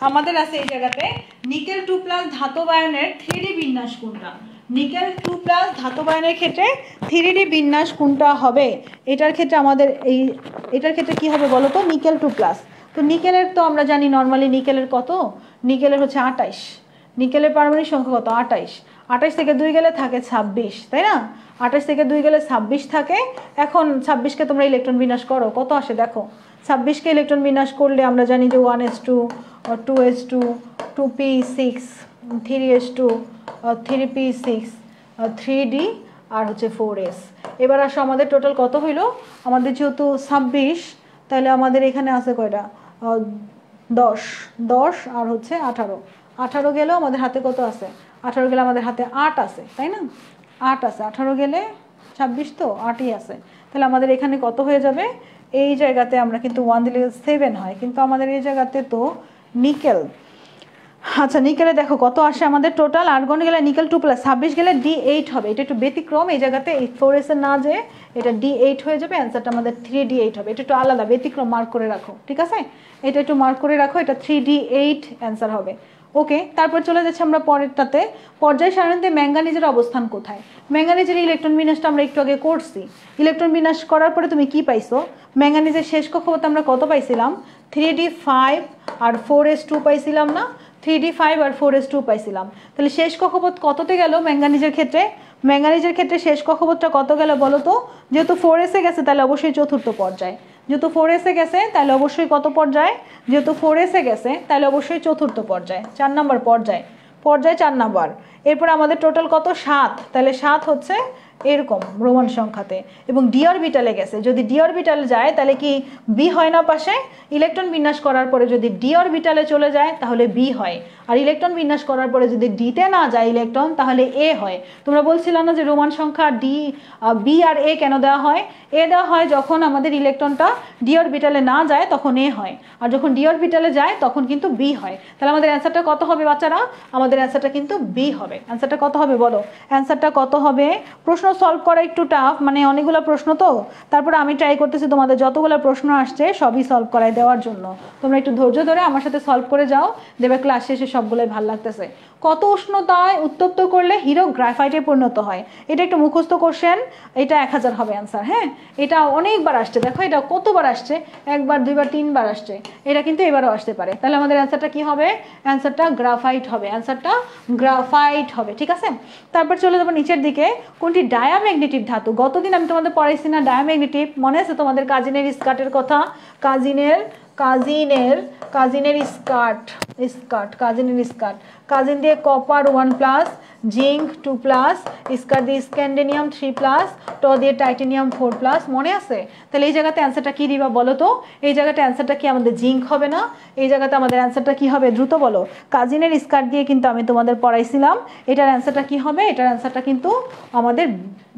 আমাদের আছে এই জায়গাতে নিকেল 2+ ধাতব আয়নের 3D বিন্যাস কোনটা, নিকেল 2+ ধাতব আয়নের ক্ষেত্রে 3D বিন্যাস কোনটা হবে, এটার ক্ষেত্রে আমাদের এটার ক্ষেত্রে কি হবে বলো তো, নিকেল 2+। তো নিকেলের তো আমরা জানি নর্মালি নিকেলের কত, নিকেলের হচ্ছে 28, নিকেলের পারমাণবিক সংখ্যা কত, 28, 28 থেকে 2 গেলে থাকে 26, তাই না, 28 থেকে 2 গেলে 26 থাকে। এখন 26কে তোমরা ইলেকট্রন বিন্যাস করো, কত আসে দেখো, 26কে ইলেকট্রন বিন্যাস করলে আমরা জানি যে 1s2, 2s2, 2p6, 3s2, 3p6, 3d আর হচ্ছে 4s। এবার আসো আমাদের টোটাল কত হইলো, আমাদের যেহেতু 26 তাহলে আমাদের এখানে আছে কয়টা, 10 আর হচ্ছে 18 গেলেও আমাদের হাতে কত আছে, 18 গেলে আমাদের হাতে 8 আছে, তাই না, 8 আছে, 18 গেলে 26 তো 8ই আছে। তাহলে আমাদের এখানে কত হয়ে যাবে, এই জায়গাতে আমরা কিন্তু 1 দিলে 7 হয়, কিন্তু আমাদের এই জায়গাতে তো নিকেল, আচ্ছা নিকেলে দেখো কত আসে আমাদের টোটাল, আর্গন গেলে নিকেল 2+, 26 গেলে D8 হবে, এটা একটু ব্যতিক্রম, এই জায়গাতে 4s এর না যে এটা D8 হয়ে যাবে, অ্যান্সারটা আমাদের 3D8 হবে, এটা একটু আলাদা ব্যতিক্রম, মার্ক করে রাখো, ঠিক আছে, এটা একটু মার্ক করে রাখো, এটা 3D8 অ্যান্সার হবে। ওকে, তারপর চলে যাচ্ছে আমরা পরেরটাতে, পর্যায় সারণীতে ম্যাঙ্গানিজের অবস্থান কোথায়, ম্যাঙ্গানিজের ইলেকট্রন বিন্যাসটা আমরা একটু আগে করছি, ইলেকট্রন বিন্যাস করার পরে তুমি কি পাইছো, ম্যাঙ্গানিজের শেষ কক্ষপথ আমরা কত পাইছিলাম, 3D5 আর 4s2 পাইছিলাম না, 3D5 আর 4s2 পাইছিলাম। তাহলে শেষ কক্ষপথ কততে গেল ম্যাঙ্গানিজের ক্ষেত্রে, ম্যাঙ্গানিজের ক্ষেত্রে শেষ কক্ষপথটা কত গেল বলো তো, যেহেতু 4s গেছে তাহলে অবশ্যই চতুর্থ পর্যায়, যেহেতু 4s গেছে তাহলে অবশ্যই কত পর্যায়, যেহেতু 4s গেছে তাহলে অবশ্যই চতুর্থ পর্যায়, 4 নম্বর পর্যায়, 4 নম্বর। এরপর আমাদের টোটাল কত, 7, তাহলে 7 হচ্ছে এরকম রোমান সংখ্যাতে, এবং ডি অরবিটালে গেছে, যদি ডি অরবিটালে যায় তাহলে কি বি হয় না পাশে, ইলেকট্রন বিন্যাস করার পরে যদি ডি অরবিটালে চলে যায় তাহলে বি হয়, আর ইলেকট্রন বিন্যাস করার পরে যদি ডিতে না যায় ইলেকট্রন তাহলে এ হয়। তোমরা বলছিলাম না যে রোমান সংখ্যা বি আর এ কেন দেওয়া হয়, এ দেওয়া হয় যখন আমাদের ইলেকট্রনটা ডি অরবিটালে না যায় তখন এ হয়, আর যখন ডি অরবিটালে যায় তখন কিন্তু বি হয়। তাহলে আমাদের অ্যান্সারটা কত হবে বাচ্চারা, আমাদের অ্যান্সারটা কিন্তু বি হবে। অ্যান্সারটা কত হবে বলো, অ্যান্সারটা কত হবে, প্রশ্ন সলভ করা একটু টাফ, মানে অনেকগুলো প্রশ্ন তো, তারপরে আমি ট্রাই করতেছি তোমাদের যতগুলো প্রশ্ন আসছে সবই সলভ করাই দেওয়ার জন্য, তোমরা একটু ধৈর্য ধরে আমার সাথে সলভ করে যাও, দেবে ক্লাস শেষে সবগুলোই ভালো লাগতেছে। কত উষ্ণতায় উত্তপ্ত করলে হিরো গ্রাফাইটে পরিণত হয়, এটা একটু মুখস্থ কোশ্চেন, এটা 1000 হবে অ্যান্সার। হ্যাঁ, এটা অনেকবার আসছে, দেখো এটা কতবার আসছে, 1 বার 2 বার 3 বার আসছে, এটা কিন্তু এবারও আসতে পারে। তাহলে আমাদের অ্যান্সারটা কি হবে, অ্যান্সারটা গ্রাফাইট হবে, অ্যান্সারটা গ্রাফাইট হবে, ঠিক আছে। তারপর চলে যাবো নিচের দিকে, কোনটি ডায়াম্যাগনেটিভ ধাতু, গতদিন আমি তোমাদের পড়াইছি না ডায়াম্যাগনেটিভ, মনে আছে তোমাদের কাজিনের স্কার্টের কথা, কাজিনের স্কার্ট, স্কার্ট, কাজিনের স্কার্ট, কাজিন দিয়ে কপার 1+, জিঙ্ক 2+, স্কার্ট দিয়ে স্ক্যান্ডেনিয়াম 3+, ট দিয়ে টাইটেনিয়াম 4+, মনে আছে? তাহলে এই জায়গাতে অ্যান্সারটা কি দিবা বলো তো? এই জায়গাতে অ্যান্সারটা কি আমাদের জিঙ্ক হবে না? এই জায়গাতে আমাদের অ্যান্সারটা কি হবে দ্রুত বলো? কাজিনের স্কার্ট দিয়ে কিন্তু আমি তোমাদের পড়াইছিলাম, এটার অ্যান্সারটা কি হবে? এটার অ্যান্সারটা কিন্তু আমাদের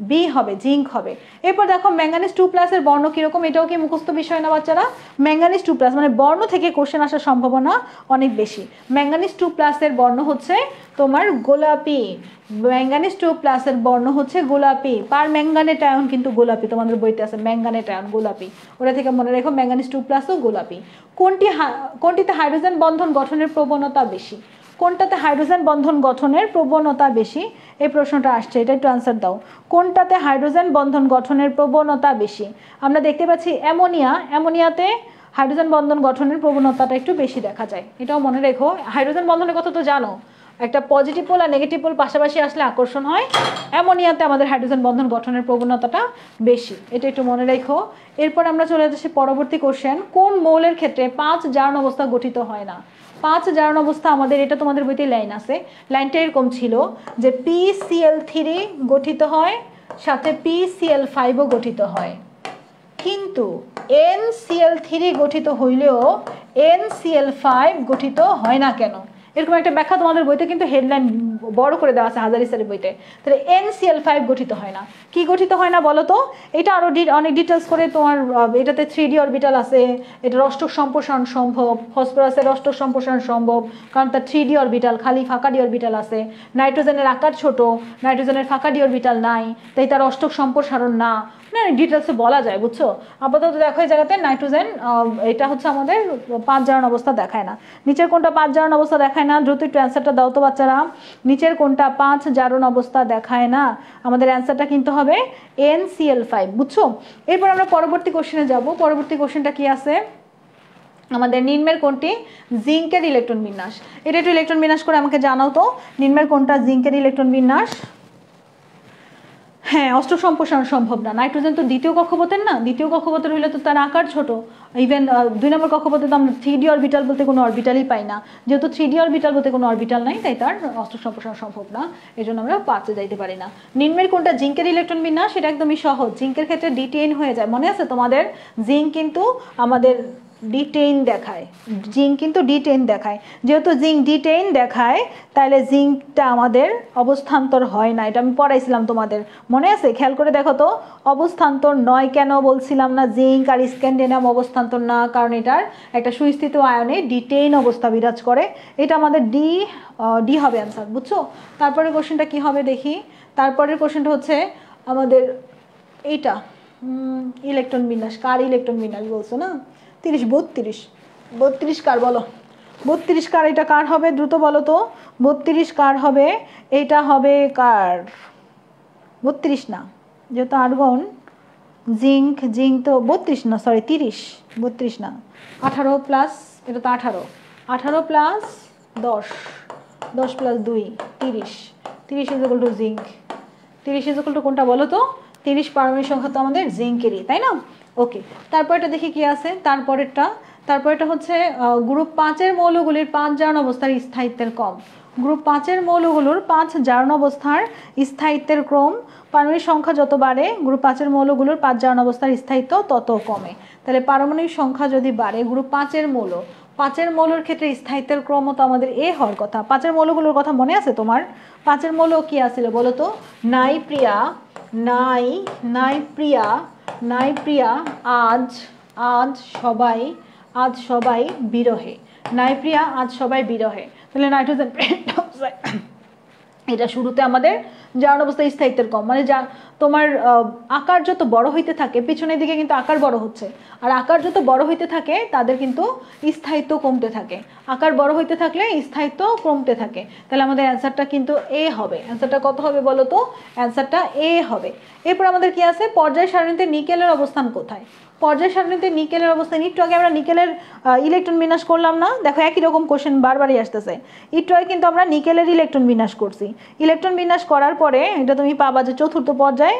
বি হবে, জিঙ্ক হবে। এরপর দেখো ম্যাঙ্গানিজ 2+ এর বর্ণ কিরকম, এটাও কি মুখস্থ বিষয় না বাচ্চারা? ম্যাঙ্গানিজ 2+, মানে বর্ণ থেকে কোশ্চেন আসার সম্ভাবনা অনেক বেশি। ম্যাঙ্গানিজ 2+ এর বর্ণ হচ্ছে তোমার গোলাপি, ম্যাঙ্গানিজ 2+ এর বর্ণ হচ্ছে গোলাপি, পার ম্যাঙ্গানেট আয়ন কিন্তু গোলাপি, তোমাদের বইতে আছে ম্যাঙ্গানেট আয়ন গোলাপি, ওটা থেকে মনে রেখো ম্যাঙ্গানিজ 2+ ও গোলাপি। কোনটিতে হাইড্রোজেন বন্ধন গঠনের প্রবণতা বেশি? কোনটাতে হাইড্রোজেন বন্ধন গঠনের প্রবণতা বেশি? এই প্রশ্নটা আসছে, এটা একটু আনসার দাও। কোনটাতে হাইড্রোজেন বন্ধন গঠনের প্রবণতা বেশি? আমরা দেখতে পাচ্ছি অ্যামোনিয়াতে হাইড্রোজেন বন্ধন গঠনের প্রবণতাটা একটু বেশি দেখা যায়, এটাও মনে রেখো। হাইড্রোজেন বন্ধনের কথা তো জানো, একটা পজিটিভ পোল আর নেগেটিভ পোল পাশাপাশি আসলে আকর্ষণ হয়, অ্যামোনিয়াতে আমাদের হাইড্রোজেন বন্ধন গঠনের প্রবণতাটা বেশি, এটা একটু মনে রেখো। এরপর আমরা চলে যাচ্ছি পরবর্তী কোশ্চেন, কোন মৌলের ক্ষেত্রে 5 জারণ অবস্থা গঠিত হয় না? 5 জারণ অবস্থা আমাদের, এটা তোমাদের বইতে লাইন আছে, লাইনটা এরকম ছিল যে PCl3 গঠিত হয়, সাথে PCl5ও গঠিত হয়, কিন্তু NCl3 গঠিত হইলেও NCl5 গঠিত হয় না কেন? এরকম একটা ব্যাখ্যা তোমাদের বইতে কিন্তু হেডলাইন বড় করে দেওয়া আছে হাজারি স্যারের বইতে। তাহলে NCl5 গঠিত হয় না, কি গঠিত হয় না বলো তো? এটা আরো অনেক ডিটেলস করে তোমার, এটাতে 3D অরবিটাল আছে, এটা অষ্টক সম্প্রসারণ সম্ভব, ফসফরাসের অষ্টক সম্প্রসারণ সম্ভব, কারণ তার 3D অরবিটাল, খালি ফাঁকা ডি অরবিটাল আছে। নাইট্রোজেনের আকার ছোট, নাইট্রোজেনের ফাঁকা ডি অরবিটাল নাই, তাই তার অষ্টক সম্প্রসারণ না, ডিটেলসে বলা যায়, বুঝছো? আপাতত দেখো এই জায়গাতে নাইট্রোজেন, এটা হচ্ছে আমাদের 5 জারণ অবস্থা দেখায় না। নিচের কোনটা 5 জারণ অবস্থা দেখায় না? দ্রুত একটু অ্যান্সারটা দাও তো বাচ্চারা, নিচের কোনটা 5 জারণ অবস্থা দেখায় না? আমাদের অ্যান্সারটা কিন্তু হবে NCl5, বুঝছো? এরপর আমরা পরবর্তী কোশ্চেনে যাব। পরবর্তী কোশ্চেনটা কি আছে আমাদের? নিম্নের কোনটি জিঙ্কের ইলেকট্রন বিন্যাস? এটা একটু ইলেকট্রন বিন্যাস করে আমাকে জানাও তো, নিম্নের কোনটা জিঙ্কের ইলেকট্রন বিন্যাস? হ্যাঁ, অষ্টক সম্প্রসারণ সম্ভব না, নাইট্রোজেন তো দ্বিতীয় কক্ষপথের না, দ্বিতীয় কক্ষপথের হলে তো তার আকার ছোট, ইভেন 2 নম্বর কক্ষপথে তো আমরা 3D অরবিটাল বলতে কোনো অরবিটালই পাই না, যেহেতু 3D অরবিটাল বলতে কোনো অরবিটাল নাই, তাই তার অষ্টক সম্প্রসারণ সম্ভব না, এই জন্য আমরা 5-এ যাইতে পারি না। নিম্নের কোনটা জিঙ্কের ইলেকট্রন বিন্যাস? সেটা একদমই সহজ, জিঙ্কের ক্ষেত্রে D10 হয়ে যায়, মনে আছে তোমাদের? জিঙ্ক কিন্তু আমাদের D10 দেখায়, জিঙ্ক কিন্তু D10 দেখায়, যেহেতু জিঙ্ক D10 দেখায় তাহলে জিঙ্কটা আমাদের অবস্থান্তর হয় না, এটা আমি পড়াইছিলাম তোমাদের, মনে আছে? খেয়াল করে দেখো তো, অবস্থান্তর নয় কেন বলছিলাম না? জিঙ্ক আর স্ক্যান্ডেনিয়াম অবস্থান্তর না, কারণ এটার একটা সুস্থিত আয়নে D10 অবস্থা বিরাজ করে, এটা আমাদের ডি হবে অ্যান্সার, বুঝছো? তারপরে কোশ্চেনটা কি হবে দেখি, তারপরের কোশ্চেনটা হচ্ছে আমাদের এইটা, ইলেকট্রন বিন্যাস, কার ইলেকট্রন বিন্যাস বলছো না? 32 কার বলো? 32 কার, এটা কার হবে দ্রুত বলো তো? 32 কার হবে? এটা হবে কার? 32 না, যেহেতু আর্গন, জিঙ্ক তো 32 না, সরি 32 না, 18 প্লাস, এটা তো 18 plus 10 plus 2 30 is equal two zinc. 30 is equal two কোনটা বলো তো? 30 পারমাণবিক সংখ্যা তো আমাদের জিঙ্কেরই, তাই না? ওকে, তারপরটা দেখি কি আছে। তারপরেটা হচ্ছে গ্রুপ 5-এর মৌলগুলির 5 জারণ অবস্থার স্থায়িত্বের কম। গ্রুপ 5-এর মৌলগুলোর 5 জারণ অবস্থার স্থায়িত্বের ক্রম, পারমাণবিক সংখ্যা যত বাড়ে গ্রুপ 5-এর মৌলগুলোর 5 জারণ অবস্থার স্থায়িত্ব তত কমে। তাহলে পারমাণবিক সংখ্যা যদি বাড়ে গ্রুপ 5-এর মৌলের ক্ষেত্রে স্থায়িত্বের ক্রম তো আমাদের এ হওয়ার কথা। 5-এর মৌলগুলোর কথা মনে আছে তোমার? 5-এর মৌল কি আছিল বলো তো? নাইপ্রিয়া, আজ সবাই বিরহে, নাইপ্রিয়া আজ সবাই বিরহে। তাহলে নাইট্রোজেন এটা শুরুতে আমাদের জারণ অবস্থায় স্থায়িত্বের কম, মানে যা তোমার আকার যত বড় হইতে থাকে, পিছনের দিকে কিন্তু আকার বড় হচ্ছে, আর আকার যত বড় হইতে থাকে তাদের কিন্তু স্থায়িত্ব কমতে থাকে, আকার বড় হইতে থাকলে স্থায়িত্ব কমতে থাকে। তাহলে আমাদের অ্যান্সারটা কিন্তু এ হবে। অ্যান্সারটা কত হবে বলো তো? অ্যান্সারটা এ হবে। এরপর আমাদের কি আছে? পর্যায় সারণীতে নিকেলের অবস্থান কোথায়? পর্যায় সারণীতে নিকেলের অবস্থান, একটু আগে আমরা নিকেলের ইলেকট্রন বিন্যাস করলাম না? দেখো একই রকম কোশ্চেন বারবারই আসতেছে। একটু আগে কিন্তু আমরা নিকেলের ইলেকট্রন বিন্যাস করছি। ইলেকট্রন বিন্যাস করার পরে এটা তুমি পাবা যে চতুর্থ পর্যায়ে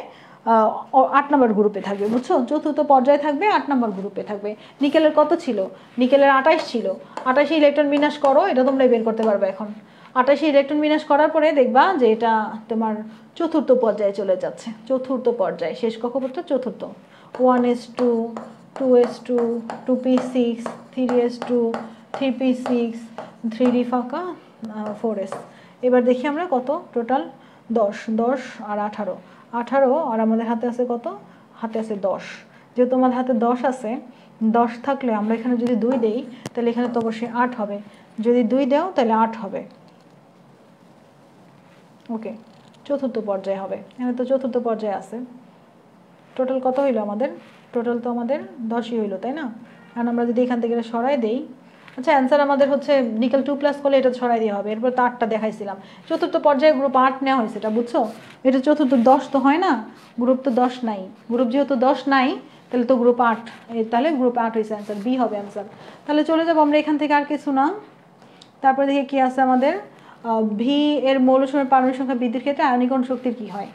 8 নম্বর গ্রুপে থাকবে, বুঝছো? চতুর্থ পর্যায়ে থাকবে, 8 নম্বর গ্রুপে থাকবে। নিকেলের কত ছিল? নিকেলের 28 ছিল। 28 ইলেকট্রন বিন্যাস করো, এটা তোমরা বের করতে পারবে এখন। 28 ইলেকট্রন বিন্যাস করার পরে দেখবা যে এটা তোমার চতুর্থ পর্যায়ে চলে যাচ্ছে। চতুর্থ পর্যায়ে, শেষ কক্ষপথ চতুর্থ। 1s2, 2s2, 2p6, 3s2, 3p6, 3d ফাঁকা, 4s। এবার দেখি আমরা কত টোটাল। 10 আর 18 আর আমাদের হাতে আছে কত? হাতে আছে 10। যেহেতু আমাদের হাতে 10 আছে, 10 থাকলে আমরা এখানে যদি 2 দেই তাহলে এখানে তো অবশ্যই 8 হবে। যদি 2 দাও তাহলে 8 হবে। ওকে, চতুর্থ পর্যায়ে হবে। এখানে তো চতুর্থ পর্যায়ে আছে। টোটাল কত হইলো আমাদের? টোটাল তো আমাদের 10ই হইলো, তাই না? কারণ আমরা যদি এখান থেকে সরাই দেই, আচ্ছা অ্যান্সার আমাদের হচ্ছে নিকেল 2+ করলে এটা সরাই দিয়ে হবে। এরপর তো 8টা দেখাইছিলাম। চতুর্থ পর্যায়ে গ্রুপ 8 নেওয়া হয়েছে, এটা বুঝছো? এটা চতুর্থ 10 তো হয় না, গ্রুপ তো 10 নাই। গ্রুপ যেহেতু 10 নাই তাহলে তো গ্রুপ 8, তাহলে গ্রুপ 8 হয়েছে অ্যান্সার, বি হবে অ্যান্সার। তাহলে চলে যাবো আমরা এখান থেকে, আর কিছু না। তারপরে দেখি কি আছে আমাদের। ভি এর মৌলসমূহের পারমাণবিক সংখ্যা বৃদ্ধির ক্ষেত্রে আয়নীকরণ শক্তির কি হয়?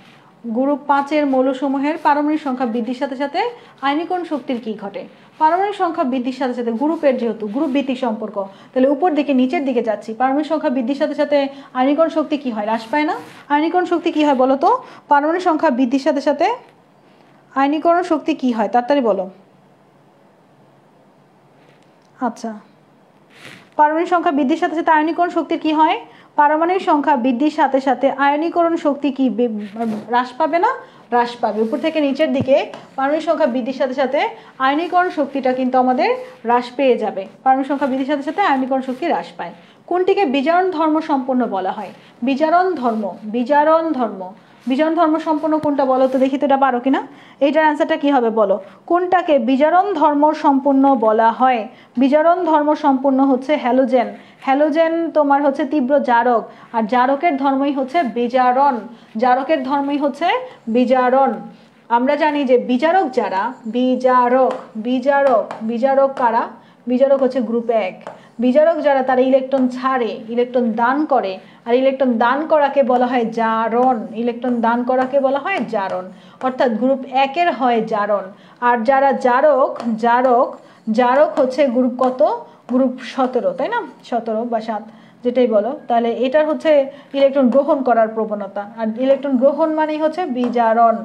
গ্রুপ 5 এর মৌলসমূহের পারমাণবিক সংখ্যা বৃদ্ধির সাথে সাথে আয়নীকরণ শক্তির কি ঘটে? পারমাণবিক সংখ্যা বৃদ্ধির সাথে সাথে, গ্রুপের যেহেতু গ্রুপ ভিত্তিক সম্পর্ক, তাহলে উপর দিকে নিচের দিকে যাচ্ছি। পারমাণবিক সংখ্যা বৃদ্ধির সাথে সাথে আয়নীকরণ শক্তি কি হয়? হ্রাস পায় না? আয়নীকরণ শক্তি কি হয় বলো তো? পারমাণবিক সংখ্যা বৃদ্ধির সাথে সাথে আয়নীকরণ শক্তি কি হয়? তাড়াতাড়ি বলো। আচ্ছা, পারমাণবিক সংখ্যা বৃদ্ধির সাথে সাথে আয়নীকরণ শক্তির কি হয়? পারমাণবিক সংখ্যা বৃদ্ধির সাথে সাথে আয়নীকরণ শক্তি কি হ্রাস পাবে না? হ্রাস পাবে। উপর থেকে নিচের দিকে পারমাণবিক সংখ্যা বৃদ্ধির সাথে সাথে আয়নীকরণ শক্তিটা কিন্তু আমাদের হ্রাস পেয়ে যাবে। পারমাণবিক সংখ্যা বৃদ্ধির সাথে সাথে আয়নীকরণ শক্তি হ্রাস পায়। কোনটিকে বিজারণ ধর্ম সম্পন্ন বলা হয়? বিজারণ ধর্ম, বিজারণ ধর্ম, বিজারণ ধর্ম সম্পন্ন কোনটা বলো তো দেখি তো, এটা পারো কিনা? এইটার অ্যান্সারটা কি হবে বলো? কোনটাকে বিজারণ ধর্ম সম্পন্ন বলা হয়? বিজারণ ধর্ম সম্পন্ন হচ্ছে হ্যালোজেন। হ্যালোজেন তোমার হচ্ছে তীব্র জারক, আর জারকের ধর্মই হচ্ছে বিজারণ। জারকের ধর্মই হচ্ছে বিজারণ। আমরা জানি যে বিজারক যারা, বিজারক, বিজারক, বিজারক কারা? বিজারক হচ্ছে গ্রুপ 1। বিজারক যারা তারা ইলেকট্রন ছাড়ে, ইলেকট্রন দান করে, আর ইলেকট্রন দান করাকে বলা হয় জারণ। ইলেকট্রন দান করাকে বলা হয় জারণ, অর্থাৎ গ্রুপ 1 এর হয় জারণ। আর যারা জারক, জারক, জারক হচ্ছে গ্রুপ কত? গ্রুপ 17, তাই না? 17 বা 7 যেটাই বলো। তাহলে এটার হচ্ছে ইলেকট্রন গ্রহণ করার প্রবণতা, আর ইলেকট্রন গ্রহণ মানেই হচ্ছে বিজারণ।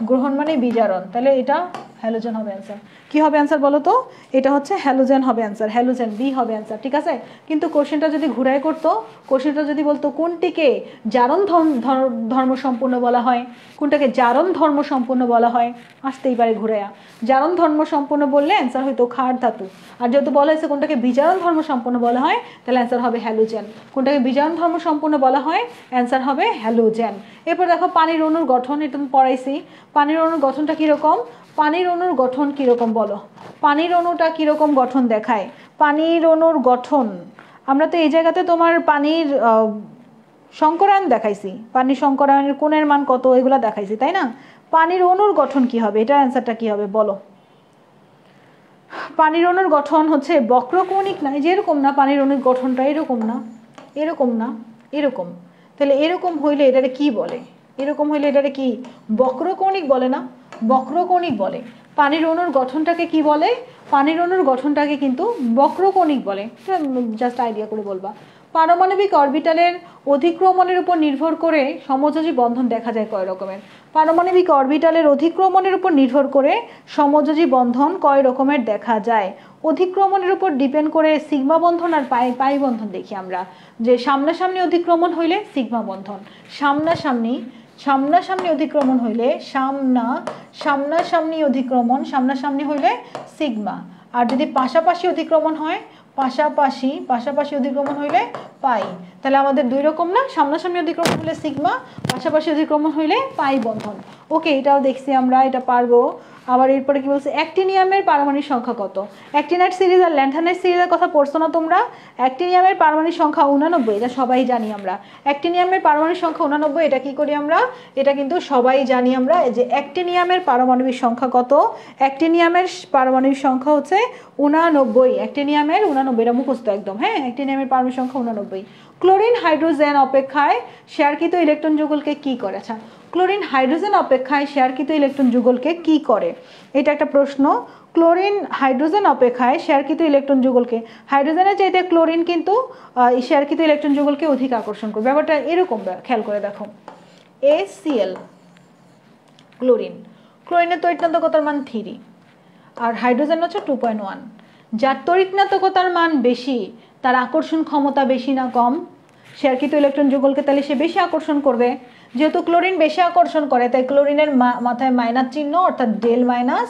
গ্রহণ মানে বিজারণ। তাহলে এটা হ্যালোজেন হবে অ্যান্সার। কি হবে অ্যান্সার বলো তো? এটা হচ্ছে হ্যালোজেন হবে অ্যান্সার। হ্যালোজেন, বি হবে অ্যান্সার। ঠিক আছে, কিন্তু কোশ্চেনটা যদি ঘুরাই করতো, কোশ্চেনটা যদি বলতো কোনটিকে জারণ ধর্ম সম্পূর্ণ বলা হয়, কোনটাকে জারণ ধর্ম সম্পূর্ণ বলা হয়, আসতেই পারে ঘুরাইয়া। জারণ ধর্ম সম্পূর্ণ বললে অ্যান্সার হয়তো ক্ষার ধাতু। আর যেহেতু বলা হয়েছে কোনটাকে বিজারণ ধর্ম সম্পূর্ণ বলা হয়, তাহলে অ্যান্সার হবে হ্যালোজেন। কোনটাকে বিজারণ ধর্ম সম্পূর্ণ বলা হয়, অ্যান্সার হবে হ্যালোজেন। এরপর দেখো পানির অণুর গঠন, এটা আমি পড়াইছি। পানির অণুর গঠনটা কীরকম? পানির অণুর গঠন কীরকম বলো? পানির অণুটা কীরকম গঠন দেখায়? পানির অণুর গঠন আমরা তো এই জায়গাতে তোমার পানির সংকরায়ন দেখাইছি, পানির সংকরায়নের কোণের মান কত, এগুলো দেখাইছি, তাই না? পানির অণুর গঠন কি হবে? এটার অ্যান্সারটা কি হবে বলো? পানির অণুর গঠন হচ্ছে বক্রকৌণিক না, যেরকম না, পানির অণুর গঠনটা এরকম না, এরকম না, এরকম। তাহলে এরকম হইলে এটারে কি বলে? এরকম হইলে এটারে কি বক্রকৌণিক বলে না? বক্রকৌণিক বলে। পানির অণুর গঠনটাকে কি বলে? পানির অণুর গঠনটাকে কিন্তু বক্রকৌণিক বলে। জাস্ট আইডিয়া করে বলবা। পারমাণবিক অরবিটালের অধিক্রমণের উপর নির্ভর করে সমযোজী বন্ধন দেখা যায় কয় রকমের? পারমাণবিক অরবিটালের অধিক্রমণের উপর নির্ভর করে সমযোজী বন্ধন কয় রকমের দেখা যায়? অধিক্রমণের উপর ডিপেন্ড করে সিগমা বন্ধন আর পাই বন্ধন দেখি আমরা। যে সামনাসামনি অধিক্রমণ হইলে সিগমা বন্ধন, সামনাসামনি সামনাসামনি অধিক্রমণ হইলে সামনাসামনি অধিক্রমণ, সামনাসামনি হইলে সিগমা। আর যদি পাশাপাশি অধিক্রমণ হয়, পাশাপাশি অধিক্রমণ হইলে পাই। তাহলে আমাদের দুই রকম না, সামনাসামনি অধিক্রমণ হইলে সিগমা, পাশাপাশি অধিক্রমণ হইলে পাই বন্ধন। ওকে, এটাও দেখছি আমরা, এটা পারবো। আবার এরপরে কি বলছে? অ্যাক্টিনিয়ামের পারমাণবিক সংখ্যা কত? অ্যাক্টিনাইট সিরিজ আর ল্যান্থানাইট সিরিজের কথা পড়ছো না তোমরা? অ্যাক্টিনিয়ামের পারমাণবিক সংখ্যা 89, এটা সবাই জানি আমরা। অ্যাক্টিনিয়ামের পারমাণবিক সংখ্যা 89, এটা কি করি আমরা? এটা কিন্তু সবাই জানি আমরা যে অ্যাক্টিনিয়ামের পারমাণবিক সংখ্যা কত? অ্যাক্টিনিয়ামের পারমাণবিক সংখ্যা হচ্ছে 89। অ্যাক্টিনিয়ামের 89, এটা মুখস্থ একদম। হ্যাঁ, অ্যাক্টিনিয়ামের পারমাণবিক সংখ্যা 89। ক্লোরিন হাইড্রোজেন অপেক্ষায় শেয়ারকৃত ইলেকট্রন যুগলকে কি করে? আচ্ছা, ক্লোরিন হাইড্রোজেন অপেক্ষায় শেয়ারকৃত ইলেকট্রন যুগলকে কি করে? এটা একটা প্রশ্ন। ক্লোরিন হাইড্রোজেন অপেক্ষায় শেয়ারকৃত ইলেকট্রন যুগলকে, হাইড্রোজেনের চাইতে ক্লোরিন কিন্তু শেয়ারকৃত ইলেকট্রন যুগলকে অধিক আকর্ষণ করবে। ব্যাপারটা এরকম, খেয়াল করে দেখো, HCl ক্লোরিন, ক্লোরিনের তড়িৎনাত্মকতার মান 3 আর হাইড্রোজেন হচ্ছে 2.1। যার তড়িৎনাত্মকতার মান বেশি তার আকর্ষণ ক্ষমতা বেশি না কম? শেয়ারকৃত ইলেকট্রন যুগলকে তাহলে সে বেশি আকর্ষণ করবে। যেহেতু ক্লোরিন বেশি আকর্ষণ করে তাই ক্লোরিনের মাথায় মাইনাস চিহ্ন অর্থাৎ ডেল মাইনাস,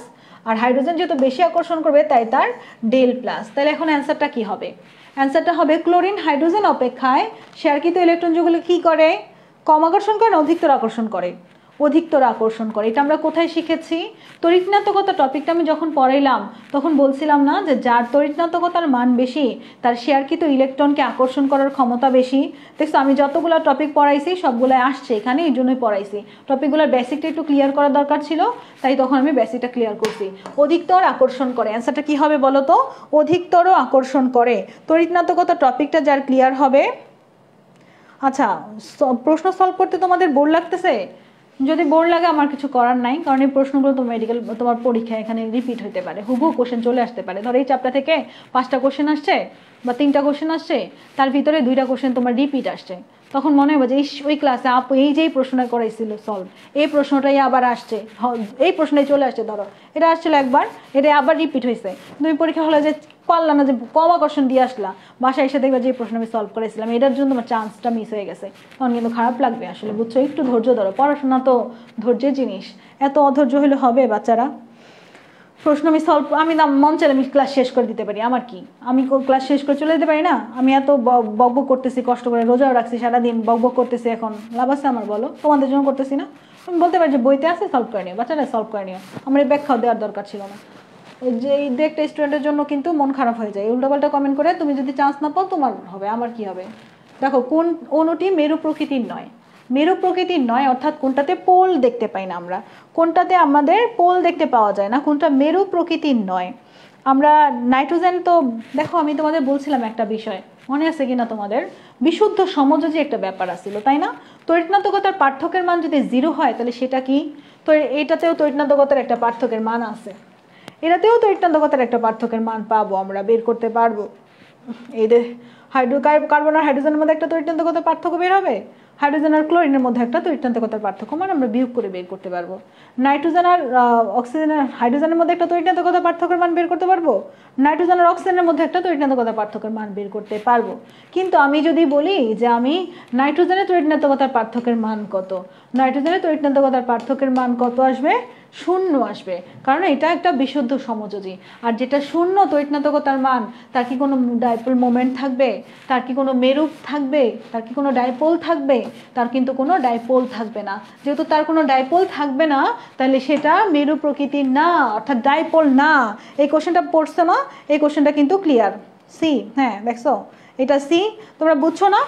আর হাইড্রোজেন যেহেতু বেশি আকর্ষণ করবে তাই তার ডেল প্লাস। তাহলে এখন অ্যান্সারটা কি হবে? অ্যান্সারটা হবে ক্লোরিন হাইড্রোজেন অপেক্ষায় শেয়ারকৃত ইলেকট্রন যুগল কি করে? কম আকর্ষণ করে না অধিকতর আকর্ষণ করে? অধিকতর আকর্ষণ করে। এটা আমরা কোথায় শিখেছি? তড়িৎনাত্মকতা টপিকটা আমি যখন পড়াইলাম তখন বলছিলাম না যে যার তড়িৎনাত্মকতার মান বেশি তার শেয়ারকৃত ইলেকট্রনকে আকর্ষণ করার ক্ষমতা বেশি। দেখছো আমি যতগুলো টপিক পড়াইছি সবগুলো আসছে এখানে, এই জন্যই পড়াইছি। টপিকগুলোর বেসিকটা একটু ক্লিয়ার করার দরকার ছিল, তাই তখন আমি বেসিকটা ক্লিয়ার করছি। অধিকতর আকর্ষণ করে, অ্যান্সারটা কি হবে বলো তো? অধিকতর আকর্ষণ করে। তড়িৎনাত্মকতা টপিকটা যার ক্লিয়ার হবে। আচ্ছা, প্রশ্ন সলভ করতে তোমাদের বোর লাগতেছে? যদি বোর লাগে আমার কিছু করার নাই, কারণ এই প্রশ্নগুলো তো মেডিকেল তোমার পরীক্ষায় এখানে রিপিট হতে পারে, হুবহু কোশ্চেন চলে আসতে পারে। ধরো এই চ্যাপ্টার থেকে 5টা কোশ্চেন আসছে বা 3টা কোশ্চেন আসছে, তার ভিতরে 2টা কোশ্চেন তোমার রিপিট আসছে, তখন মনে হবে যে ওই ক্লাসে আপু এই যেই প্রশ্নটা করাইছিল সলভ, এই প্রশ্নটাই আবার আসছে, এই প্রশ্নটাই চলে আসছে, ধরো এটা আসছিল একবার, এটা আবার রিপিট হয়েছে। তুমি পরীক্ষা হলে যে পারলাম না, যে কম আকর্ষণ দিয়ে আসলা, বাসায় এসে দেখবে যে প্রশ্ন আমি সলভ করেছিলাম, এটার জন্য তোমার চান্সটা মিস হয়ে গেছে, তখন কিন্তু খারাপ লাগবে আসলে, বুঝছো? একটু ধৈর্য ধরো, পড়াশোনা তো ধৈর্যের জিনিস, এত অধৈর্য হলে হবে বাচ্চারা? প্রশ্ন আমি সলভ, আমি মন চাইলে আমি ক্লাস শেষ করে দিতে পারি, আমার কি, আমি ক্লাস শেষ করে চলে যেতে পারি না? আমি এত বকবক করতেছি, কষ্ট করে রোজাও রাখছি, সারাদিন বকবক করতেছি, এখন লাভ আছে আমার বলো? তোমাদের জন্য করতেছি না? আমি বলতে পারি যে বইতে আছে, সলভ করে নিও, বাচ্চারা সলভ করে নিও, আমার এই ব্যাখ্যাও দেওয়ার দরকার ছিল না। যে এই একটা স্টুডেন্টের জন্য কিন্তু মন খারাপ হয়ে যায় উল্টোপাল্টা কমেন্ট করে, তুমি যদি চান্স না পাও তোমার হবে, আমার কি হবে? দেখো, কোন অণুটি মেরু প্রকৃতির নয়? মেরু প্রকৃতির নয় অর্থাৎ কোনটাতে পোল দেখতে পাই না আমরা, কোনটাতে আমাদের পোল দেখতে পাওয়া যায় না, কোনটা মেরু প্রকৃতির নয়? আমরা নাইট্রোজেন তো দেখো, আমি তোমাদের বলছিলাম একটা বিষয়, মনে আছে কিনা তোমাদের? বিশুদ্ধ সমযোজী একটা ব্যাপার আছিল, তাই না? তড়িৎনাত্মকতার পার্থক্যের মান যদি 0 হয় তাহলে সেটা কি? তো এটাতেও তড়িৎনাত্মকতার একটা পার্থক্যের মান আছে, এটাতেও তড়িৎনাত্মকতার একটা পার্থক্যের মান পাবো, আমরা বের করতে পারবো। এই যে কার্বন আর হাইড্রোজেনের মধ্যে একটা তড়িৎনাত্মকতার পার্থক্য বের হবে, হাইড্রোজেন আর ক্লোরিনের মধ্যে একটা তড়িৎনাত্মকতার পার্থক্য মান আমরা বিয়োগ করে বের করতে পারবো। নাইট্রোজেন আর অক্সিজেন আর হাইড্রোজেনের মধ্যে একটা তড়িৎনাত্মকতার পার্থক্যের মান বের করতে পারবো, নাইট্রোজেন আর অক্সিজেনের মধ্যে একটা তড়িৎনাত্মকতার পার্থক্যের মান বের করতে পারবো। কিন্তু আমি যদি বলি যে আমি নাইট্রোজেনের তড়িৎনাত্মকতার পার্থক্যের মান কত, নাইট্রোজেনের তড়িৎনাত্মকতার পার্থক্যের মান কত আসবে? 0 আসবে, কারণ এটা একটা বিশুদ্ধ সমযোজী। আর যেটা 0 তড়িৎনাত্মকতার মান, তার কি কোনো ডাইপোল মোমেন্ট থাকবে? তার কি কোনো মেরুপ থাকবে? তার কি কোনো ডাইপোল থাকবে? তার কিন্তু কোনো ডাইপোল থাকবে না। যেহেতু তার কোনো ডাইপোল থাকবে না, তাহলে সেটা মেরু প্রকৃতির না, অর্থাৎ ডাইপোল না। এই কোশ্চেনটা পড়ছো না? এই কোশ্চেনটা কিন্তু ক্লিয়ার, সি। হ্যাঁ দেখছো, এটা সি, তোমরা বুঝছো না?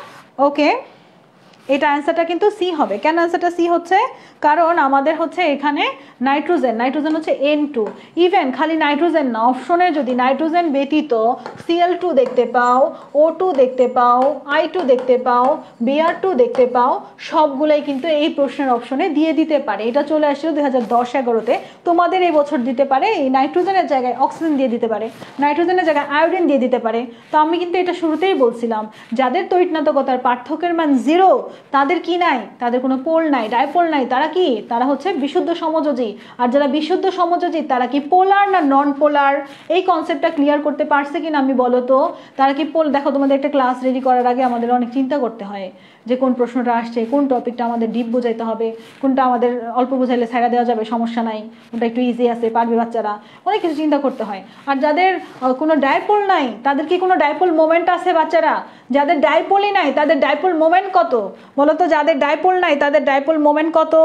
ওকে, এটা অ্যান্সারটা কিন্তু সি হবে। কেন অ্যান্সারটা সি হচ্ছে? কারণ আমাদের হচ্ছে এখানে নাইট্রোজেন হচ্ছে N2। ইভেন খালি নাইট্রোজেন না, অপশনে যদি নাইট্রোজেন ব্যতীত Cl2 দেখতে পাও, O2 দেখতে পাও, I2 দেখতে পাও, Br2 দেখতে পাও, সবগুলাই কিন্তু এই প্রশ্নের অপশনে দিয়ে দিতে পারে। এটা চলে আসছিল 2010-11-তে, তোমাদের এই বছর দিতে পারে এই নাইট্রোজেনের জায়গায় অক্সিজেন দিয়ে দিতে পারে, নাইট্রোজেনের জায়গায় আয়োডিন দিয়ে দিতে পারে। তো আমি কিন্তু এটা শুরুতেই বলছিলাম, যাদের তড়িৎনাত্মকতার পার্থক্যের মান 0 তাদের কি নাই? তাদের কোনো পোল নাই, ডাইপোল নাই, তারা কি? তারা হচ্ছে বিশুদ্ধ সমযোজী। আর যারা বিশুদ্ধ সমযোজী তারা কি পোলার না নন পোলার? এই কনসেপ্টটা ক্লিয়ার করতে পারছে কিনা আমি বলো তো? তারা কি পোল? দেখো, তোমাদের একটা ক্লাস রেডি করার আগে আমাদের অনেক চিন্তা করতে হয় যে কোন প্রশ্নটা আসছে, কোন টপিকটা আমাদের ডিপ বোঝাইতে হবে, কোনটা আমাদের অল্প বোঝাইলে ছাড়া দেওয়া যাবে, সমস্যা নাই, কোনটা একটু ইজি আছে, পারবে বাচ্চারা, অনেক কিছু চিন্তা করতে হয়। আর যাদের কোনো ডাইপোল নাই তাদের কি কোনো ডাইপোল মোমেন্ট আছে বাচ্চারা? যাদের ডাইপোলই নাই তাদের ডাইপোল মোমেন্ট কত বলো তো? যাদের ডাইপোল নাই তাদের ডাইপোল মোমেন্ট কত?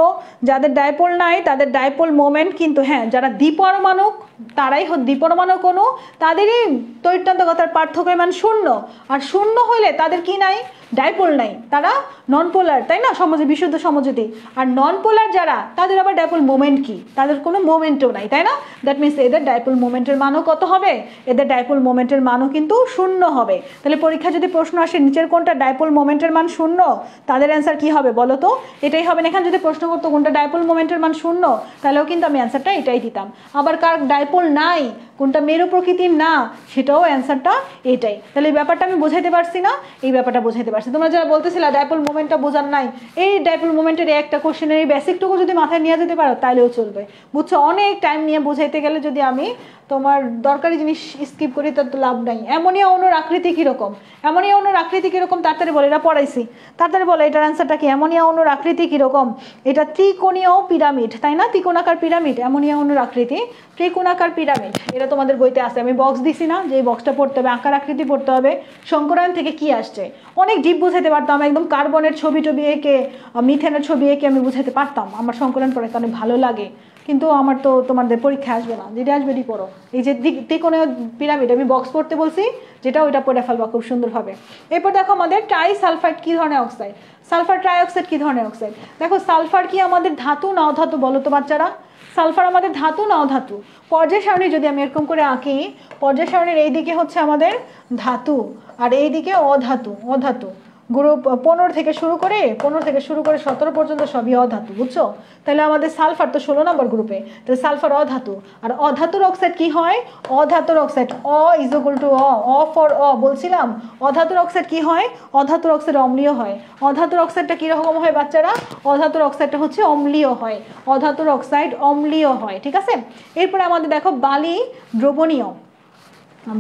যাদের ডাইপোল নাই তাদের ডাইপোল মোমেন্ট কিন্তু, হ্যাঁ, যারা দ্বিপরমাণুক তারাই দ্বিপরমাণু কোনো, তাদেরই তড়িৎনাত্মকতার পার্থক্যের মান 0। আর 0 হইলে তাদের কি নাই? ডাইপোল নাই, তারা নন পোলার, তাই না, বিশুদ্ধ সমযোজী। আর নন পোলার যারা, তাদের আবার ডাইপোল মোমেন্ট কি, তাদের কোনো মোমেন্টও নাই, তাই না। দ্যাট মিনস এদের ডাইপোল মোমেন্টের মানও কত হবে, এদের ডাইপোল মোমেন্টের মানও কিন্তু 0 হবে। তাহলে পরীক্ষা যদি প্রশ্ন আসে নিচের কোনটা ডাইপোল মোমেন্টের মান 0, তাদের অ্যান্সার কি হবে বলো তো, এটাই হবে। এখানে যদি প্রশ্ন করতো কোনটা ডাইপোল মোমেন্টের মান 0, তাহলেও কিন্তু আমি অ্যান্সারটা এটাই দিতাম। আবার কার ডাইপোল নাই, কোনটা মেরু প্রকৃতির না, সেটাও অ্যান্সারটা এটাই। তাহলে এই ব্যাপারটা আমি বোঝাইতে পারছি না, এই ব্যাপারটা বোঝাইতে পারছি। তোমরা যারা বলতেছিলা ডাইপোল মোমেন্টটা বোঝার নাই, এই ডাইপোল মোমেন্টের একটা কোশ্চেনের এই বেসিকটুকু যদি মাথায় নিয়ে যেতে পারো তাহলেও চলবে, বুঝছো। অনেক টাইম নিয়ে বোঝাইতে গেলে যদি আমি তোমার দরকারি জিনিস স্কিপ করি তার তো লাভ নাই। অ্যামোনিয়া অণুর আকৃতি কীরকম, অ্যামোনিয়া অণুর আকৃতি কীরকম তাড়াতাড়ি বলে, এটা পড়াইছি, তাড়াতাড়ি বলে এটার অ্যান্সারটা কি। অ্যামোনিয়া অণুর আকৃতি কীরকম, এটা ত্রিকোণীয় পিরামিড, তাই না, ত্রিকোণাকার পিরামিড। অ্যামোনিয়া অণুর আকৃতি ত্রিকোণাকার পিরামিড, এটা তোমাদের বইতে আছে। আমি বক্স দিছি না, যে বক্সটা পড়তে হবে, আকার আকৃতি পড়তে হবে, সংকরায়ন থেকে কি আসছে। অনেক ডিপ বুঝাইতে পারতাম, একদম কার্বনের ছবি টবি এঁকে, মিথেনের ছবি এঁকে আমি বুঝাইতে পারতাম, আমার সংকলন পড়াইতে অনেক ভালো লাগে। কিন্তু আমার তো তোমাদের পরীক্ষা আসবে না, যেটা আসবে এটি পড়ো। এই যে ত্রিকোণীয় পিরামিড আমি বক্স পড়তে বলছি, যেটা ওইটা পড়ে ফেলবা খুব সুন্দরভাবে। এরপর দেখো আমাদের ট্রাইসালফাইড কি ধরনের অক্সাইড, সালফার ট্রাইঅক্সাইড কি ধরনের অক্সাইড। দেখো সালফার কি আমাদের ধাতু না অধাতু বলো তো বাচ্চারা, সালফার আমাদের ধাতু না অধাতু। পর্যায় সারণী যদি আমি এরকম করে আঁকি, পর্যায় সারণীর এই দিকে হচ্ছে আমাদের ধাতু আর এই দিকে অধাতু, অধাতু। গ্রুপ 15 থেকে শুরু করে 17 পর্যন্ত সবই অধাতু, বুঝছো। তাহলে আমাদের সালফার তো 16 নম্বর গ্রুপে, তাহলে সালফার অধাতু। আর অধাতুর অক্সাইড কি হয়, অধাতুর oxide O is equal to O for O বলছিলাম। অধাতুর অক্সাইড কি হয়, অধাতুর অক্সাইড অম্লীয় হয়। অধাতুর অক্সাইডটা কীরকম হয় বাচ্চারা, অধাতুর অক্সাইডটা হচ্ছে অম্লীয় হয়, অধাতুর অক্সাইড অম্লীয় হয়, ঠিক আছে। এরপরে আমাদের দেখো বালি দ্রবণীয়,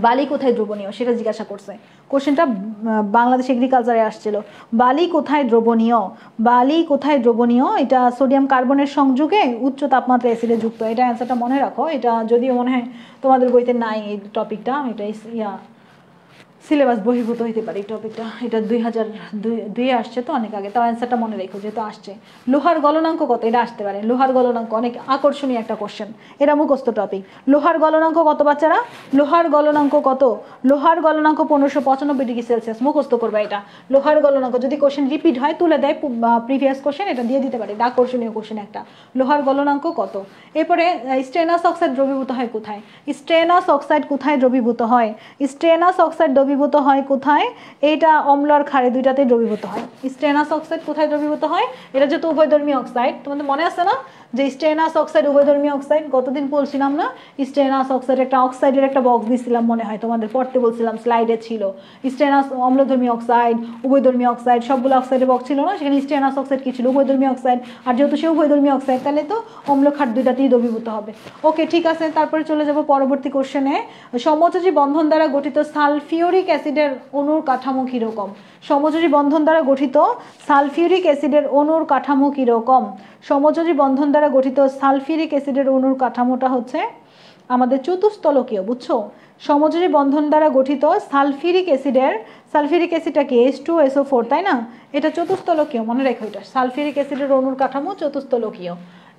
বালি কোথায় দ্রবণীয় সেটা জিজ্ঞাসা করছে, কোশ্চেনটা বাংলাদেশ এগ্রিকালচারে আসছিল। বালি কোথায় দ্রবণীয়, বালি কোথায় দ্রবণীয়, এটা সোডিয়াম কার্বনের সংযোগে উচ্চ তাপমাত্রা অ্যাসিডে যুক্ত। এটা অ্যান্সারটা মনে রাখো, এটা যদিও মনে হয় তোমাদের বইতে নাই এই টপিকটা, এটা সিলেবাস বহির্ভূত হইতে পারে এই টপিকটা, এটা 2002 আসছে তো অনেক আগে, তাও অ্যান্সারটা মনে রেখো যেহেতু আসছে। লোহার গলনাঙ্ক কত, এটা আসতে পারে, লোহার গলনাঙ্ক অনেক আকর্ষণীয় একটা কোশ্চেন, এটা মুখস্থ টপিক। লোহার গলনাঙ্ক কত বাচ্চারা, লোহার গলনাঙ্ক কত, লোহার গলনাঙ্ক 1595 ডিগ্রি সেলসিয়াস, মুখস্থ করবে এটা। লোহার গলনাঙ্ক যদি কোশ্চেন রিপিট হয় তুলে দেয় প্রিভিয়াস কোশ্চেন, এটা দিয়ে দিতে পারে, এটা আকর্ষণীয় কোশ্চেন একটা। লোহার গলনাঙ্ক কত। এরপরে স্টেনাস অক্সাইড দ্রবীভূত হয় কোথায়, স্টেনাস অক্সাইড কোথায় দ্রবীভূত হয়, স্টেনাস অক্সাইড দ্রবীভূত হয় কোথায়, এটা অম্ল আর ক্ষারে দুইটাতেই দ্রবীভূত হয়। স্টেনাস অক্সাইড কোথায় দ্রবীভূত হয়, এটা যেহেতু উভয়ধর্মী অক্সাইড, তোমাদের মনে আছে না যে স্টেনাস অক্সাইড উভয়ধর্মী অক্সাইড, কতদিন বলছিলাম না, স্টেনাস অক্সাইড একটা অক্সাইডের একটা বক্স দিছিলাম মনে হয় তোমাদের পড়তে বলছিলাম, স্লাইডে ছিল। স্টেনাস অম্লধর্মী অক্সাইড, উভয়ধর্মী অক্সাইড, সবগুলো অক্সাইডের বক্স ছিল না, সেখানে স্টেনাস অক্সাইড কি ছিল, উভয়ধর্মী অক্সাইড। আর যেহেতু সে উভয়ধর্মী অক্সাইড তাহলে তো অম্ল ক্ষার দুইটাতেই দ্রবীভূত হবে। ওকে ঠিক আছে, তারপরে চলে যাব পরবর্তী কোশ্চেনে। সমযোজী বন্ধন দ্বারা গঠিত সালফিউরিক অ্যাসিডের অণুর কাঠামো কীরকম, সমযোজী বন্ধন দ্বারা গঠিত সালফিউরিক অ্যাসিডের অণুর কাঠামো কীরকম। সমযোজী বন্ধন দ্বারা গঠিত সালফিউরিক অ্যাসিডের অণুর কাঠামোটা হচ্ছে আমাদের চতুস্তলকীয়, বুঝছো। সমযোজী বন্ধন দ্বারা গঠিত সালফিউরিক অ্যাসিডের, সালফিউরিক অ্যাসিডটা কি H2SO4 তাই না, এটা চতুস্তলকীয়, মনে রেখো এটা। সালফিউরিক অ্যাসিডের অণুর কাঠামো চতুস্তলকীয়,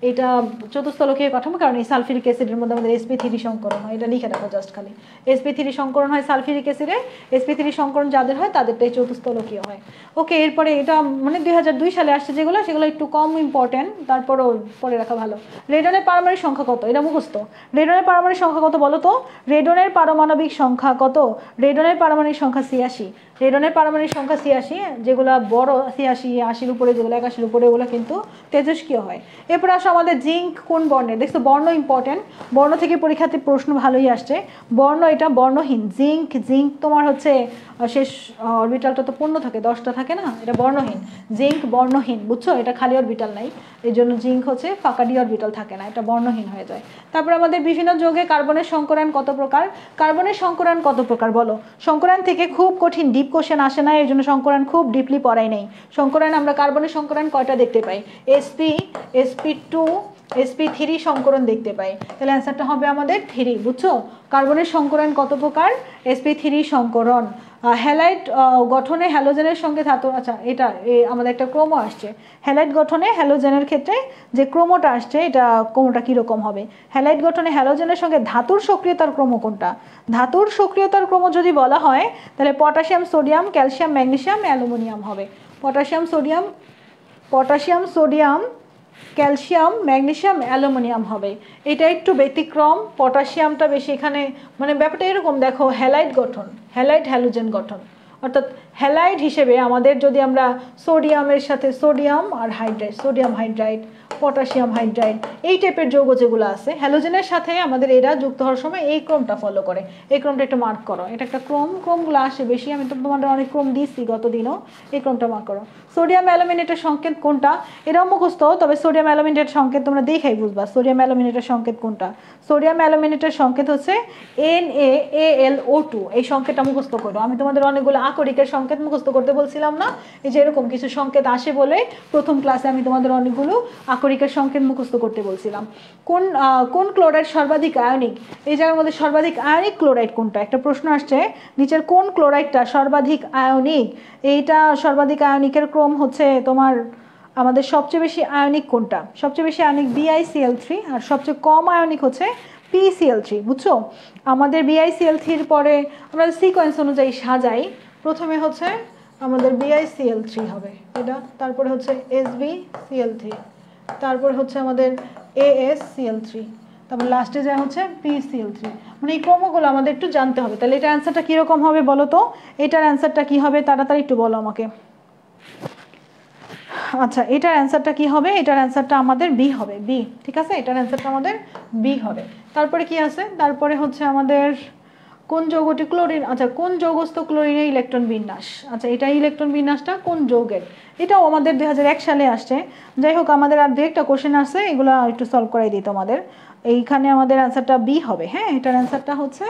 এটা চতুস্তলকীয় কাঠামো, কারণ এই সালফিউরিক অ্যাসিডের মধ্যে আমাদের sp3 সংকরণ হয়, এটা লিখে রাখো জাস্ট খালি, sp3 সংকরণ হয় সালফিউরিক অ্যাসিডের, sp3 সংকরণ যাদের হয় তাদেরটাই চতুস্তলকীয় হয়। ওকে, এরপরে এটা মানে 2002 সালে আসছে যেগুলো, সেগুলো একটু কম ইম্পর্টেন্ট, তারপরও পরে রাখা ভালো। রেডনের পারমাণবিক সংখ্যা কত, এটা মুখস্থ। রেডনের পারমাণবিক সংখ্যা কত বলো তো, রেডনের পারমাণবিক সংখ্যা কত, রেডনের পারমাণবিক সংখ্যা 86, রেডনের পারমাণবিক সংখ্যা 86, যেগুলো বড় 86 80-র উপরে, যেগুলো 81-র উপরে, ওগুলো কিন্তু তেজস্ক্রিয় হয়। এরপর আসো আমাদের জিঙ্ক কোন বর্ণের, দেখছো বর্ণ ইম্পর্টেন্ট, বর্ণ থেকে পরীক্ষাতে প্রশ্ন ভালোই আসছে। বর্ণ এটা বর্ণহীন, জিঙ্ক, জিঙ্ক তোমার হচ্ছে শেষ অরবিটালটা তো পূর্ণ থাকে, 10টা থাকে না, এটা বর্ণহীন, জিঙ্ক বর্ণহীন, বুঝছো, এটা খালি অরবিটাল নাই, এই জন্য জিঙ্ক হচ্ছে ফাঁকা ডি অরবিটাল থাকে না, এটা বর্ণহীন হয়ে যায়। তারপর আমাদের বিভিন্ন যৌগে কার্বনের সংকরায়ন কত প্রকার, কার্বনের সংকরায়ন কত প্রকার বলো। সংকরায়ন থেকে খুব কঠিন ডিপ কোশ্চেন আসে না, এই জন্য সংকরায়ন খুব ডিপলি পড়াই নেই। সংকরায়ন আমরা কার্বনের সংকরায়ন কয়টা দেখতে পাই, sp2 sp3 সংকরণ দেখতে পাই, তাহলে অ্যান্সারটা হবে আমাদের 3, বুঝছো। কার্বনের সংকরায়ন কত প্রকার, sp3 সংকরণ। হ্যালাইড গঠনে হ্যালোজেনের সঙ্গে ধাতু, আচ্ছা এটা আমাদের একটা ক্রোমো আসছে, হ্যালাইড গঠনে হ্যালোজেনের ক্ষেত্রে যে ক্রোমোটা আসছে, এটা ক্রোমোটা কীরকম হবে, হ্যালাইড গঠনে হ্যালোজেনের সঙ্গে ধাতুর সক্রিয়তার ক্রোমো কোনটা, ধাতুর সক্রিয়তার ক্রম যদি বলা হয় তাহলে potassium sodium calcium magnesium aluminium হবে। Potassium sodium calcium magnesium aluminium হবে। এটা একটু ব্যতিক্রম, পটাশিয়ামটা বেশি এখানে, মানে ব্যাপারটা এরকম দেখো, হ্যালাইড গঠন, হ্যালাইড হ্যালোজেন গঠন, অর্থাৎ হ্যালাইড হিসেবে আমাদের যদি আমরা সোডিয়ামের সাথে সোডিয়াম আর hydride, sodium hydride, potassium hydride, এই টাইপের যৌগ যেগুলো আছে হ্যালোজেনের সাথে আমাদের এরা যুক্ত হওয়ার সময় এই ক্রমটা ফলো করে। এই ক্রমটা একটু মার্ক করো, এটা একটা ক্রমগুলো আসে বেশি, আমি তো তোমাদের অনেক ক্রম দিচ্ছি গত দিনও, এই ক্রমটা মার্ক করো। সোডিয়াম অ্যালুমিনেটের সংকেত কোনটা, এটাও মুখস্থ, তবে সোডিয়াম অ্যালুমিনেটের সংকেত তোমরা দেখাই বুঝবা। সোডিয়াম অ্যালুমিনেটের সংকেত কোনটা, সোডিয়াম অ্যালুমিনেটের সংকেত হচ্ছে NaAlO2, এই সংকেতটা মুখস্থ করো। আমি তোমাদের অনেকগুলো আকরিকের সংকেত মুখস্থ করতে বলছিলাম না, এই যে এরকম কিছু সংকেত আসে বলে প্রথম ক্লাসে আমি তোমাদের অনেকগুলো আকরিকের সংকেত মুখস্থ করতে বলছিলাম। কোন ক্লোরাইড সর্বাধিক আয়নিক, এই জায়গার মধ্যে সর্বাধিক আয়নিক ক্লোরাইড কোনটা, একটা প্রশ্ন আসছে, নিচের কোন ক্লোরাইডটা সর্বাধিক আয়নিক। এইটা সর্বাধিক আয়নিকের ক্রম হচ্ছে তোমার আমাদের সবচেয়ে বেশি আয়নিক কোনটা, সবচেয়ে বেশি আয়নিক BiCl3, আর সবচেয়ে কম আয়নিক হচ্ছে PCl3, বুঝছো। আমাদের BiCl3 পরে আমরা সিকোয়েন্স অনুযায়ী সাজাই, প্রথমে হচ্ছে আমাদের BiCl3 হবে এটা, তারপরে হচ্ছে SbCl3, তারপরে হচ্ছে আমাদের AsCl3, তারপর লাস্টে যা হচ্ছে PCl3। মানে এই ক্রমগুলো আমাদের একটু জানতে হবে। তাহলে এটার অ্যান্সারটা কীরকম হবে বলো তো, এটার অ্যান্সারটা কী হবে তাড়াতাড়ি একটু বলো আমাকে। আচ্ছা, এটার অ্যান্সারটা কি হবে, এটার অ্যান্সারটা আমাদের বি হবে, বি, ঠিক আছে, এটার অ্যান্সারটা আমাদের বি হবে। তারপরে কি আছে, তারপরে হচ্ছে আমাদের কোন যৌগটি ক্লোরিন, আচ্ছা কোন যৌগস্থ ক্লোরিনের ইলেকট্রন বিন্যাস, আচ্ছা এটা ইলেকট্রন বিন্যাসটা কোন যৌগের, এটাও আমাদের 2001 সালে আসছে। যাই হোক, আমাদের আর দু একটা কোশ্চেন আছে, এগুলো একটু সলভ করাই দিই তোমাদের। এইখানে আমাদের অ্যান্সারটা বি হবে, হ্যাঁ, এটার অ্যান্সারটা হচ্ছে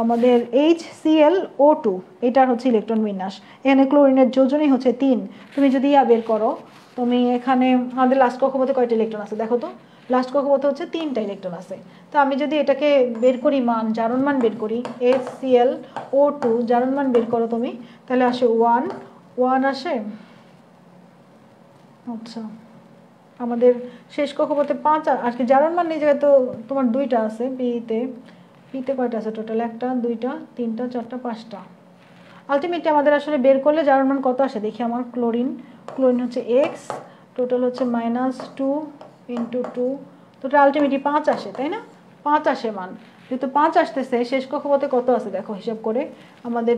আমাদের HClO2, এটার হচ্ছে ইলেকট্রন বিন্যাস। এখানে ক্লোরিনের যোজনই হচ্ছে 3। তুমি যদি বের করো, তুমি এখানে আমাদের লাস্ট কক্ষপথে কয়টা ইলেকট্রন আছে দেখো তো, লাস্ট কক্ষপথে হচ্ছে 3টা ইলেকট্রন আছে। তো আমি যদি এটাকে বের করি মান, জারণ মান বের করি, HClO2 জারণ মান বের করো তুমি, তাহলে আসে 1 আসে। আচ্ছা, আমাদের শেষ কক্ষপথে 5 আর কি, জারণ মান এই জায়গায় তো তোমার 2টা আছে, পিতে কয়টা আছে টোটাল, 1টা 2টা 3টা 4টা 5টা। আলটিমেটলি আমাদের আসলে বের করলে জারণ মান কত আসে দেখি, আমার ক্লোরিন হচ্ছে X, টোটাল হচ্ছে -2 × 2, টোটাল আলটিমেটলি 5 আসে, তাই না, 5 আসে মান। যেহেতু 5 আসতেছে, শেষ কক্ষপথে কত আছে দেখো হিসাব করে, আমাদের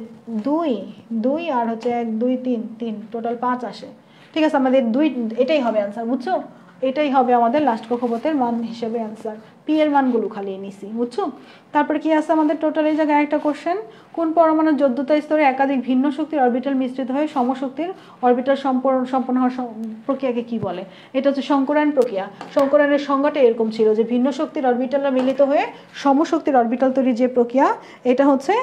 2 আর হচ্ছে 1 2 3 টোটাল 5 আসে। ঠিক আছে, আমাদের 2, এটাই হবে অ্যান্সার, বুঝছো, এটাই হবে আমাদের লাস্ট কক্ষপথের মান হিসেবে অ্যান্সার। পি এর মানগুলো খালি নিছি, বুঝছো। তারপরে কি আছে আমাদের টোটাল এই জায়গায় একটা কোশ্চেন, কোন পরমাণুর যোদ্যতা স্তরে একাধিক ভিন্ন শক্তির অরবিটাল মিশ্রিত হয়ে সমশক্তির অরবিটাল সম্পন্ন হওয়ার প্রক্রিয়াকে কি বলে, এটা হচ্ছে সংকরায়ন প্রক্রিয়া। সংকরায়নের সংজ্ঞাটা এরকম ছিল যে ভিন্ন শক্তির অরবিটালরা মিলিত হয়ে সমশক্তির অরবিটাল তৈরির যে প্রক্রিয়া, এটা হচ্ছে,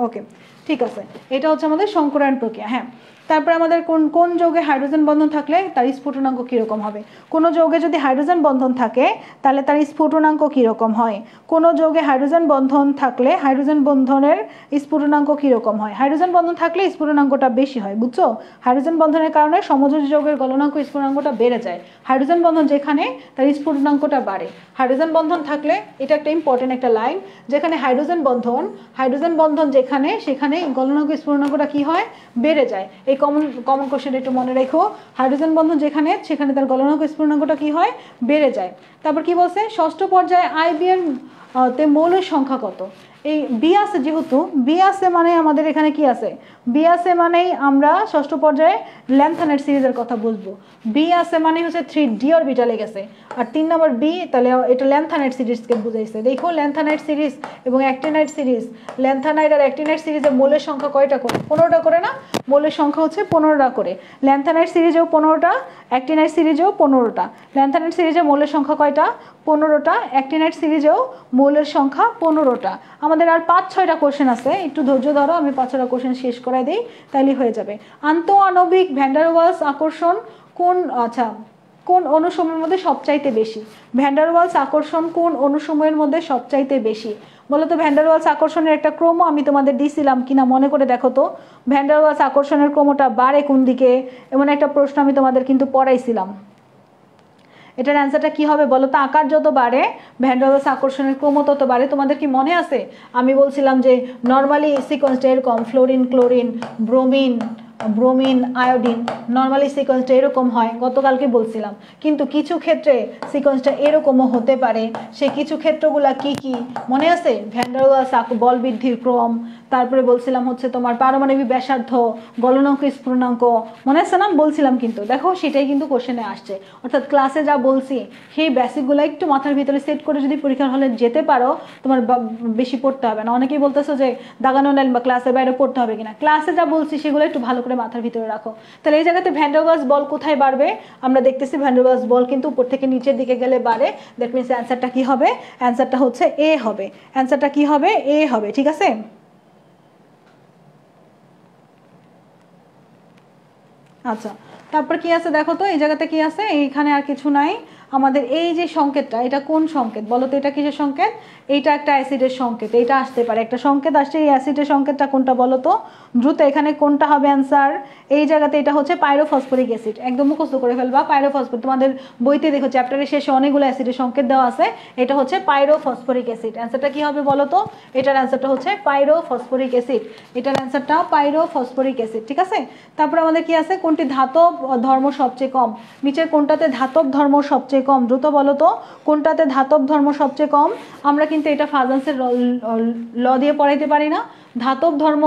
ওকে ঠিক আছে, এটা হচ্ছে আমাদের সংকরায়ন প্রক্রিয়া। হ্যাঁ, তারপরে আমাদের কোন যৌগে হাইড্রোজেন বন্ধন থাকলে তার স্ফুটনাঙ্ক কীরকম হবে, কোনো যৌগে যদি হাইড্রোজেন বন্ধন থাকে তাহলে তার স্ফুটনাঙ্ক কীরকম হয়, কোনো যৌগে হাইড্রোজেন বন্ধন থাকলে হাইড্রোজেন বন্ধনের স্ফুটনাঙ্ক কীরকম হয়, হাইড্রোজেন বন্ধন থাকলে স্ফুটনাঙ্কটা বেশি হয়, বুঝছো। হাইড্রোজেন বন্ধনের কারণে সমযোজী যৌগের গলনাঙ্ক স্ফুটনাঙ্কটা বেড়ে যায়, হাইড্রোজেন বন্ধন যেখানে তার স্ফুটনাঙ্কটা বাড়ে। হাইড্রোজেন বন্ধন থাকলে, এটা একটা ইম্পর্টেন্ট একটা লাইন, যেখানে হাইড্রোজেন বন্ধন যেখানে, সেখানে গলনাঙ্ক স্ফুটনাঙ্কটা কি হয়, বেড়ে যায়। এই কমন কোশ্চেন একটু মনে রেখো, হাইড্রোজেন বন্ধন যেখানে, সেখানে তার গলনাঙ্ক স্ফুটনাঙ্কটা কি হয়, বেড়ে যায়। তারপর কি বলছে, ষষ্ঠ পর্যায়ে IB এর তে মৌলের সংখ্যা কত, এই বি আছে, যেহেতু বি আছে মানে আমাদের এখানে কি আছে, বি আছে মানেই আমরা ষষ্ঠ পর্যায়ে ল্যান্থানাইট সিরিজের কথা বুঝবো। বি আছে মানে হচ্ছে 3D অরবিটালে গেছে, আর 3 নম্বর বি, তাহলে এটা ল্যান্থানাইট সিরিজকে বুঝাইছে। দেখো ল্যান্থানাইট সিরিজ এবং অ্যাক্টিনাইট সিরিজ, ল্যান্থানাইট আর অ্যাক্টিনাইট সিরিজের মৌলের সংখ্যা কয়টা করে, 15টা করে না, মৌলের সংখ্যা হচ্ছে 15টা করে। ল্যান্থানাইট সিরিজেও 15টা, অ্যাক্টিনাইট সিরিজেও 15টা। ল্যান্থানাইট সিরিজে মৌলের সংখ্যা কয়টা, 15টা, অ্যাক্টিনাইট সিরিজেও মৌলের সংখ্যা 15টা। আমাদের আর 5-6টা কোশ্চেন আছে, একটু ধৈর্য ধরো, আমি 5-6টা কোশ্চেন শেষ করাই দিই, তাইলে হয়ে যাবে। আন্তঃআণবিক ভ্যান ডার ওয়ালস আকর্ষণ কোন অণুসমূহের মধ্যে সবচাইতে বেশি, ভ্যান ডার ওয়ালস আকর্ষণ কোন অণুসমূহের মধ্যে সবচাইতে বেশি, বলতো ভ্যান ডার ওয়ালস আকর্ষণের একটা ক্রম আমি তোমাদের দিয়েছিলাম কিনা মনে করে দেখো তো, ভ্যান ডার ওয়ালস আকর্ষণের ক্রমটা বাড়ে কোন দিকে, এমন একটা প্রশ্ন আমি তোমাদের কিন্তু পড়াইছিলাম। এটার অ্যান্সারটা কি হবে বলো তো? আকার যত বাড়ে ভ্যান ডার ওয়ালস আকর্ষণের ক্রম তত বাড়ে। তোমাদের কি মনে আছে আমি বলছিলাম যে নর্মালি সিকোয়েন্সটা এরকম, fluorine chlorine bromine iodine, normally সিকোয়েন্সটা এরকম হয়, গতকালকে বলছিলাম। কিন্তু কিছু ক্ষেত্রে সিকোয়েন্সটা এরকমও হতে পারে। সেই কিছু ক্ষেত্রগুলা কি কি মনে আছে? ভ্যান ডার ওয়ালস বল বৃদ্ধির ক্রম, তারপরে বলছিলাম হচ্ছে তোমার পারমাণবিক ব্যাসার্ধ, গলনাঙ্ক স্ফুটনাঙ্ক, মনে আছে না? বলছিলাম কিন্তু দেখো সেটাই কিন্তু কোশ্চেনে আসছে। অর্থাৎ ক্লাসে যা বলছি সেই বেসিকগুলো একটু মাথার ভিতরে সেট করে যদি পরীক্ষার হলে যেতে পারো তোমার বেশি পড়তে হবে না। অনেকেই বলতেছো যে দাগানো লাইন বা ক্লাসের বাইরে পড়তে হবে কিনা, ক্লাসে যা বলছি সেগুলো একটু ভালো করে মাথার ভিতরে রাখো। তাহলে এই জায়গাতে ভ্যান ডার ওয়ালস বল কোথায় বাড়বে? আমরা দেখতেছি ভ্যান ডার ওয়ালস বল কিন্তু উপর থেকে নিচের দিকে গেলে বাড়ে। দ্যাট মিনস অ্যান্সারটা কি হবে? অ্যান্সারটা হচ্ছে এ হবে। অ্যান্সারটা কি হবে? এ হবে। ঠিক আছে, আচ্ছা তারপর কি আছে দেখো তো? এই জায়গাতে কি আছে? এইখানে আর কিছু নাই। আমাদের এই যে সংকেতটা, এটা কোন সংকেত বলো তো? এটা কিসের সংকেত? এইটা একটা অ্যাসিডের সংকেত। এইটা আসতে পারে, একটা সংকেত আসছে, এই অ্যাসিডের সংকেতটা কোনটা বলো তো? দ্রুত এখানে কোনটা হবে অ্যান্সার? এই জায়গাতে এটা হচ্ছে পাইরোফসফরিক অ্যাসিড। একদম মুখস্থ করে ফেলবা পাইরোফসফরিক। তোমাদের বইতে দেখো চ্যাপ্টারের শেষে অনেকগুলো অ্যাসিডের সংকেত দেওয়া আছে, এটা হচ্ছে পাইরোফসফরিক অ্যাসিড। অ্যান্সারটা কি হবে বলো তো? এটার অ্যান্সারটা হচ্ছে পাইরোফসফরিক অ্যাসিড। এটার অ্যান্সারটা পাইরোফসফরিক অ্যাসিড। ঠিক আছে, তারপর আমাদের কি আছে? কোনটি ধাতব ধর্ম সবচেয়ে কম? নিচের কোনটাতে ধাতব ধর্ম সবচেয়ে কম? দ্রুত বলো তো কোনটাতে ধাতব ধর্ম সবচেয়ে কম? আমরা কিন্তু এটা ফাজান্সের ল দিয়ে পড়াইতে পারি না। ধাতব ধর্ম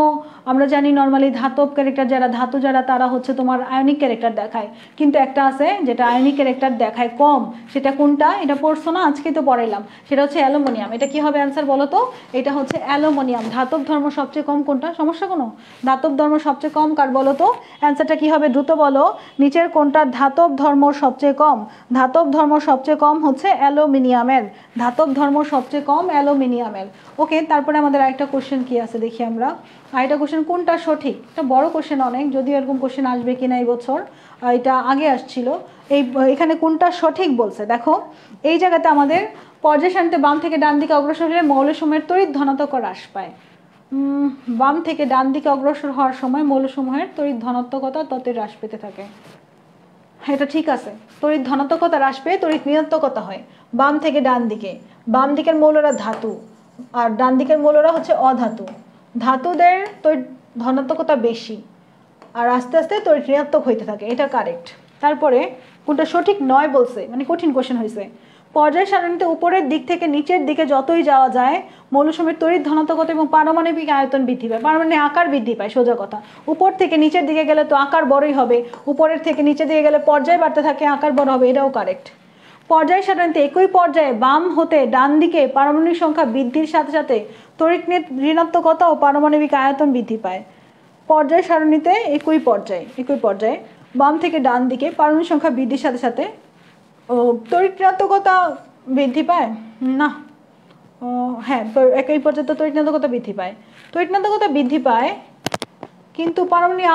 আমরা জানি নর্মালি ধাতব ক্যারেক্টার যারা, ধাতু যারা, তারা হচ্ছে তোমার আয়নিক ক্যারেক্টার দেখায়। কিন্তু একটা আছে যেটা আয়নিক ক্যারেক্টার দেখায় কম, সেটা কোনটা? এটা পড়ছো না? আজকে তো পড়াইলাম। সেটা হচ্ছে অ্যালুমিনিয়াম। এটা কি হবে অ্যান্সার বলো তো? এটা হচ্ছে অ্যালুমিনিয়াম। ধাতব ধর্ম সবচেয়ে কম কোনটা? সমস্যা কোনো? ধাতব ধর্ম সবচেয়ে কম কার বলো তো? অ্যান্সারটা কি হবে দ্রুত বলো? নিচের কোনটার ধাতব ধর্ম সবচেয়ে কম? ধাতব ধর্ম সবচেয়ে কম হচ্ছে অ্যালুমিনিয়ামের। ধাতব ধর্ম সবচেয়ে কম অ্যালুমিনিয়ামের। ওকে, তারপরে আমাদের আরেকটা কোশ্চেন কি আছে দেখি আমরা। আরেকটা কোশ্চেন কোনটা সঠিক? এটা বড় কোশ্চেন অনেক, যদিও এরকম কোশ্চেন আসবে কিনা এই বছর, এটা আগে আসছিল। এখানে কোনটা সঠিক বলছে দেখো। এই জায়গাতে আমাদের পর্যায় সারণীতে বাম থেকে ডান দিকে অগ্রসর হলে মৌলসমূহের তড়িৎ ধনাত্মক হ্রাস পায়। বাম থেকে ডান দিকে অগ্রসর হওয়ার সময় মৌলসমূহের তড়িৎ ধনাত্মকতা ততই হ্রাস পেতে থাকে। এটা ঠিক আছে, তড়িৎ ধনাত্মকতা হ্রাস পেয়ে তড়িৎ ঋণাত্মকতা হয় বাম থেকে ডান দিকে। বাম দিকের মৌলরা ধাতু আর ডান দিকের মৌলরা হচ্ছে অধাতু। ধাতুদের তড়িৎ ধনাত্মকতা বেশি আর আস্তে আস্তে তড়িৎ ঋণাত্মক হইতে থাকে, এটা কারেক্ট। তারপরে কোনটা সঠিক নয় বলছে, মানে কঠিন কোশ্চেন হয়েছে। পর্যায় সারণীতে উপরের দিক থেকে নিচের দিকে যতই যাওয়া যায় মৌলসমূহের তড়িৎ ধনাত্মকতা এবং পারমাণবিক আয়তন বৃদ্ধি পায়, পারমাণবিক আকার বৃদ্ধি পায়। সোজা কথা, উপর থেকে নিচের দিকে গেলে তো আকার বড়ই হবে, উপরের থেকে নিচের দিকে গেলে পর্যায় বাড়তে থাকে, আকার বড় হবে, এটাও কারেক্ট। পর্যায় সারণীতে একই পর্যায়ে বাম হতে ডান দিকে পারমাণবিক সংখ্যা বৃদ্ধির সাথে সাথে তড়িৎ ঋণাত্মকতা ও পারমাণবিক আয়তন বৃদ্ধি পায়। পর্যায় সারণীতে একই পর্যায়ে বাম থেকে ডান দিকে পারমাণবিক সংখ্যা বৃদ্ধির সাথে সাথে তড়িৎ ঋণাত্মকতা বৃদ্ধি পায় না? হ্যাঁ, একই পর্যায়ে তড়িৎ ঋণাত্মকতা বৃদ্ধি পায়। তড়িৎ ঋণাত্মকতা বৃদ্ধি পায় কিন্তু পারমাণবিক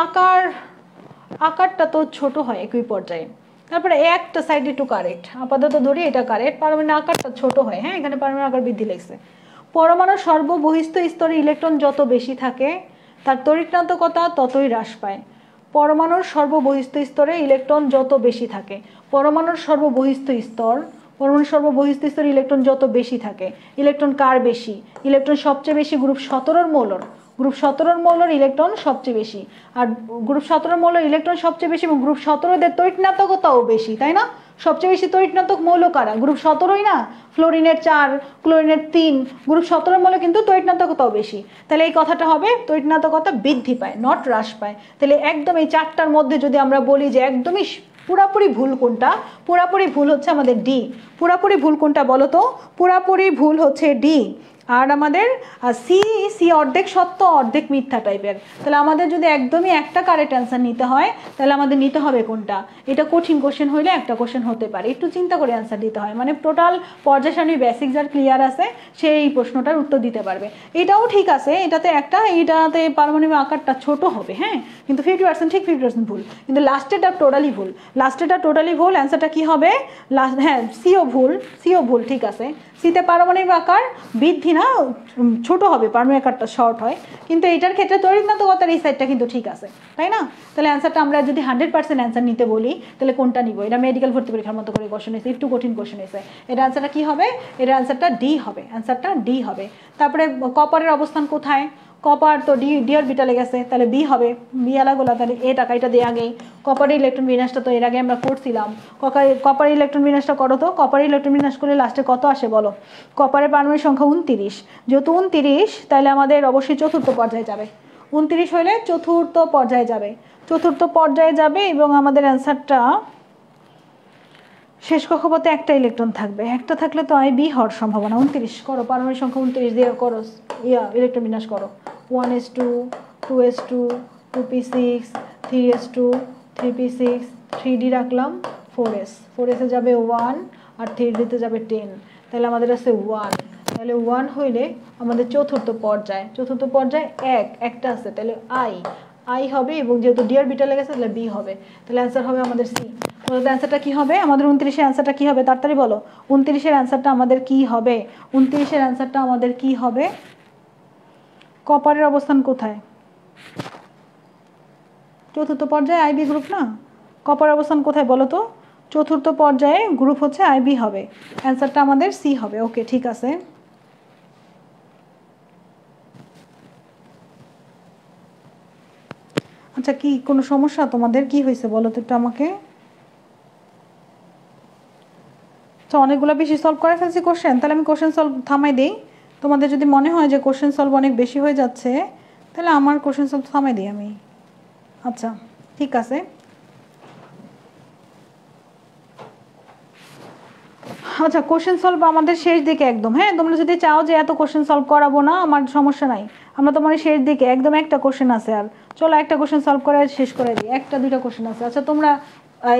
আকারটা তো ছোট হয় একই পর্যায়ে। তারপরে একটা সাইড একটু কারেক্ট, আপাতত ধরি এটা কারেক্ট, পারমাণবিক আকারটা ছোট হয়। হ্যাঁ, এখানে পারমাণবিক আকার বৃদ্ধি লেগেছে। পরমাণুর সর্ববহিস্থ স্তরে ইলেকট্রন যত বেশি থাকে তার তড়িৎ ঋণাত্মকতা ততই হ্রাস পায়। পরমাণুর সর্ববহিস্থ স্তরে ইলেকট্রন যত বেশি থাকে, পরমাণুর সর্ববহিস্থ স্তরে ইলেকট্রন যত বেশি থাকে, ইলেকট্রন কার বেশি? ইলেকট্রন সবচেয়ে বেশি গ্রুপ 17 মৌলর। গ্রুপ 17 মৌলর ইলেকট্রন সবচেয়ে বেশি, আর গ্রুপ 17 মৌলর ইলেকট্রন সবচেয়ে বেশি এবং গ্রুপ 17দের তড়িৎ ঋণাত্মকতাও বেশি, তাই না? সবচেয়ে বেশি তড়িৎ ঋণাত্মক মৌল কারা? গ্রুপ 17ই না? ফ্লোরিনের 4, ক্লোরিনের 3, গ্রুপ 17 মৌল কিন্তু তড়িৎ ঋণাত্মকতাও বেশি। তাহলে এই কথাটা হবে তড়িৎ ঋণাত্মকতা বৃদ্ধি পায়, নট হ্রাস পায়। তাহলে একদম এই চারটার মধ্যে যদি আমরা বলি যে একদমই পুরাপুরি ভুল কোনটা, পুরাপুরি ভুল হচ্ছে আমাদের ডি। পুরাপুরি ভুল কোনটা বলো তো? পুরাপুরি ভুল হচ্ছে ডি। আর আমাদের সি অর্ধেক সত্য অর্ধেক মিথ্যা টাইপের। তাহলে আমাদের যদি একদমই একটা কারেক্ট অ্যান্সার নিতে হয় তাহলে আমাদের নিতে হবে কোনটা? এটা কঠিন কোশ্চেন হইলে একটা কোশ্চেন হতে পারে, একটু চিন্তা করে অ্যান্সার দিতে হয়। মানে টোটাল পর্যায় সারণী বেসিক যার ক্লিয়ার আছে সেই এই প্রশ্নটার উত্তর দিতে পারবে। এটাও ঠিক আছে, এটাতে পারমাণবিক আকারটা ছোট হবে, হ্যাঁ, কিন্তু 50% ঠিক 50% ভুল। কিন্তু লাস্টেরটা টোটালি ভুল। অ্যান্সারটা কি হবে? হ্যাঁ, সিও ভুল, ঠিক আছে। সিতে পারমাণবিক আকার বৃদ্ধি না না ছোট হবে, পারমাণবিক আকারটা শর্ট হয়, কিন্তু এটার ক্ষেত্রে তড়িৎনাত্মকতার এই সাইডটা কিন্তু ঠিক আছে, তাই না? তাহলে অ্যান্সারটা আমরা যদি 100% অ্যান্সার নিতে বলি তাহলে কোনটা নিব? এটা মেডিকেল ভর্তি পরীক্ষার মতো করে কোশ্চেন এসে, একটু কঠিন কোশ্চেন এসে, এটা অ্যান্সারটা কি হবে? এটা অ্যান্সারটা ডি হবে, অ্যান্সারটা ডি হবে। তারপরে কপারের অবস্থান কোথায়? কপার তো ডি অরবিটালে গেছে, তাহলে বি হবে, বি আলাগোলা, তাহলে এ টাকা এটা দিয়ে আগেই। কপারের ইলেকট্রন বিন্যাসটা তো এর আগে আমরা করছিলাম, কপারের ইলেকট্রন বিন্যাসটা করো তো। কপারের ইলেকট্রন বিন্যাস করলে লাস্টে কত আসে বলো? কপারের পারমাণবিক সংখ্যা 29, যেহেতু 29 তাহলে আমাদের অবশ্যই চতুর্থ পর্যায়ে যাবে, 29 হলে চতুর্থ পর্যায়ে যাবে, চতুর্থ পর্যায়ে যাবে। এবং আমাদের অ্যান্সারটা শেষ কক্ষপথে একটা ইলেকট্রন থাকবে, একটা থাকলে তো আই বি হওয়ার সম্ভাবনা। 29 করো, পারমাণবিক সংখ্যা 29 দিয়ে করো, ইলেকট্রন বিন্যাস করো। 1s2 2s2 2p6 3s2 3p6 3d রাখলাম, 4s এ যাবে 1 আর 3d-তে যাবে 10, তাহলে আমাদের আছে 1, তাহলে 1 হইলে আমাদের চতুর্থ পর্যায়ে, চতুর্থ পর্যায়ে একটা আছে, তাহলে আই হবে, এবং যেহেতু ডি অরবিটালে গেছে তাহলে বি হবে, তাহলে অ্যান্সার হবে আমাদের সি। বলো অ্যান্সারটা কি হবে আমাদের? 29-এর অ্যান্সারটা কি হবে? তাড়াতাড়ি বলো, 29-এর অ্যান্সারটা আমাদের কি হবে? 29-এর অ্যান্সারটা আমাদের কি হবে? কপারের অবস্থান কোথায়? চতুর্থ পর্যায়ে আইবি গ্রুপ না? কপারের অবস্থান কোথায় বলো তো? চতুর্থ পর্যায়ে গ্রুপ হচ্ছে আইবি হবে, অ্যান্সারটা আমাদের সি হবে। ওকে, ঠিক আছে। আচ্ছা, কি কোনো সমস্যা তোমাদের? কি হয়েছে বলো তো একটু আমাকে। তো অনেকগুলো বেশি সলভ করে ফেলছি কোশ্চেন, তাহলে আমি কোশ্চেন সলভ থামাই দিই। তোমাদের যদি মনে হয় যে কোশ্চেন সলভ অনেক বেশি হয়ে যাচ্ছে তাহলে আমার কোশ্চেন সলভ থামাই দিই আমি। আচ্ছা, ঠিক আছে। আচ্ছা, কোশ্চেন সলভ আমাদের শেষ দিকে একদম। হ্যাঁ, তোমরা যদি চাও যে এত কোশ্চেন সলভ করাবো না, আমার সমস্যা নাই, আমরা তোমার শেষ দিকে একদম একটা কোশ্চেন আছে, আর চলো একটা কোশ্চেন সলভ করে শেষ করে দিই, একটা দুইটা কোশ্চেন আছে। আচ্ছা, তোমরা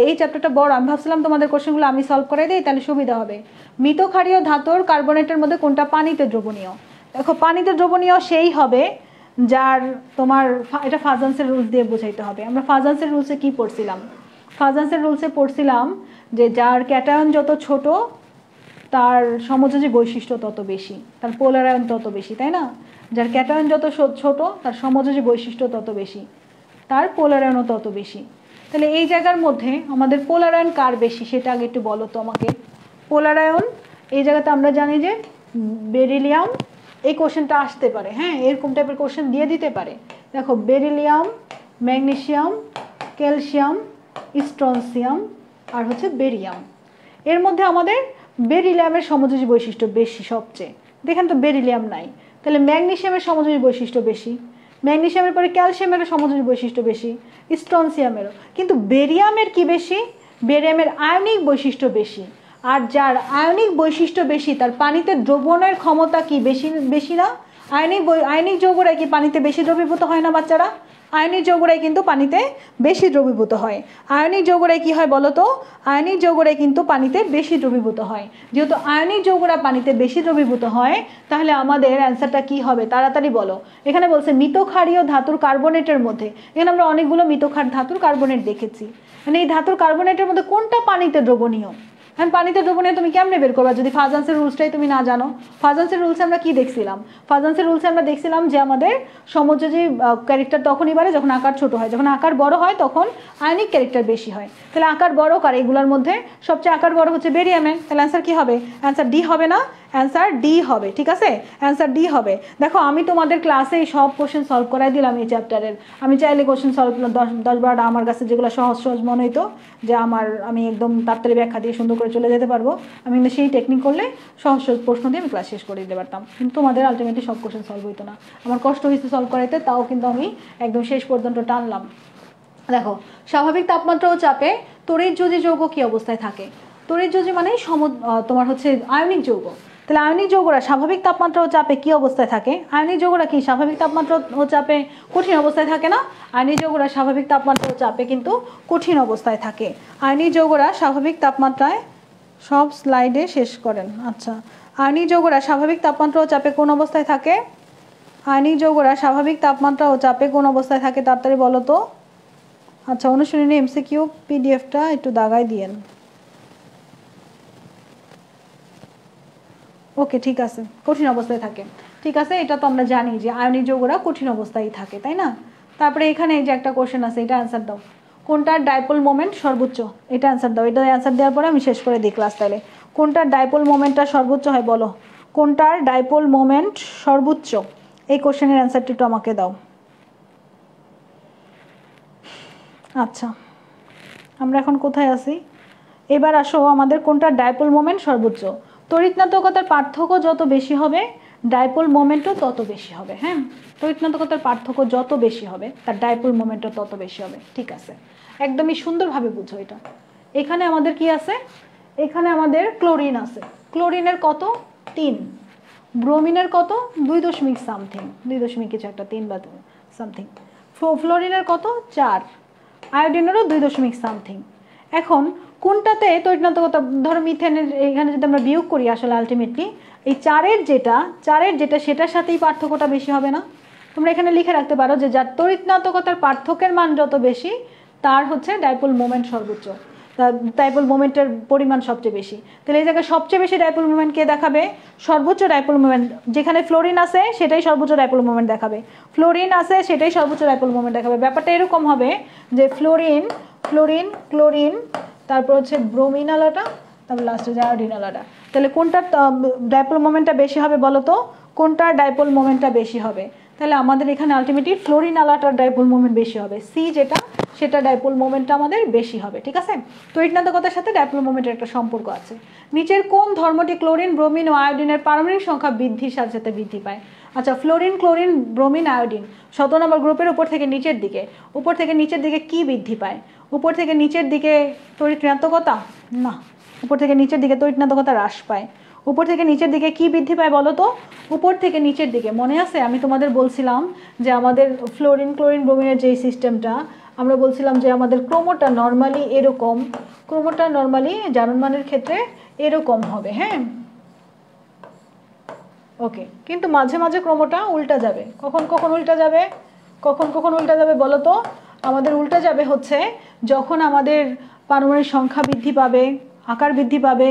এই চ্যাপ্টারটা বড়, আমি ভাবছিলাম তোমাদের কোশ্চেনগুলো আমি সলভ করে দিই তাহলে সুবিধা হবে। মৃত ক্ষারীয় ধাতুর কার্বনেটের মধ্যে কোনটা পানিতে দ্রবণীয়? দেখো, পানিতে দ্রবণীয় সেই হবে যার তোমার এটা ফাজান্সের রুলস দিয়ে বোঝাইতে হবে। আমরা ফাজান্সের রুলসে কি পড়ছিলাম? ফাজান্সের রুলসে পড়ছিলাম যে যার ক্যাটায়ন যত ছোট তার সমযোজী বৈশিষ্ট্য তত বেশি, তার পোলারায়ন তত বেশি, তাই না? যার ক্যাটায়ন যত ছোট তার সমযোজী বৈশিষ্ট্য তত বেশি, তার পোলারায়নও তত বেশি। তাহলে এই জায়গার মধ্যে আমাদের পোলারায়ন কার বেশি সেটা আগে একটু বলো তো আমাকে। পোলারায়ন এই জায়গাতে আমরা জানি যে বেরিলিয়াম, এই কোশ্চেনটা আসতে পারে, হ্যাঁ, এরকম টাইপের কোশ্চেন দিয়ে দিতে পারে। দেখো, বেরিলিয়াম, ম্যাগনেসিয়াম, ক্যালসিয়াম, স্ট্রনসিয়াম আর হচ্ছে বেরিয়াম, এর মধ্যে আমাদের বেরিলিয়ামের সমযোজী বৈশিষ্ট্য বেশি সবচেয়ে। দেখেন তো বেরিলিয়াম নাই, তাহলে ম্যাগনেসিয়ামের সমযোজী বৈশিষ্ট্য বেশি, ম্যাগনেসিয়ামের পরে ক্যালসিয়ামেরও সমযোজী বৈশিষ্ট্য বেশি, স্ট্রনসিয়ামেরও। কিন্তু বেরিয়ামের কি বেশি? বেরিয়ামের আয়নিক বৈশিষ্ট্য বেশি, আর যার আয়নিক বৈশিষ্ট্য বেশি তার পানিতে দ্রবণের ক্ষমতা কি বেশি? বেশি না? আয়নিক যৌগরাই কি পানিতে বেশি দ্রবীভূত হয় না বাচ্চারা? আয়নিক যৌগরাই কিন্তু পানিতে বেশি দ্রবীভূত হয়। আয়নিক যৌগরাই কি হয় বলো তো? আয়নিক যৌগরাই কিন্তু পানিতে বেশি দ্রবীভূত হয়। যেহেতু আয়নিক যৌগরা পানিতে বেশি দ্রবীভূত হয় তাহলে আমাদের অ্যান্সারটা কি হবে? তাড়াতাড়ি বলো। এখানে বলছে মৃত ক্ষারীয় ধাতুর কার্বনেটের মধ্যে, এখানে আমরা অনেকগুলো মৃত ধাতুর কার্বনেট দেখেছি, মানে এই ধাতুর কার্বনেটের মধ্যে কোনটা পানিতে দ্রবণীয়? এখন পানিতে দ্রবণীয় তুমি কেমনে বের করবা যদি ফাজান্সের রুলসটাই তুমি না জানো? ফাজান্সের রুলসে আমরা কি দেখছিলাম? ফাজান্সের রুলসে আমরা দেখছিলাম যে আমাদের সমযোজী ক্যারেক্টার তখনই বাড়ে যখন আকার ছোট হয়, যখন আকার বড় হয় তখন আয়নিক ক্যারেক্টার বেশি হয়। তাহলে আকার বড় কার? এগুলোর মধ্যে সবচেয়ে আকার বড় হচ্ছে বেরিয়ামের, তাহলে অ্যান্সার কি হবে? অ্যান্সার ডি হবে না? অ্যান্সার ডি হবে, ঠিক আছে, অ্যান্সার ডি হবে। দেখো, আমি তোমাদের ক্লাসে সব কোশ্চেন সলভ করাই দিলাম এই চ্যাপ্টারের। আমি চাইলে কোশ্চেন সলভ 10-12টা আমার কাছে যেগুলো সহজ সহজ মনে হইতো যে আমি একদম তাড়াতাড়ি ব্যাখ্যা দিয়ে সুন্দর করে চলে যেতে পারবো, আমি কিন্তু সেই টেকনিক করলে সহজ সহজ প্রশ্ন দিয়ে আমি ক্লাস শেষ করে দিতে পারতাম, কিন্তু তোমাদের আলটিমেটলি সব কোশ্চেন সলভ হইতো না। আমার কষ্ট হয়েছে সলভ করাইতে, তাও কিন্তু আমি একদম শেষ পর্যন্ত টানলাম। দেখো, স্বাভাবিক তাপমাত্রা ও চাপে তড়িৎযোজী যৌগ কি অবস্থায় থাকে? তড়িৎযোজী মানে তোমার হচ্ছে আয়নিক যৌগ। তাহলে আয়নিক যৌগরা স্বাভাবিক তাপমাত্রা ও চাপে কি অবস্থায় থাকে? আয়নিক যৌগরা কি স্বাভাবিক তাপমাত্রা ও চাপে কঠিন অবস্থায় থাকে না? আয়নিক যৌগরা স্বাভাবিক তাপমাত্রা ও চাপে কিন্তু কঠিন অবস্থায় থাকে। আয়নিক যৌগরা স্বাভাবিক তাপমাত্রায়, সব স্লাইডে শেষ করেন। আচ্ছা, আয়নিক যৌগরা স্বাভাবিক তাপমাত্রা ও চাপে কোন অবস্থায় থাকে? আয়নিক যৌগরা স্বাভাবিক তাপমাত্রা ও চাপে কোন অবস্থায় থাকে তাড়াতাড়ি বলো তো। আচ্ছা, অনুশীলনী এমসিকিউ পিডিএফটা একটু দাগাই দিয়েন। ওকে ঠিক আছে, কঠিন অবস্থায় থাকে, ঠিক আছে, এটা তো আমরা জানি যে আয়নিক যৌগরা কঠিন অবস্থায় থাকে, তাই না? তারপরে এখানে এই যে একটা কোশ্চেন আছে, এটা অ্যান্সার দাও। কোনটার ডাইপোল মোমেন্ট সর্বোচ্চ? এটা অ্যান্সার দাও। এটা অ্যান্সার দেওয়ার পরে আমি শেষ করে দিই ক্লাস। তাহলে কোনটার ডাইপোল মোমেন্টটা সর্বোচ্চ হয় বলো? কোনটার ডাইপোল মোমেন্ট সর্বোচ্চ? এই কোশ্চেনের অ্যান্সারটি একটু আমাকে দাও। আচ্ছা, আমরা এখন কোথায় আছি? এবার আসো আমাদের কোনটার ডাইপোল মোমেন্ট সর্বোচ্চ। তড়িৎনাত্মকতার পার্থক্য যত বেশি হবে ডাইপোল মোমেন্টও তত বেশি হবে। হ্যাঁ, তড়িৎনাত্মকতার পার্থক্য যত বেশি হবে তার ডাইপোল মোমেন্টও তত বেশি হবে। ঠিক আছে, একদমই সুন্দরভাবে বুঝো এটা। এখানে আমাদের কি আছে? এখানে আমাদের ক্লোরিন আছে। ক্লোরিনের কত? 3। ব্রোমিনের কত? 2 সামথিং, 2 কিছু একটা, 3 বা সামথিং। ফ্লোরিনের কত? 4। আয়োডিনেরও 2 সামথিং। এখন কোনটাতে তড়িৎনাত্মকতা, ধরো মিথেনের এখানে যদি আমরা বিয়োগ করি, আসলে আলটিমেটলি এই 4-এর যেটা সেটার সাথেই পার্থক্যটা বেশি হবে না? তোমরা এখানে লিখে রাখতে পারো যে যার তড়িৎনাত্মকতার পার্থক্যের মান যত বেশি তার হচ্ছে ডাইপোল মোমেন্ট সর্বোচ্চ, ডাইপোল মোমেন্টের পরিমাণ সবচেয়ে বেশি। তাহলে এই জায়গায় সবচেয়ে বেশি ডাইপোল মোমেন্ট কে দেখাবে? সর্বোচ্চ ডাইপোল মোমেন্ট। যেখানে ফ্লোরিন আছে সেটাই সর্বোচ্চ ডাইপোল মোমেন্ট দেখাবে, ফ্লোরিন আছে সেটাই সর্বোচ্চ ডাইপোল মোমেন্ট দেখাবে। ব্যাপারটা এরকম হবে যে ফ্লোরিন, ক্লোরিন, ক্লোরিন, তারপর হচ্ছে ব্রোমিন আলাদা, তারপর লাস্টে যে আয়োডিন আলাদা। তাহলে কোনটার ডাইপোল মোমেন্টটা বেশি হবে বলো তো? কোনটার ডাইপোল মোমেন্টটা বেশি হবে? তাহলে আমাদের এখানে আলটিমেটলি ফ্লোরিন আলাটার ডাইপোল মোমেন্ট বেশি হবে। সি যেটা, সেটা ডাইপোল মোমেন্টটা আমাদের বেশি হবে। ঠিক আছে, তড়িৎনাত্মকতার সাথে ডাইপোল মোমেন্টের একটা সম্পর্ক আছে। নিচের কোন ধর্মটি ক্লোরিন, ব্রোমিন ও আয়োডিনের পারমাণবিক সংখ্যা বৃদ্ধির সাথে সাথে বৃদ্ধি পায়? আচ্ছা, ফ্লোরিন, ক্লোরিন, ব্রোমিন, আয়োডিন 17 নম্বর গ্রুপের উপর থেকে নিচের দিকে, উপর থেকে নিচের দিকে কি বৃদ্ধি পায়? উপর থেকে নিচের দিকে তড়িৎনাত্মকতা? না, উপর থেকে নিচের দিকে তড়িৎনাত্মকতা হ্রাস পায়। উপর থেকে নিচের দিকে কি বৃদ্ধি পায় বলো তো? উপর থেকে নিচের দিকে। মনে আছে আমি তোমাদের বলছিলাম যে আমাদের ফ্লোরিন, ক্লোরিন, ব্রোমিনের যেই সিস্টেমটা, আমরা বলছিলাম যে আমাদের ক্রমটা নর্মালি এরকম, ক্রমটা নর্মালি জারণমানের ক্ষেত্রে এরকম হবে। হ্যাঁ, ওকে, কিন্তু মাঝে মাঝে ক্রমটা উল্টা যাবে। কখন কখন উল্টা যাবে? কখন কখন উল্টা যাবে বলো তো? আমাদের উল্টা যাবে হচ্ছে যখন আমাদের পারমাণবিক সংখ্যা বৃদ্ধি পাবে, আকার বৃদ্ধি পাবে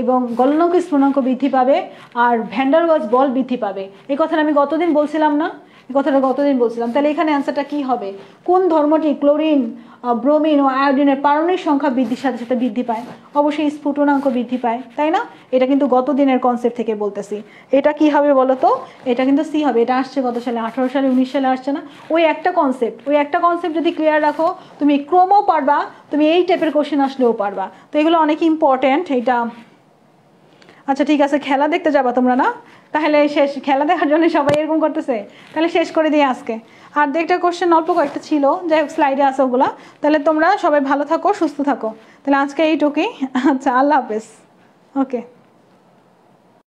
এবং গলনাঙ্ক স্ফুটনাঙ্ক বৃদ্ধি পাবে আর ভ্যান ডার ওয়ালস বল বৃদ্ধি পাবে। এই কথাটা আমি গতদিন বলছিলাম না? এই কথাটা গতদিন বলছিলাম। তাহলে এখানে অ্যান্সারটা কি হবে? কোন ধর্মটি ক্লোরিন, ব্রোমিন ও আয়োডিনের পারমাণবিক সংখ্যা বৃদ্ধির সাথে সাথে বৃদ্ধি পায়? অবশ্যই স্ফুটনাঙ্ক বৃদ্ধি পায়, তাই না? এটা কিন্তু গতদিনের কনসেপ্ট থেকে বলতেছি। এটা কি হবে বলো তো? এটা কিন্তু সি হবে। এটা আসছে কত সালে? 18 সালে, 19 সালে আসছে না? ওই একটা কনসেপ্ট যদি ক্লিয়ার রাখো তুমি ক্রমও পারবা, তুমি এই টাইপের কোশ্চেন আসলেও পারবা। তো এগুলো অনেক ইম্পর্টেন্ট। এইটা আচ্ছা ঠিক আছে, খেলা দেখতে যাবা তোমরা না? তাহলে শেষ, খেলা দেখার জন্য সবাই এরকম করতেছে, তাহলে শেষ করে দিই আজকে। আর একটা কোশ্চেন অল্প কয়েকটা ছিল, যাই হোক স্লাইডে আছে ওগুলা। তাহলে তোমরা সবাই ভালো থাকো, সুস্থ থাকো। তাহলে আজকে এইটুকুই। আচ্ছা, আল্লাহ হাফেজ। ওকে।